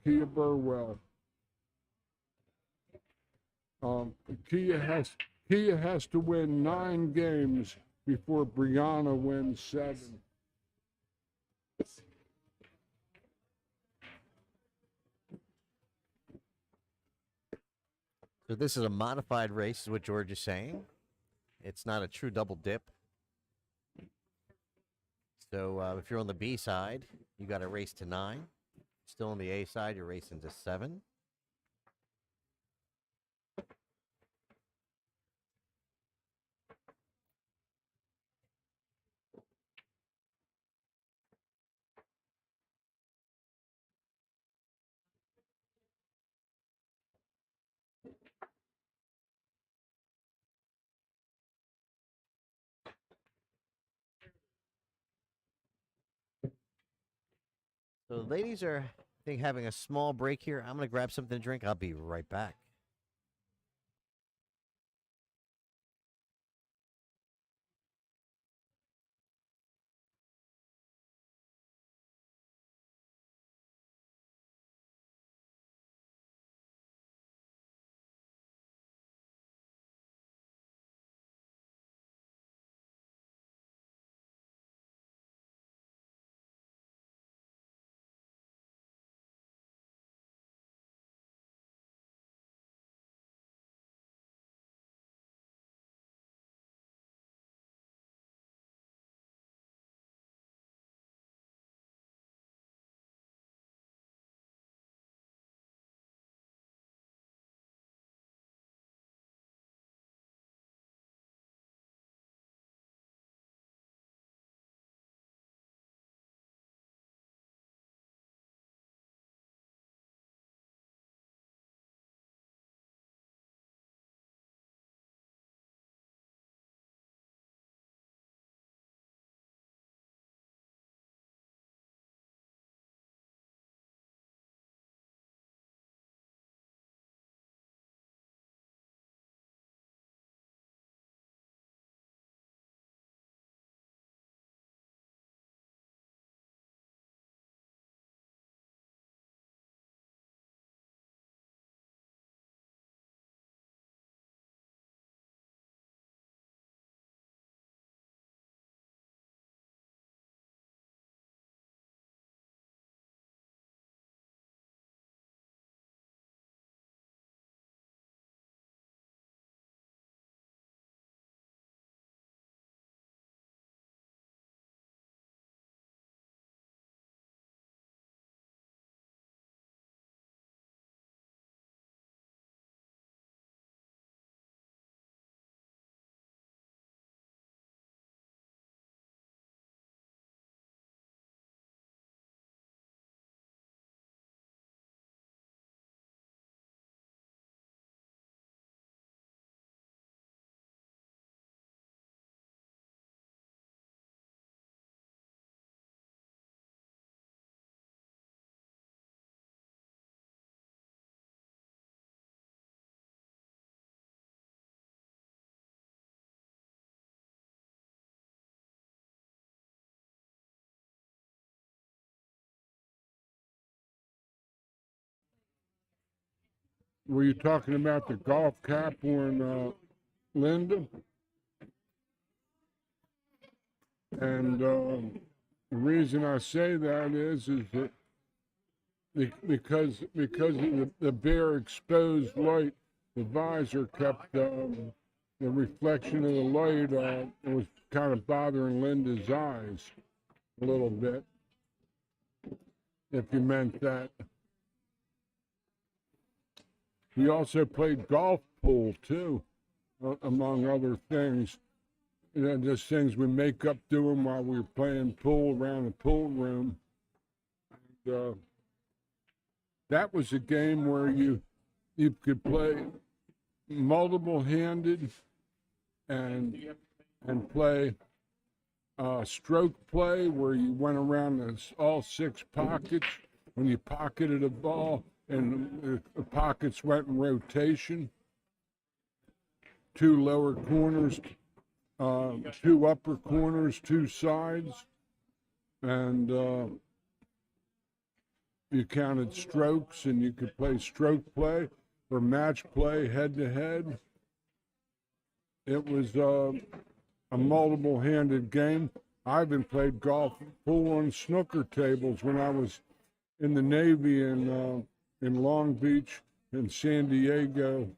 Kia Burwell. Kia has to win 9 games before Brianna wins 7. So this is a modified race, is what George is saying. It's not a true double dip. So if you're on the B side, you got to race to 9. Still on the A side, you're racing to 7. So the ladies are, I think, having a small break here. I'm going to grab something to drink. I'll be right back. Were you talking about the golf cap on Linda? And the reason I say that is that because of the bare exposed light, the visor kept the reflection of the light. It was kind of bothering Linda's eyes a little bit, if you meant that. We also played golf pool too, among other things. You know, just things we make up doing while we were playing pool around the pool room. And, that was a game where you could play multiple handed and play stroke play where you went around all 6 pockets when you pocketed a ball and the pockets went in rotation. 2 lower corners, 2 upper corners, 2 sides, and you counted strokes, and you could play stroke play or match play head to head. It was a multiple-handed game. I even played golf full on snooker tables when I was in the Navy in Long Beach and San Diego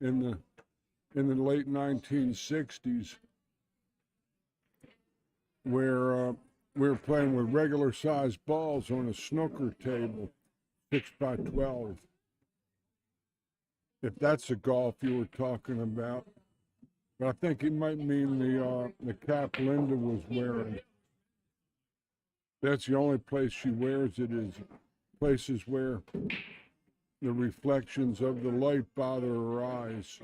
in the late 1960s, where we were playing with regular-sized balls on a snooker table, 6 by 12. If that's the golf you were talking about. But I think it might mean the cap Linda was wearing. That's the only place she wears it, is places where the reflections of the light bother her eyes.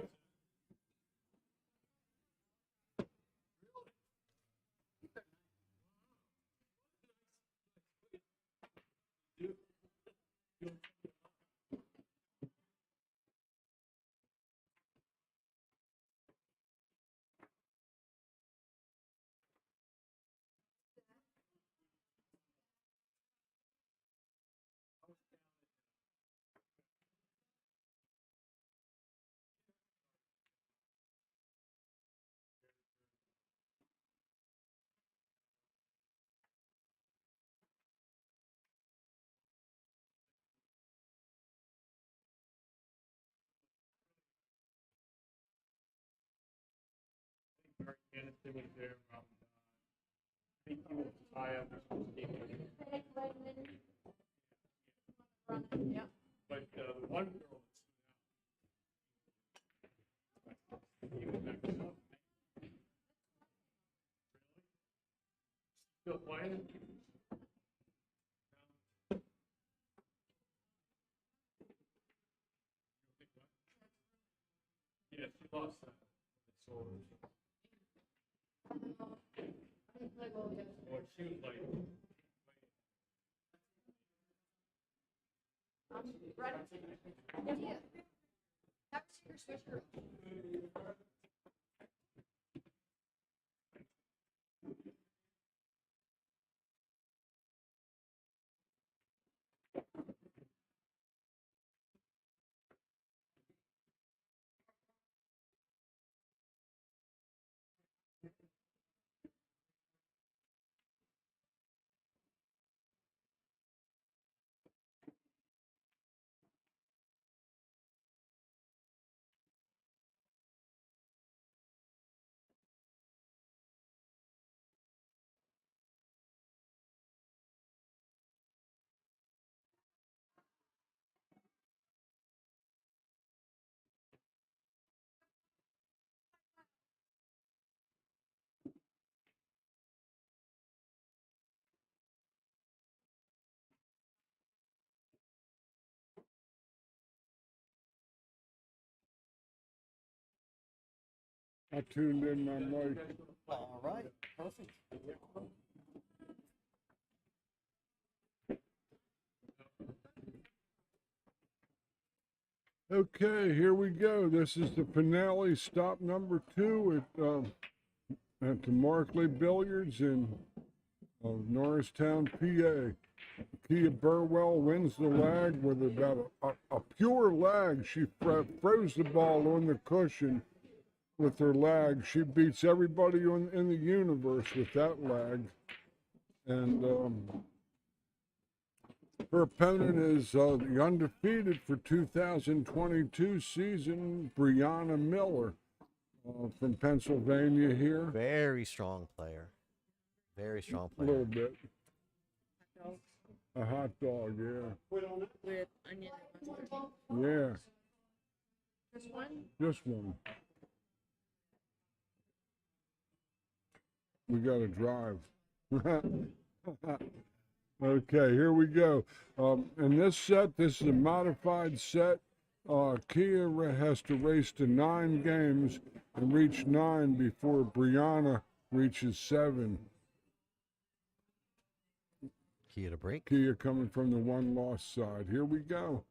They went there. I think he was high up or something. Yeah. But the one girl that stood out, he was next up. Still playing? Yeah, she lost that. So, what she was like, I tuned in my mic. All right, perfect. Okay, here we go. This is the finale, stop number 2 at the Markley Billiards in Norristown, PA. Kia Burwell wins the lag with about a pure lag. She froze the ball on the cushion with her lag. She beats everybody in the universe with that lag. And her opponent is the undefeated for 2022 season, Brianna Miller from Pennsylvania here. Very strong player. Very strong A little player. bit. A hot dog, yeah. With onion and mustard. Yeah, Just one? just one. We got to drive. Okay, here we go. In this set, this is a modified set. Kia has to race to 9 games and reach 9 before Brianna reaches 7. Kia to break. Kia coming from the 1-loss side. Here we go.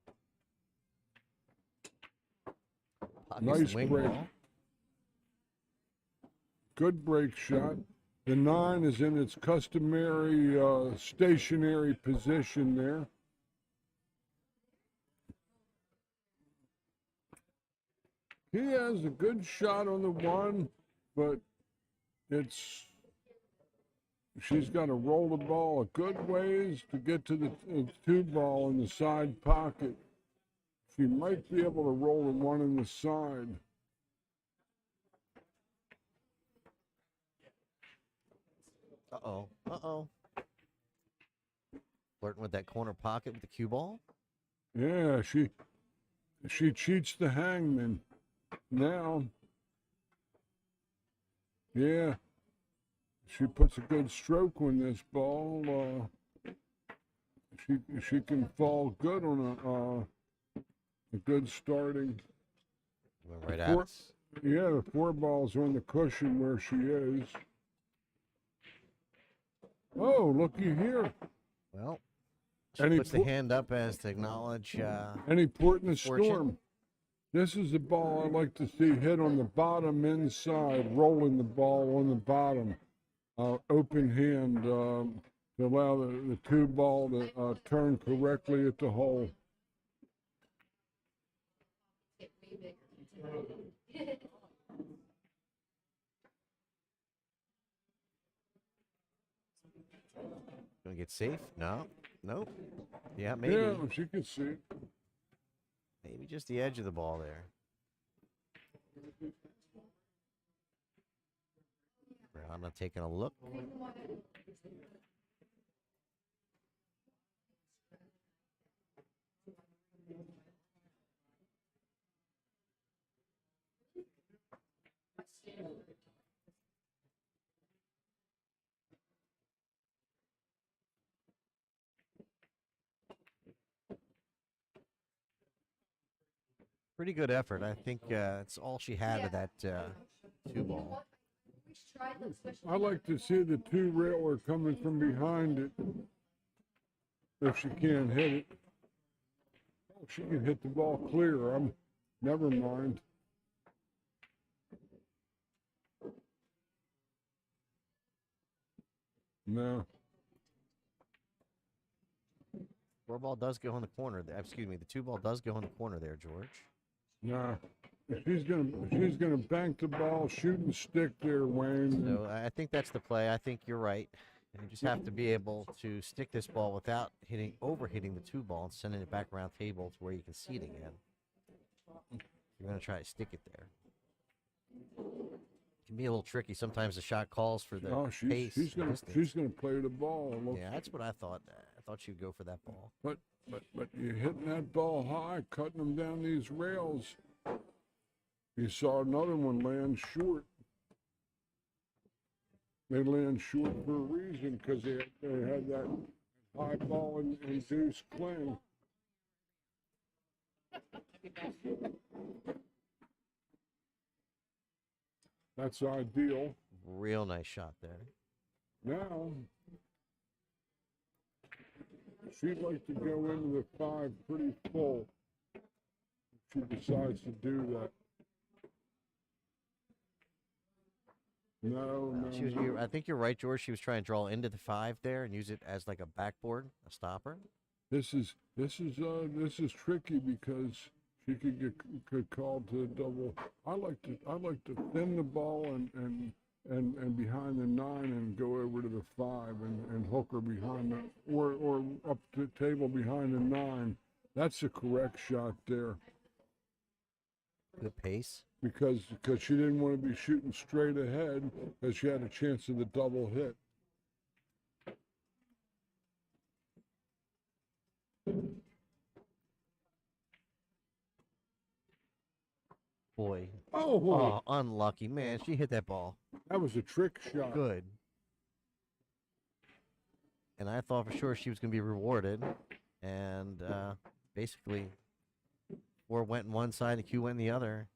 Pockets Nice the wing break. ball. Good break shot. The 9 is in its customary stationary position there. He has a good shot on the 1, but she's got to roll the ball a good ways to get to the 2 ball in the side pocket. She might be able to roll the 1 in the side. Uh-oh. Uh-oh. Flirting with that corner pocket with the cue ball. Yeah, she cheats the hangman. Now, yeah, she puts a good stroke on this ball. She can fall good on a good starting. Went right at us. Yeah, the 4 ball's on the cushion where she is. Oh, looky here. Well, she Any puts the hand up as to acknowledge Any port in the misfortune. storm. This is the ball I like to see hit on the bottom inside, rolling the ball on the bottom. Open hand to allow the 2 ball to turn correctly at the hole. Gonna get safe? No. Nope. Yeah, maybe. Yeah, she can see. Maybe just the edge of the ball there. Brianna taking a look. Pretty good effort. I think it's all she had of that two ball. I like to see the two railer coming from behind it. If she can't hit it. Oh, she can hit the ball clear. Never mind. No. Four ball does go in the corner. Excuse me, the two ball does go in the corner there, George. Nah. She's gonna bank the ball, shoot and stick there, Wayne. So I think that's the play. I think you're right. And you just have to be able to stick this ball without overhitting the two ball and sending it back around table to where you can see it again. You're going to try to stick it there. It can be a little tricky. Sometimes the shot calls for the pace. She's gonna play the ball. Yeah, that's what I thought. I thought she'd go for that ball. But you're hitting that ball high, cutting them down these rails. You saw another one land short. They land short for a reason because they had that high ball and deuce cling. That's ideal. Real nice shot there. Now, she'd like to go into the five pretty full if she decides to do that. No. I think you're right, George. She was trying to draw into the five there and use it as like a backboard, a stopper. This is tricky because she could get called to a double. I like to thin the ball and behind the nine and go over to the five and hook her behind the or up the table behind the nine. That's the correct shot there. Good pace. Because she didn't want to be shooting straight ahead because she had a chance of the double hit. Boy. Oh, Unlucky. Man, she hit that ball. that was a trick shot. Good. And I thought for sure she was going to be rewarded. And basically, 4 went in one side and Q went in the other.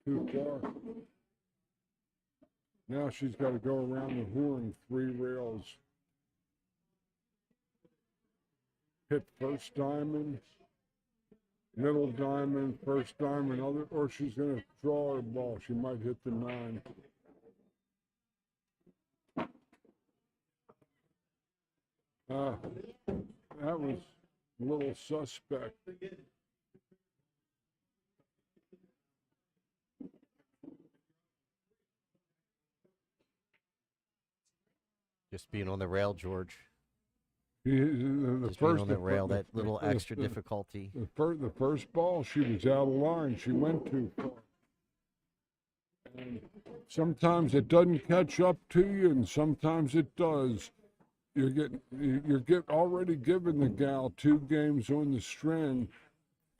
Too far. Now she's got to go around the horn 3 rails. Hit first diamond, middle diamond, first diamond, or she's going to draw her ball. She might hit the 9. That was a little suspect. Just being on the rail, George. The Just first being on the rail, that little extra difficulty. The first ball, she was out of line. She went too far. And sometimes it doesn't catch up to you, and sometimes it does. You're already giving the gal 2 games on the string,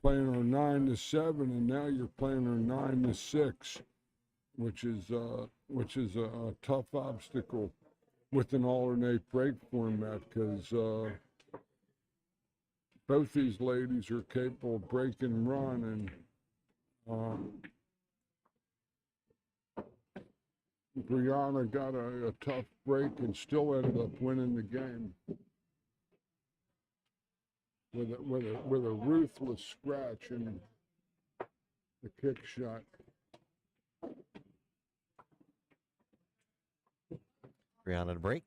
playing her 9-7, and now you're playing her 9-6, which is a tough obstacle with an alternate break format because both these ladies are capable of break and run, and Brianna got a tough break and still ended up winning the game with a ruthless scratch and the kick shot. Brianna to break.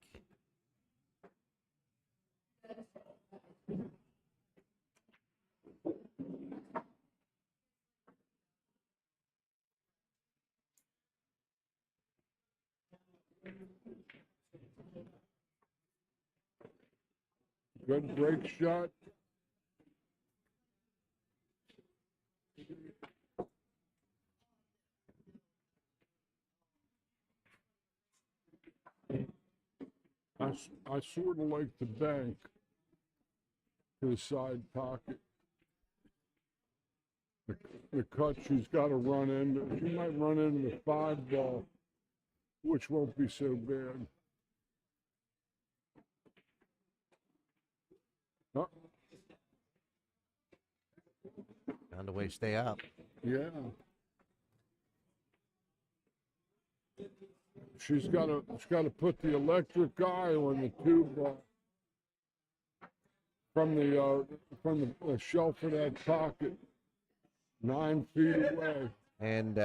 Good break shot. I sort of like the bank to the side pocket. The cut she's got to run into, she might run into the 5 ball, which won't be so bad. Oh, Found a way to stay up. yeah. She's got to put the electric eye on the 2 ball from the shelf of that pocket, 9 feet away. And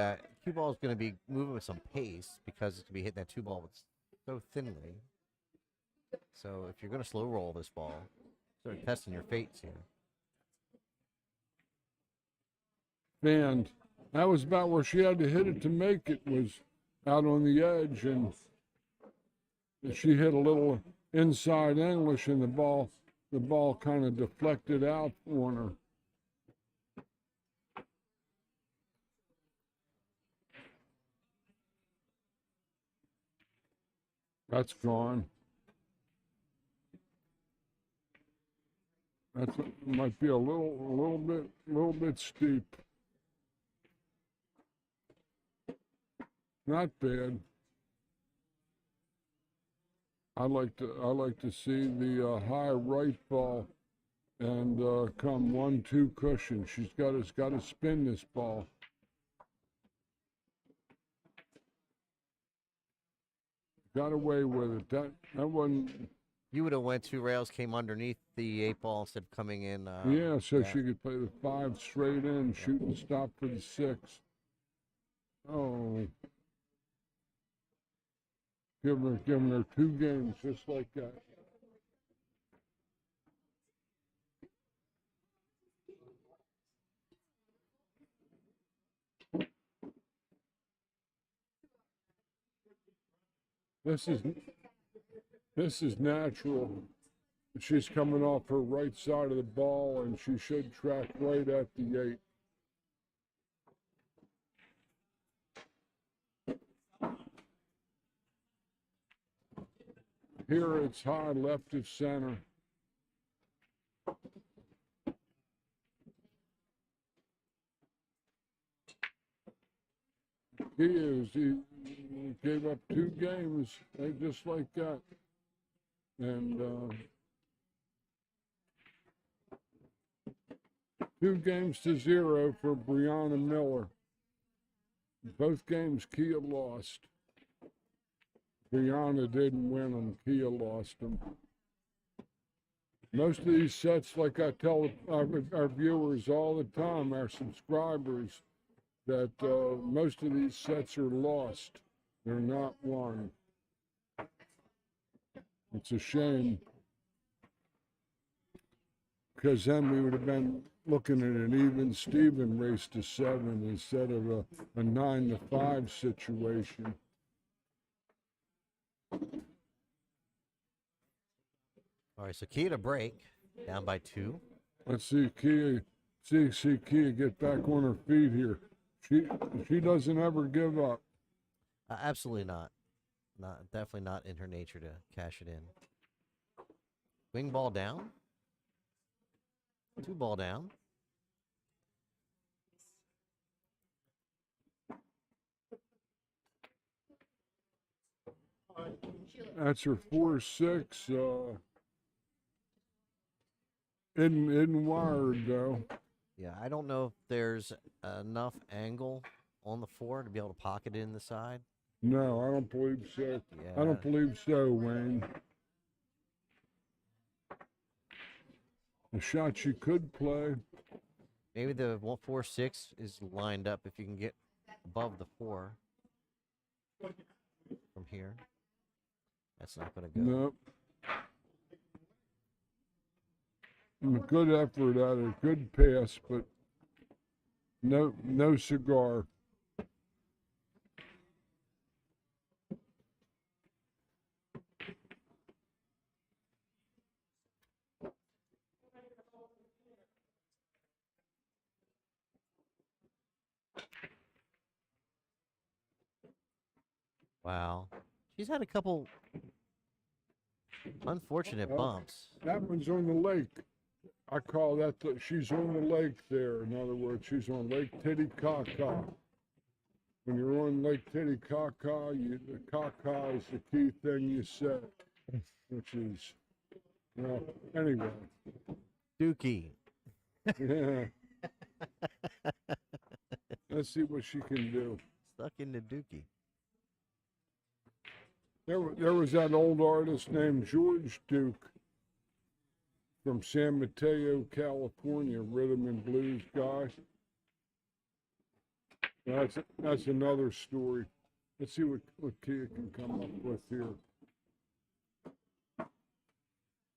cue ball is going to be moving with some pace because it's going to be hitting that 2 ball with so thinly. So if you're going to slow roll this ball, start testing your fates here. And that was about where she had to hit it to make it, was out on the edge, and she hit a little inside English, and the ball kind of deflected out on her. That's gone. That might be a little bit steep. Not bad. I like to see the high right ball and come 1-2 cushion. She's got to spin this ball. Got away with it. That wasn't. You would have went 2 rails, came underneath the 8 ball instead of coming in. Yeah, so she could play the 5 straight in, shoot and stop for the 6. Oh. Giving her 2 games just like that. This is natural. She's coming off her right side of the ball, and she should track right at the 8. Here it's high left of center. He gave up 2 games just like that. And 2 games to 0 for Brianna Miller. Both games Kia lost. Brianna didn't win them, Kia lost them. Most of these sets, like I tell our viewers all the time, our subscribers, that most of these sets are lost. They're not won. It's a shame, because then we would have been looking at an even Steven race to 7 instead of a 9-5 situation. All right, so Kia to break, down by 2. Let's see Kia get back on her feet here. She doesn't ever give up. Absolutely not. Definitely not in her nature to cash it in. Wing ball down. 2 ball down. That's her 4-6. Isn't wired though. Yeah, I don't know if there's enough angle on the 4 to be able to pocket it in the side. No, I don't believe so. Yeah. I don't believe so, Wayne. A shot she could play. Maybe the 4-6 is lined up if you can get above the 4 from here. That's not going to go. Nope. And a good effort at it, good pass, but no cigar. Wow. She's had a couple Unfortunate Oh. bumps. That one's on the lake. I call that she's on the lake there. In other words, she's on Lake Titicaca. When you're on Lake Titicaca, the caca is the key thing you said, which is, well, anyway. Dookie. Yeah. Let's see what she can do. Stuck into Dookie. There was that old artist named George Duke from San Mateo, California, rhythm and blues guy. That's another story. Let's see what Kia can come up with here.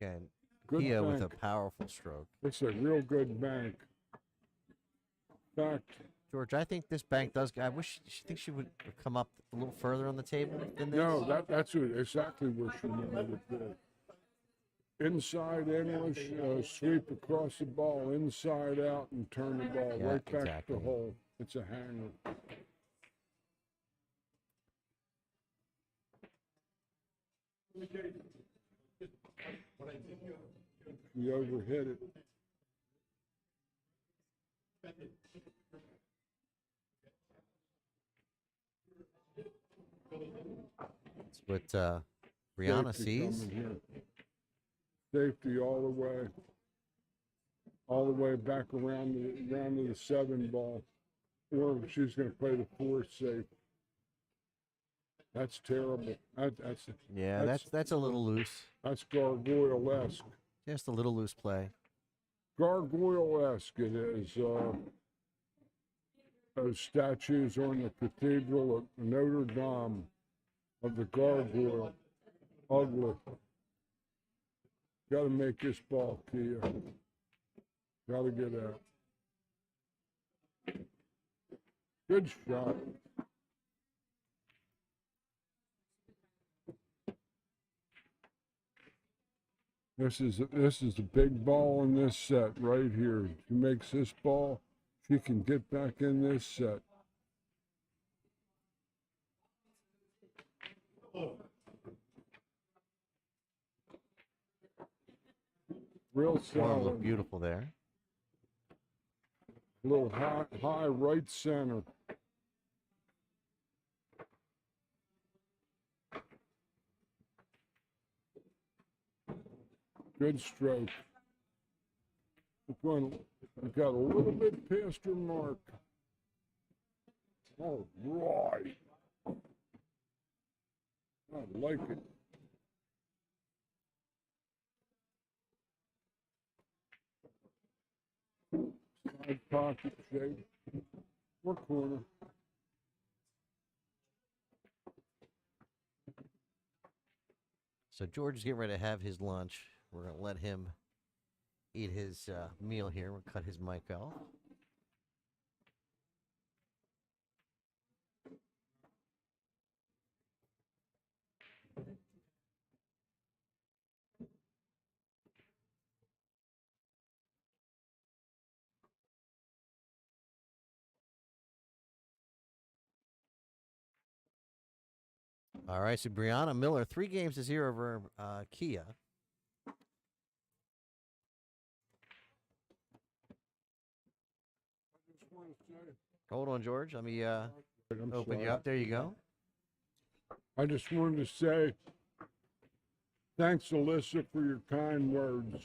And Good Kia with a bank. powerful stroke. It's a real good bank. In fact, George, I think this bank does. I think she would come up a little further on the table than this. no, that's exactly where she wanted it to. Inside English, sweep across the ball, inside out, and turn the ball Yeah, right back exactly. to the hole. It's a hanger. He overhit it. That's what Brianna Safety sees. coming here. Safety all the way back around to the 7 ball. Or she's going to play the 4 safe. That's terrible. Yeah, that's a little loose. That's gargoyle-esque. Just a little loose play. Gargoyle-esque it is. Those statues on the Cathedral of Notre Dame of the gargoyle. Ugly. Got to make this ball, Kia. Got to get out. Good shot. This is the big ball in this set right here. She makes this ball, she can get back in this set. Real Form looked solid. beautiful there. Little high right center. Good stroke. We got a little bit past her mark. All right. I like it. Side pocket shape. Or corner. So George is getting ready to have his lunch. We're going to let him eat his meal here. We'll cut his mic off. All right, so Brianna Miller, 3-0 over Kia. Hold on, George. Let me I'm open you sorry. up. There you go. I just wanted to say thanks, Alyssa, for your kind words.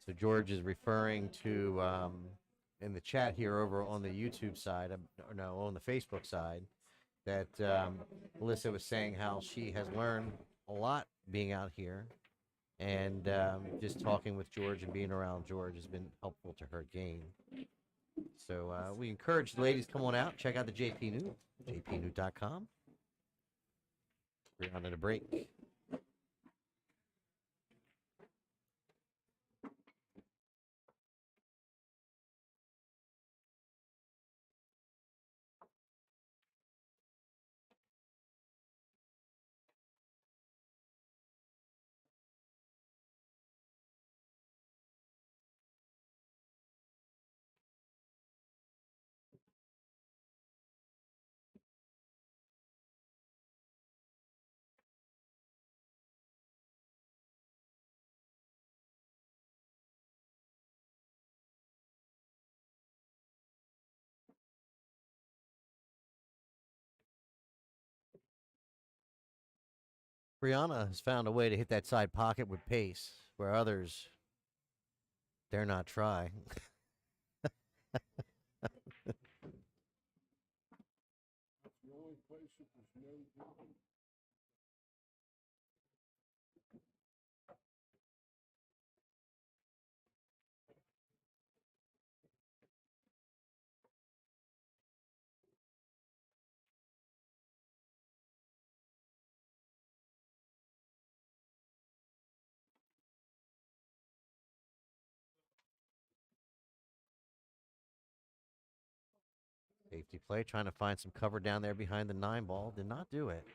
So George is referring to in the chat here over on the YouTube side, or no, on the Facebook side, that Alyssa was saying how she has learned a lot being out here, and just talking with George and being around George has been helpful to her game. So we encourage the ladies, come on out, check out the JPNEWT, jpnewt.com. We're on a break. Brianna has found a way to hit that side pocket with pace, where others dare not try. Safety play, trying to find some cover down there behind the 9 ball. Did not do it.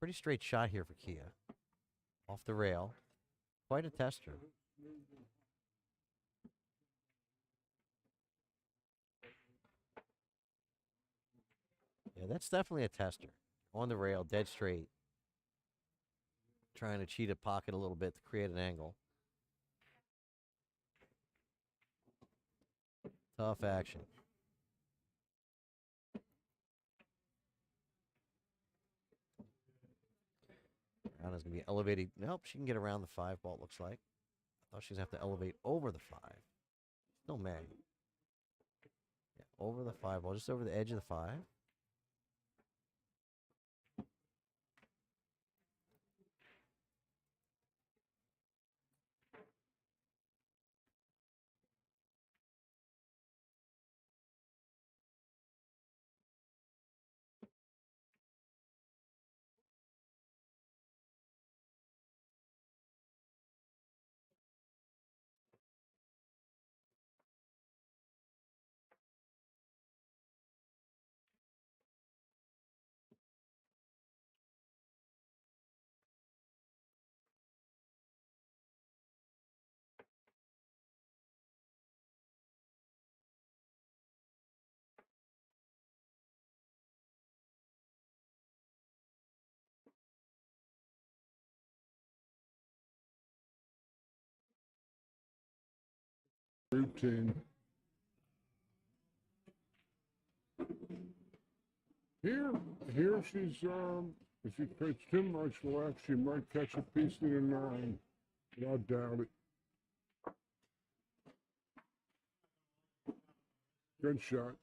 Pretty straight shot here for Kia. Off the rail. Quite a tester. Yeah, that's definitely a tester. On the rail, dead straight. Trying to cheat a pocket a little bit to create an angle. Tough action. Brianna's going to be elevated. Nope, she can get around the 5 ball, it looks like. I thought she was going to have to elevate over the 5. Still may. Yeah, over the 5 ball, just over the edge of the 5. Routine. Here she's if she puts too much left, she might catch a piece of the 9. But I doubt it. Good shot.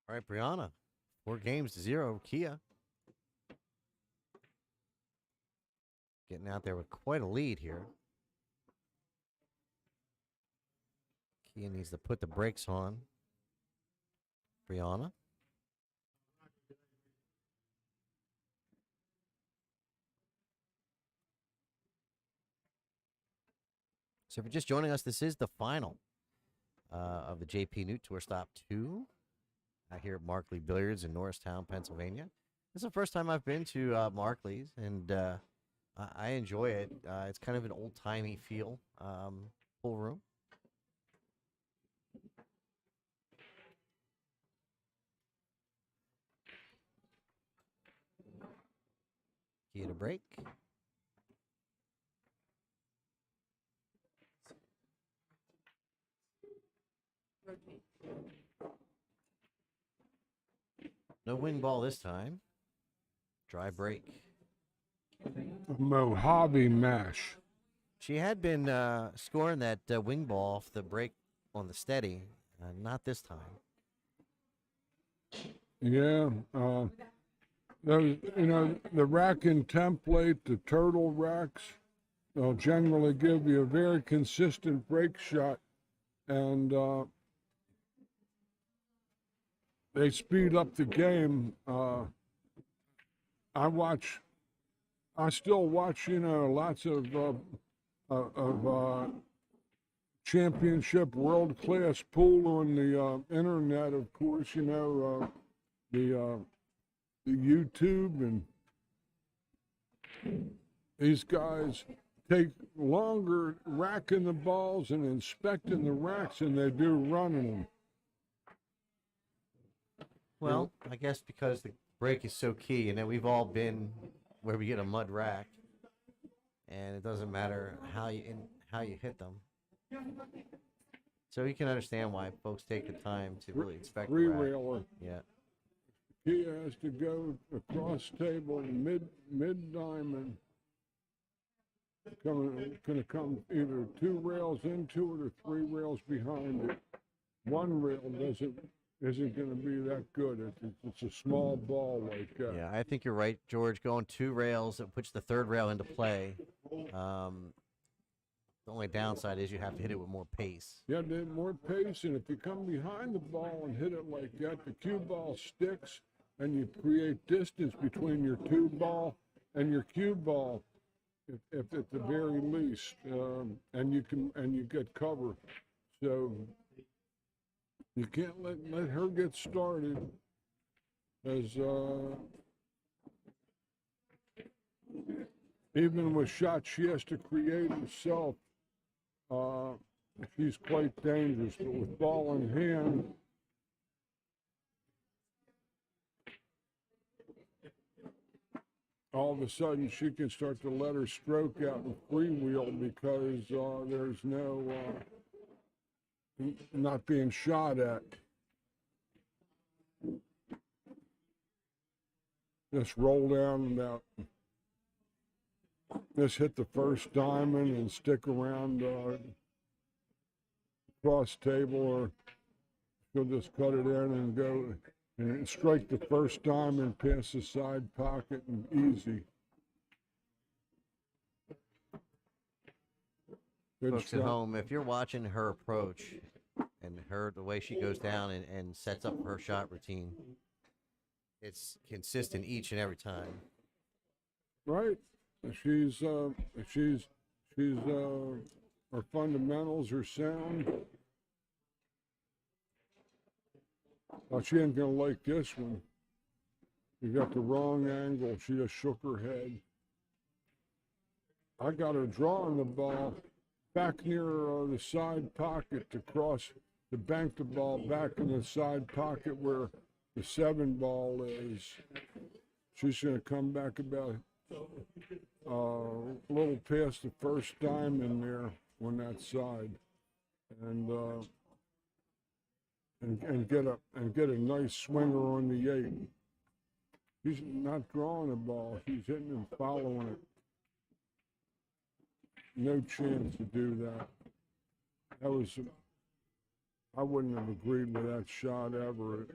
All right, Brianna. 4-0, Kia. Getting out there with quite a lead here. Kia needs to put the brakes on. Brianna. So if you're just joining us, this is the final of the JPNEWT Tour Stop 2 here at Markley Billiards in Norristown, Pennsylvania. This is the first time I've been to Markley's, and I enjoy it. It's kind of an old-timey feel, pool room. Kia to break. Rotate. No wing ball this time. Dry break. Mojave mash. She had been scoring that wing ball off the break on the steady. Not this time. Yeah. Those, the racking template, the turtle racks, they'll generally give you a very consistent break shot, and they speed up the game. I still watch, lots of championship world-class pool on the internet, of course, the YouTube, and these guys take longer racking the balls and inspecting the racks than they do running them. Well, I guess because the brake is so key, and then we've all been where we get a mud rack, and it doesn't matter how you hit them. So you can understand why folks take the time to really inspect the Three rack. railer. Yeah. He has to go across table, mid diamond. Gonna come either 2 rails into it or 3 rails behind it. 1 rail isn't gonna be that good. It's a small ball like that. Yeah, I think you're right, George. Going 2 rails, it puts the 3rd rail into play. The only downside is you have to hit it with more pace. You have to hit more pace, and if you come behind the ball and hit it like that, the cue ball sticks, and you create distance between your 2 ball and your cue ball, if at the very least, and you get cover. So you can't let her get started, as even with shots she has to create herself. She's quite dangerous, but with ball in hand, all of a sudden she can start to let her stroke out and freewheel because there's no not being shot at. Just roll down about. Just hit the first diamond and stick around cross table, or she'll just cut it in and go and strike the first diamond past the side pocket and easy. Good Folks at shot. home, if you're watching her approach and the way she goes down and sets up her shot routine, it's consistent each and every time. Right. She's her fundamentals are sound. Oh, she ain't gonna like this one. You got the wrong angle. She just shook her head. I got her drawing the ball back near the side pocket to bank the ball back in the side pocket where the 7 ball is. She's gonna come back about a little past the first diamond there on that side, and get a nice swinger on the 8. She's not drawing the ball; she's hitting and following it. No chance to do that. I wouldn't have agreed with that shot ever.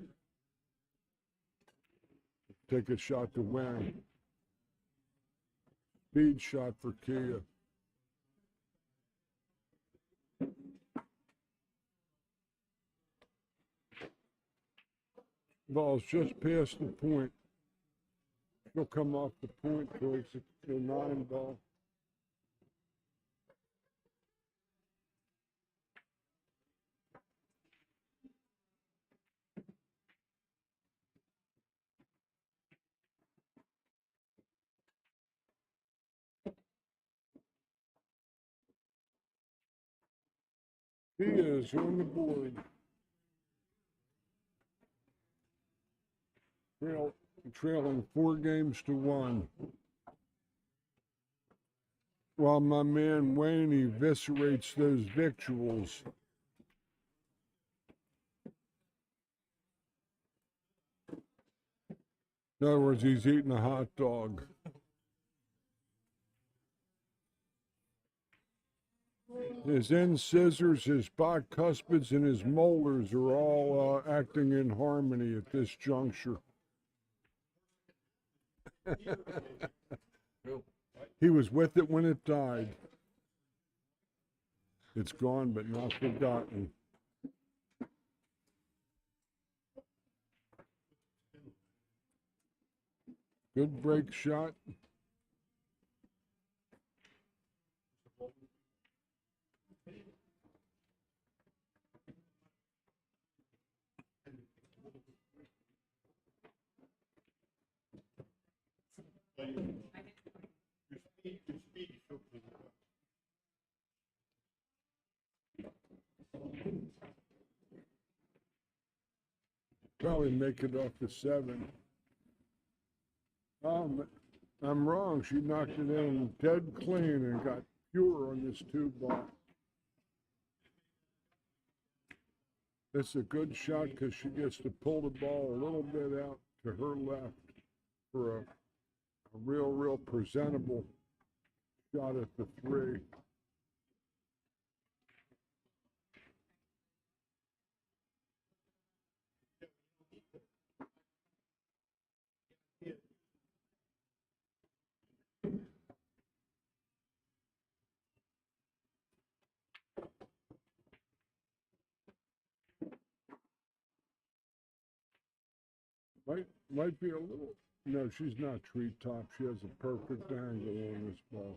Take a shot to win. Speed shot for Kia. Ball's just past the point. She'll come off the point towards the 9 ball. He is on the board. Trailing 4 games to 1. While my man Wayne eviscerates those victuals. In other words, he's eating a hot dog. His incisors, his bicuspids, and his molars are all acting in harmony at this juncture. He was with it when it died. It's gone, but not forgotten. Good break shot. probably make it off the 7. I'm wrong. She knocked it in dead clean and got pure on this 2-ball. It's a good shot because she gets to pull the ball a little bit out to her left for a real presentable shot at the 3. Might be a little. No, she's not treetop. She has a perfect angle on this ball.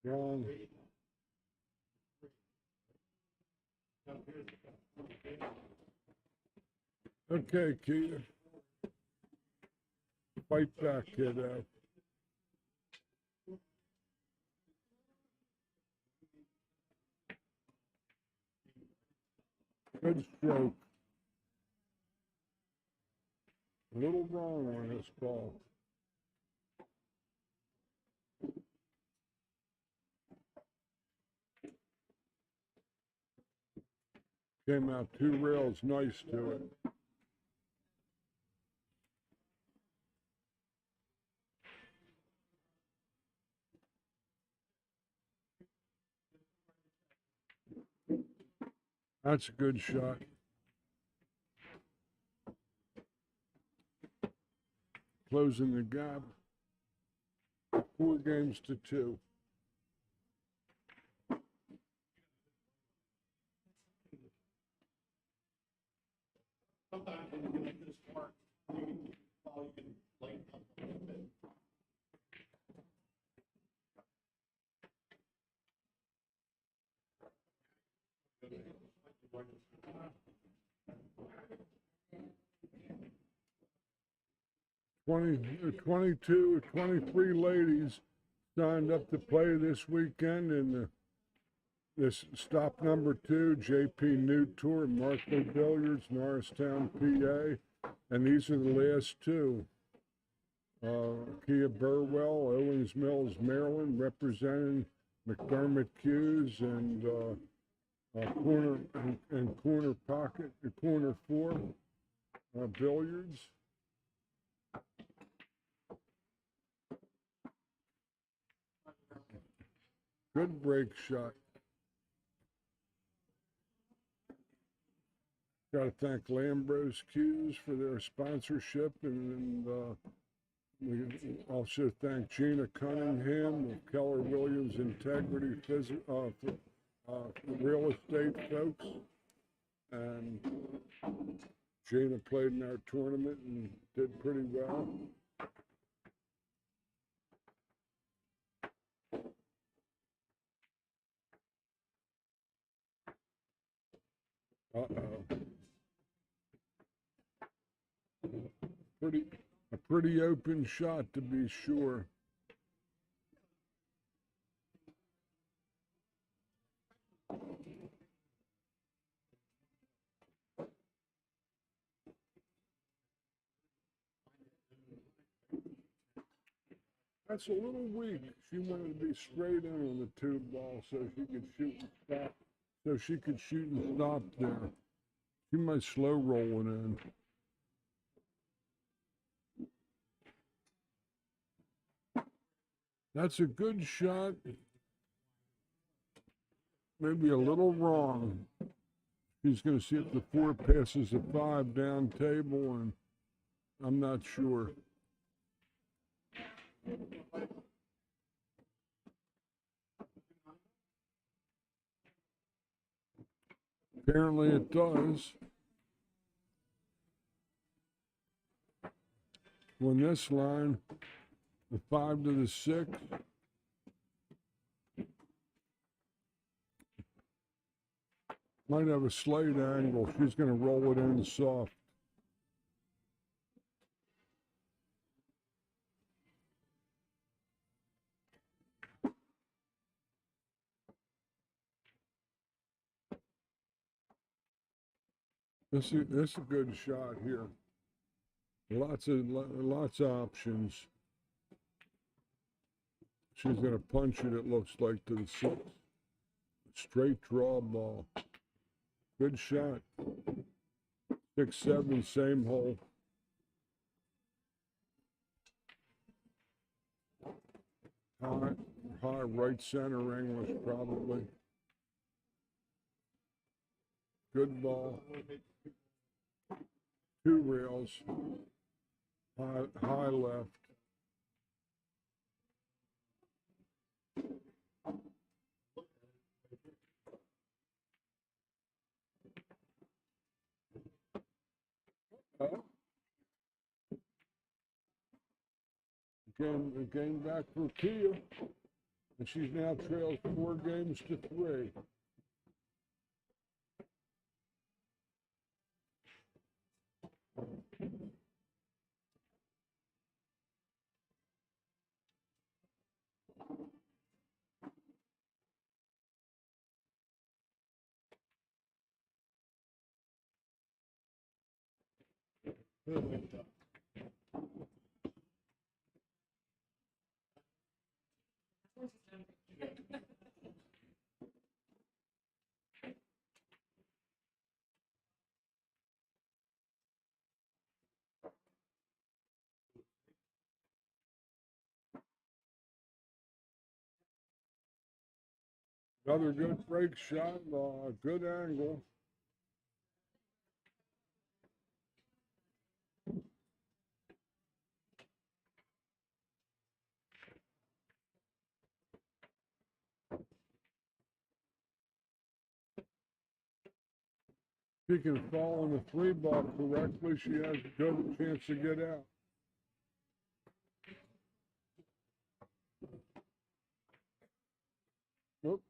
Wrong. Okay, Keita. Fight back, kiddo. Good stroke. A little wrong on this ball. Came out 2 rails nice to it. That's a good shot. Closing the gap. 4 games to 2. Sometimes when you get this part, you can lighten up a little bit. Twenty, 22 or 23 ladies signed up to play this weekend in this stop number 2 JPNEWT Tour, Markley Billiards, Norristown, PA, and these are the last 2. Kia Burwell, Owings Mills, Maryland, representing McDermott Hughes and corner pocket, corner 4 billiards. Good break shot. Got to thank Lambros Cues for their sponsorship, and we also thank Gina Cunningham of Keller Williams Integrity Real Estate folks. And Gina played in our tournament and did pretty well. A pretty open shot, to be sure. That's a little weak. She wanted to be straight in on the 2-ball so she could shoot and stop. So she could shoot and stop there. She might slow roll it in. That's a good shot. Maybe a little wrong. He's going to see if the 4 passes the 5 down table, and I'm not sure. Apparently it does. when this line, the 5 to the 6, might have a slight angle. She's going to roll it in soft. This is a good shot here. Lots of options. She's going to punch it, it looks like, to the 6. Straight draw ball. Good shot. 6, 7, same hole. High right center English, probably. Good ball. 2 rails. High left. Game back for Kia, and she's now trails 4 games to 3. Another good break shot, good angle. She can fall in the 3 ball correctly. She has a good chance to get out. Nope.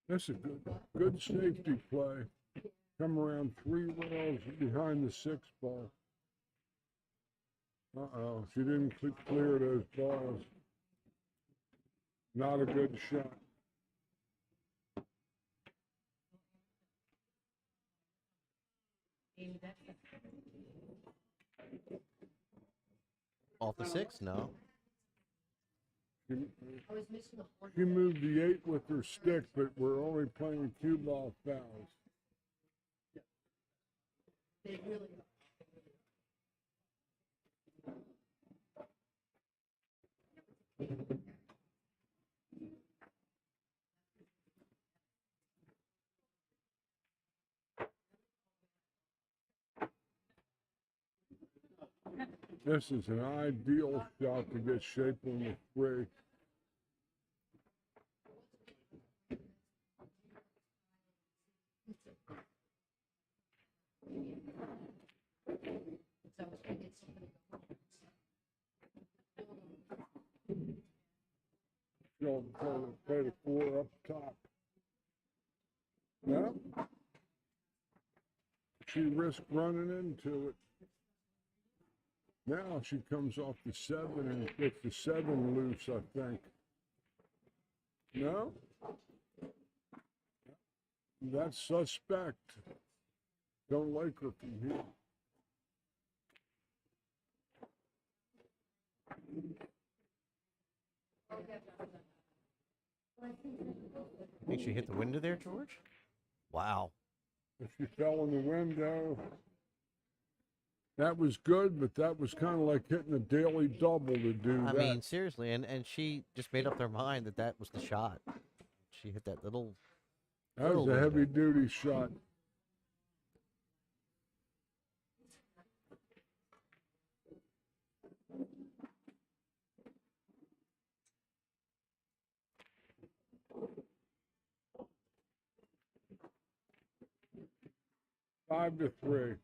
That's a good safety play. Come around 3 rails behind the 6 ball. Uh-oh, she didn't clear those balls. Not a good shot. Off the 6? No. She moved the 8 with her stick, but we're only playing 2 ball fouls. This is an ideal shot to get shape on the 3. She'll play the 4 up top. No? She risked running into it. Now she comes off the 7 and gets the 7 loose, I think. No? That's suspect. Don't like her from here. Think she hit the window there, George? Wow. If she fell in the window, that was good, but that was kind of like hitting a daily double to do that. I mean, seriously, and she just made up their mind that that was the shot. She hit that little. That was a heavy-duty shot. 5-3.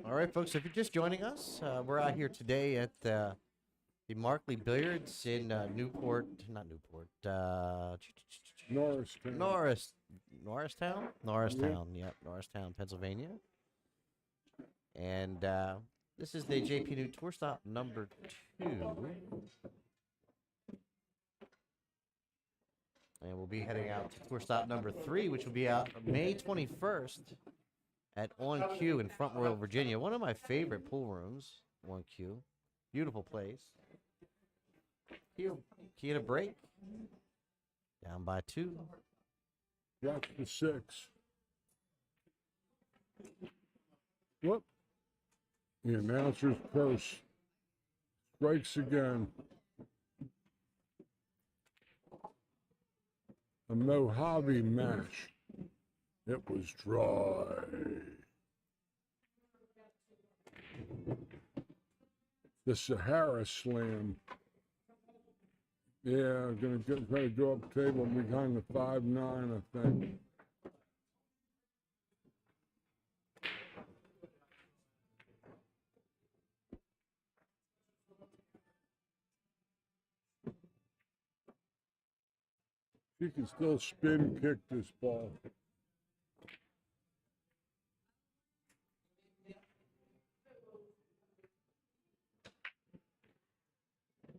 All right, folks, if you're just joining us, we're out here today at the Markley Billiards in Newport, not Newport, Norristown. Norristown, yep, Norristown, Pennsylvania. And this is the JPNEWT Tour Stop number 2. And we'll be heading out to Tour Stop number 3, which will be out May 21st at On Q in Front Royal, Virginia. One of my favorite pool rooms, On Q. Beautiful place. Key to break. Down by 2. Watch the 6. Whoop. The announcer's curse. Strikes again. A Mojave mash. It was dry. The Sahara Slam. Yeah, gonna go up table behind the 5-9, I think. She can still spin kick this ball.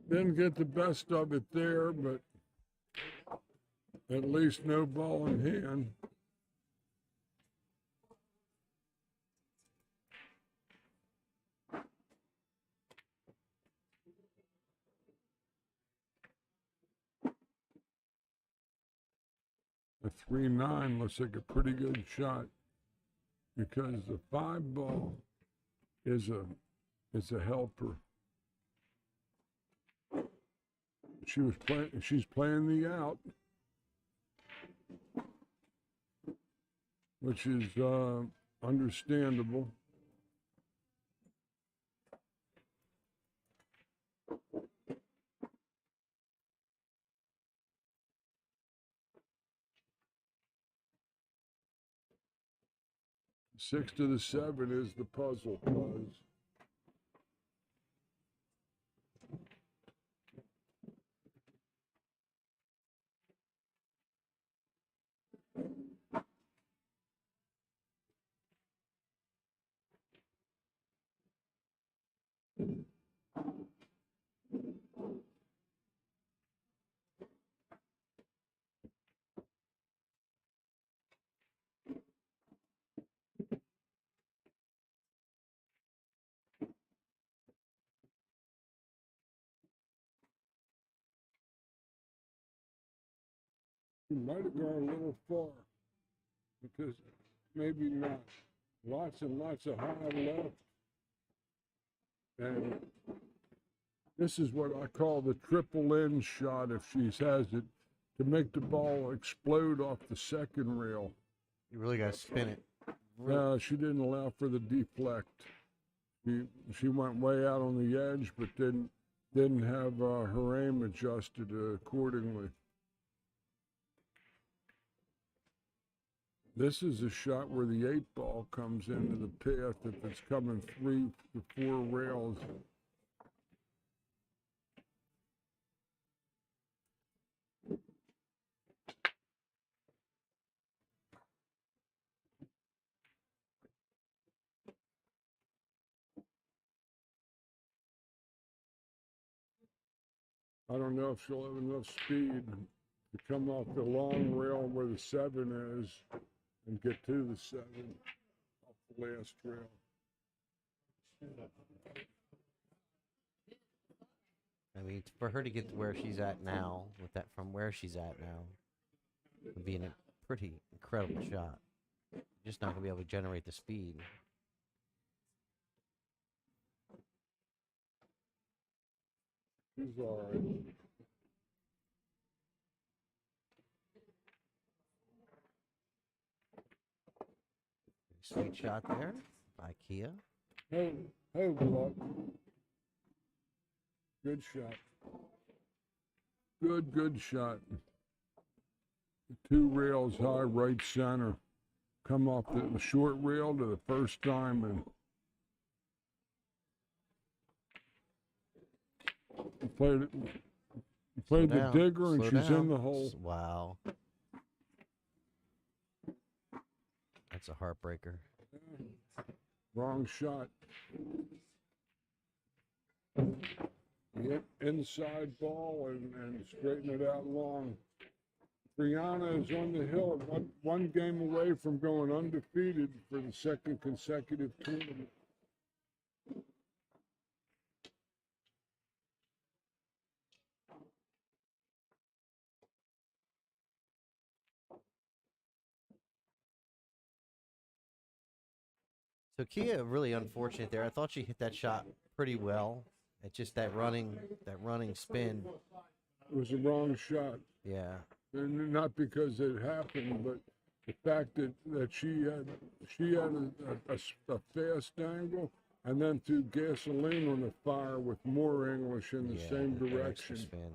Didn't get the best of it there, but at least no ball in hand. The 3-9 looks like a pretty good shot because the 5 ball is a helper. She's playing the out, which is understandable. Six to the 7 is the puzzle, Buzz. He might have gone a little far because maybe not. Lots and lots of high left. And this is what I call the triple end shot if she has it, to make the ball explode off the second rail. You really got to spin it. She didn't allow for the deflect. She went way out on the edge, but didn't have her aim adjusted accordingly. This is a shot where the 8 ball comes into the path if it's coming 3 to 4 rails. I don't know if she'll have enough speed to come off the long rail where the 7 is and get to the 7 off the last rail. I mean, for her to get to where she's at now, with that from where she's at now, would be a pretty incredible shot. Just not going to be able to generate the speed. She's all right. Sweet shot there by Kia. Hey, luck. Good shot. Good shot. 2 rails high, right center. Come off the short rail to the first diamond. Played the down, digger and slow she's down. in the hole. Wow. That's a heartbreaker. Wrong shot. Yep, inside ball and straighten it out long. Brianna is on the hill, one game away from going undefeated for the 2nd consecutive tournament. So Kia really unfortunate there. I thought she hit that shot pretty well. It's just that running spin. It was a wrong shot. Yeah. And not because it happened, but the fact that she had a fast angle and then threw gasoline on the fire with more English in the same that extra direction. spin.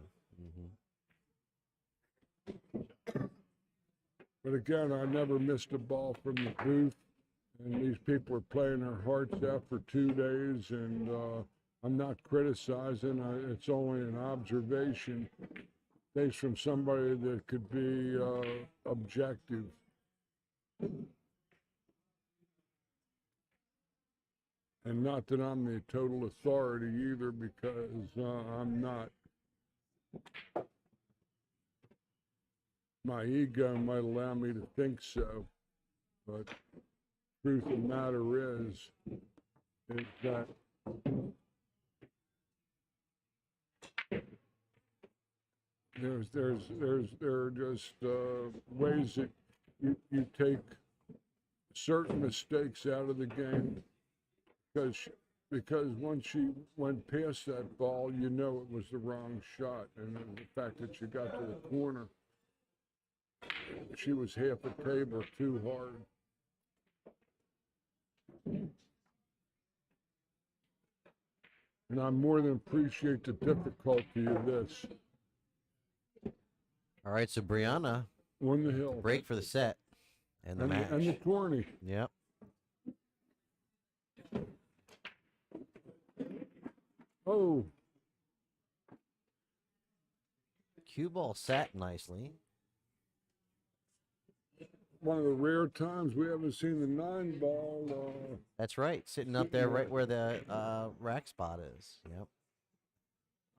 But again, I never missed a ball from the booth, and these people are playing their hearts out for 2 days, and I'm not criticizing. It's only an observation based from somebody that could be objective. And not that I'm the total authority either, because I'm not. My ego might allow me to think so, but truth of the matter is that there are just ways that you take certain mistakes out of the game, because once she went past that ball, you know it was the wrong shot, and the fact that she got to the corner, she was half a table too hard. And I more than appreciate the difficulty of this. All right, so Brianna On the hill. break for the set and the match. And the tourney. Yep. Oh, Cue ball sat nicely. one of the rare times we haven't seen the 9 ball. That's right, sitting up there right where the rack spot is. Yep.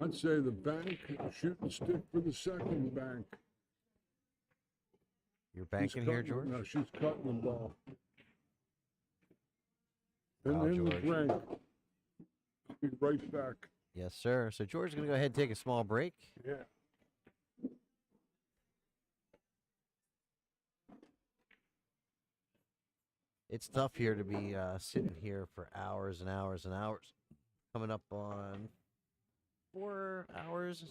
I'd say the bank, shooting stick for the 2nd bank. You're banking here, George? No, she's cutting the ball. Wow, And in the George. drink. Be right back. Yes, sir. So George is going to go ahead and take a small break. Yeah. It's tough here to be sitting here for hours and hours and hours. Coming up on 4 hours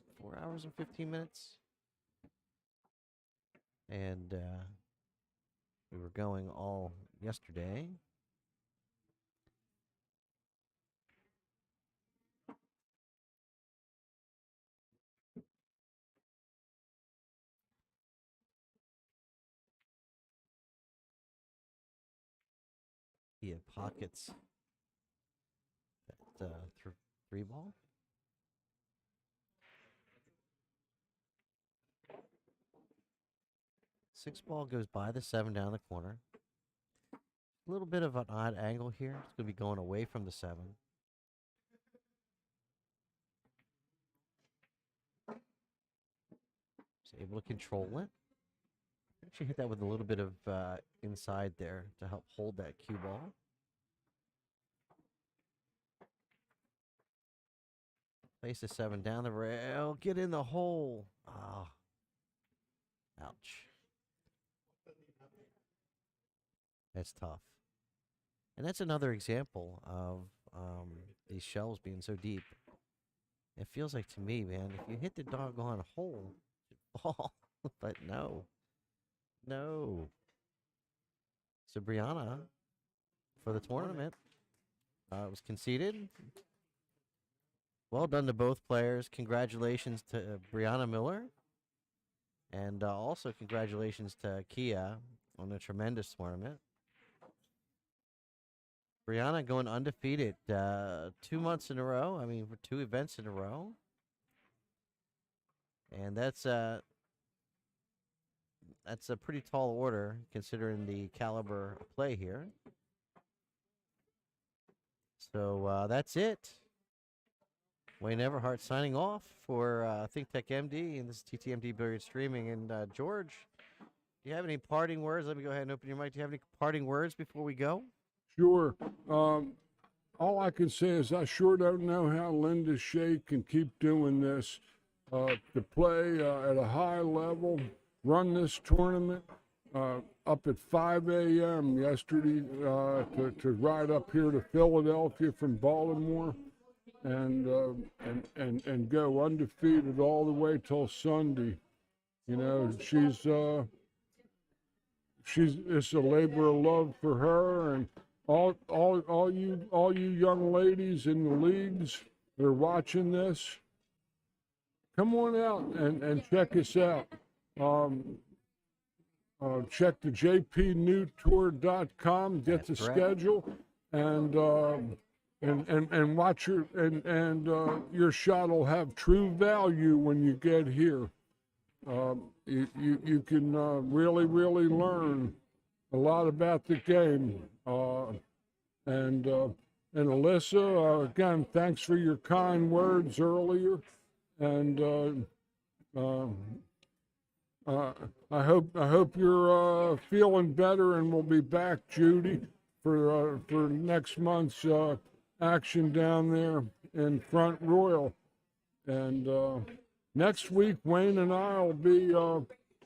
and 15 minutes. And we were going all yesterday. He pockets that 3 ball. Six ball goes by the 7 down the corner. A little bit of an odd angle here. It's going to be going away from the 7. He's able to control it. Actually hit that with a little bit of inside there to help hold that cue ball. Place the 7 down the rail. Get in the hole. Ah. Ouch. That's tough. And that's another example of these shells being so deep. It feels like to me, man, if you hit the doggone hole, you fall. But no. No. So Brianna, for the tournament, was conceded. Well done to both players. Congratulations to Brianna Miller. And also congratulations to Kia on a tremendous tournament. Brianna going undefeated 2 months in a row. I mean, for 2 events in a row. And that's a pretty tall order considering the caliber of play here. So that's it. Wayne Everhart signing off for ThinkTechMD, and this is TTMD Billiard Streaming. And George, do you have any parting words? Let me go ahead and open your mic. Do you have any parting words before we go? Sure. All I can say is I sure don't know how Linda Shea can keep doing this. To play at a high level, run this tournament up at 5 a.m. yesterday to ride up here to Philadelphia from Baltimore and go undefeated all the way till Sunday. You know, it's a labor of love for her, and all you young ladies in the leagues that are watching this, come on out and check us out. Check the JPNEWT.com, get the schedule, and watch your shot will have true value when you get here. You can really learn a lot about the game. And Alyssa, again, thanks for your kind words earlier. And I hope you're feeling better, and we'll be back, Judy, for next month's action down there in Front Royal. And next week, Wayne and I will be,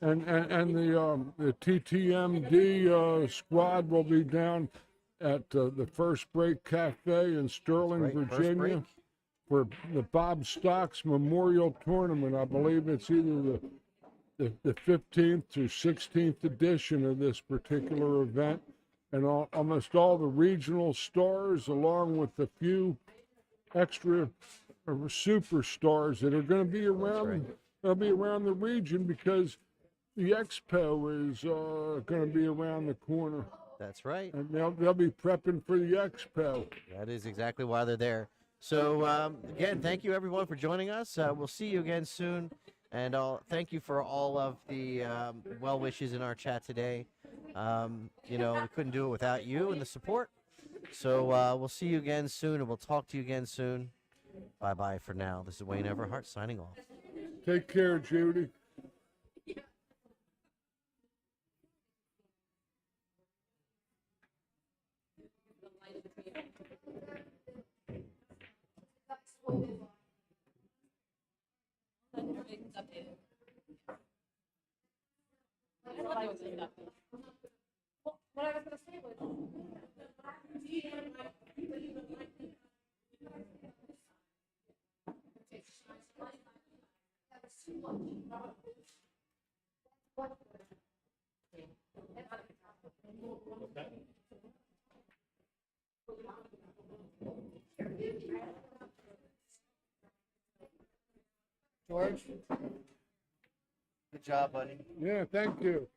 and the TTMD squad will be down at the First Break Cafe in Sterling, Virginia, for the Bob Stocks Memorial Tournament. I believe it's either the 15th or 16th edition of this particular event. And almost all the regional stars, along with a few extra superstars that are going to be around. They'll be around the region because the expo is going to be around the corner. That's right. And they'll be prepping for the expo. That is exactly why they're there. So again, thank you everyone for joining us. We'll see you again soon. And thank you for all of the well wishes in our chat today. You know, we couldn't do it without you and the support. So we'll see you again soon, and we'll talk to you again soon. Bye-bye for now. This is Wayne Everhart signing off. Take care, Judy. What I was going to say was, George, good job, buddy. Yeah, thank you.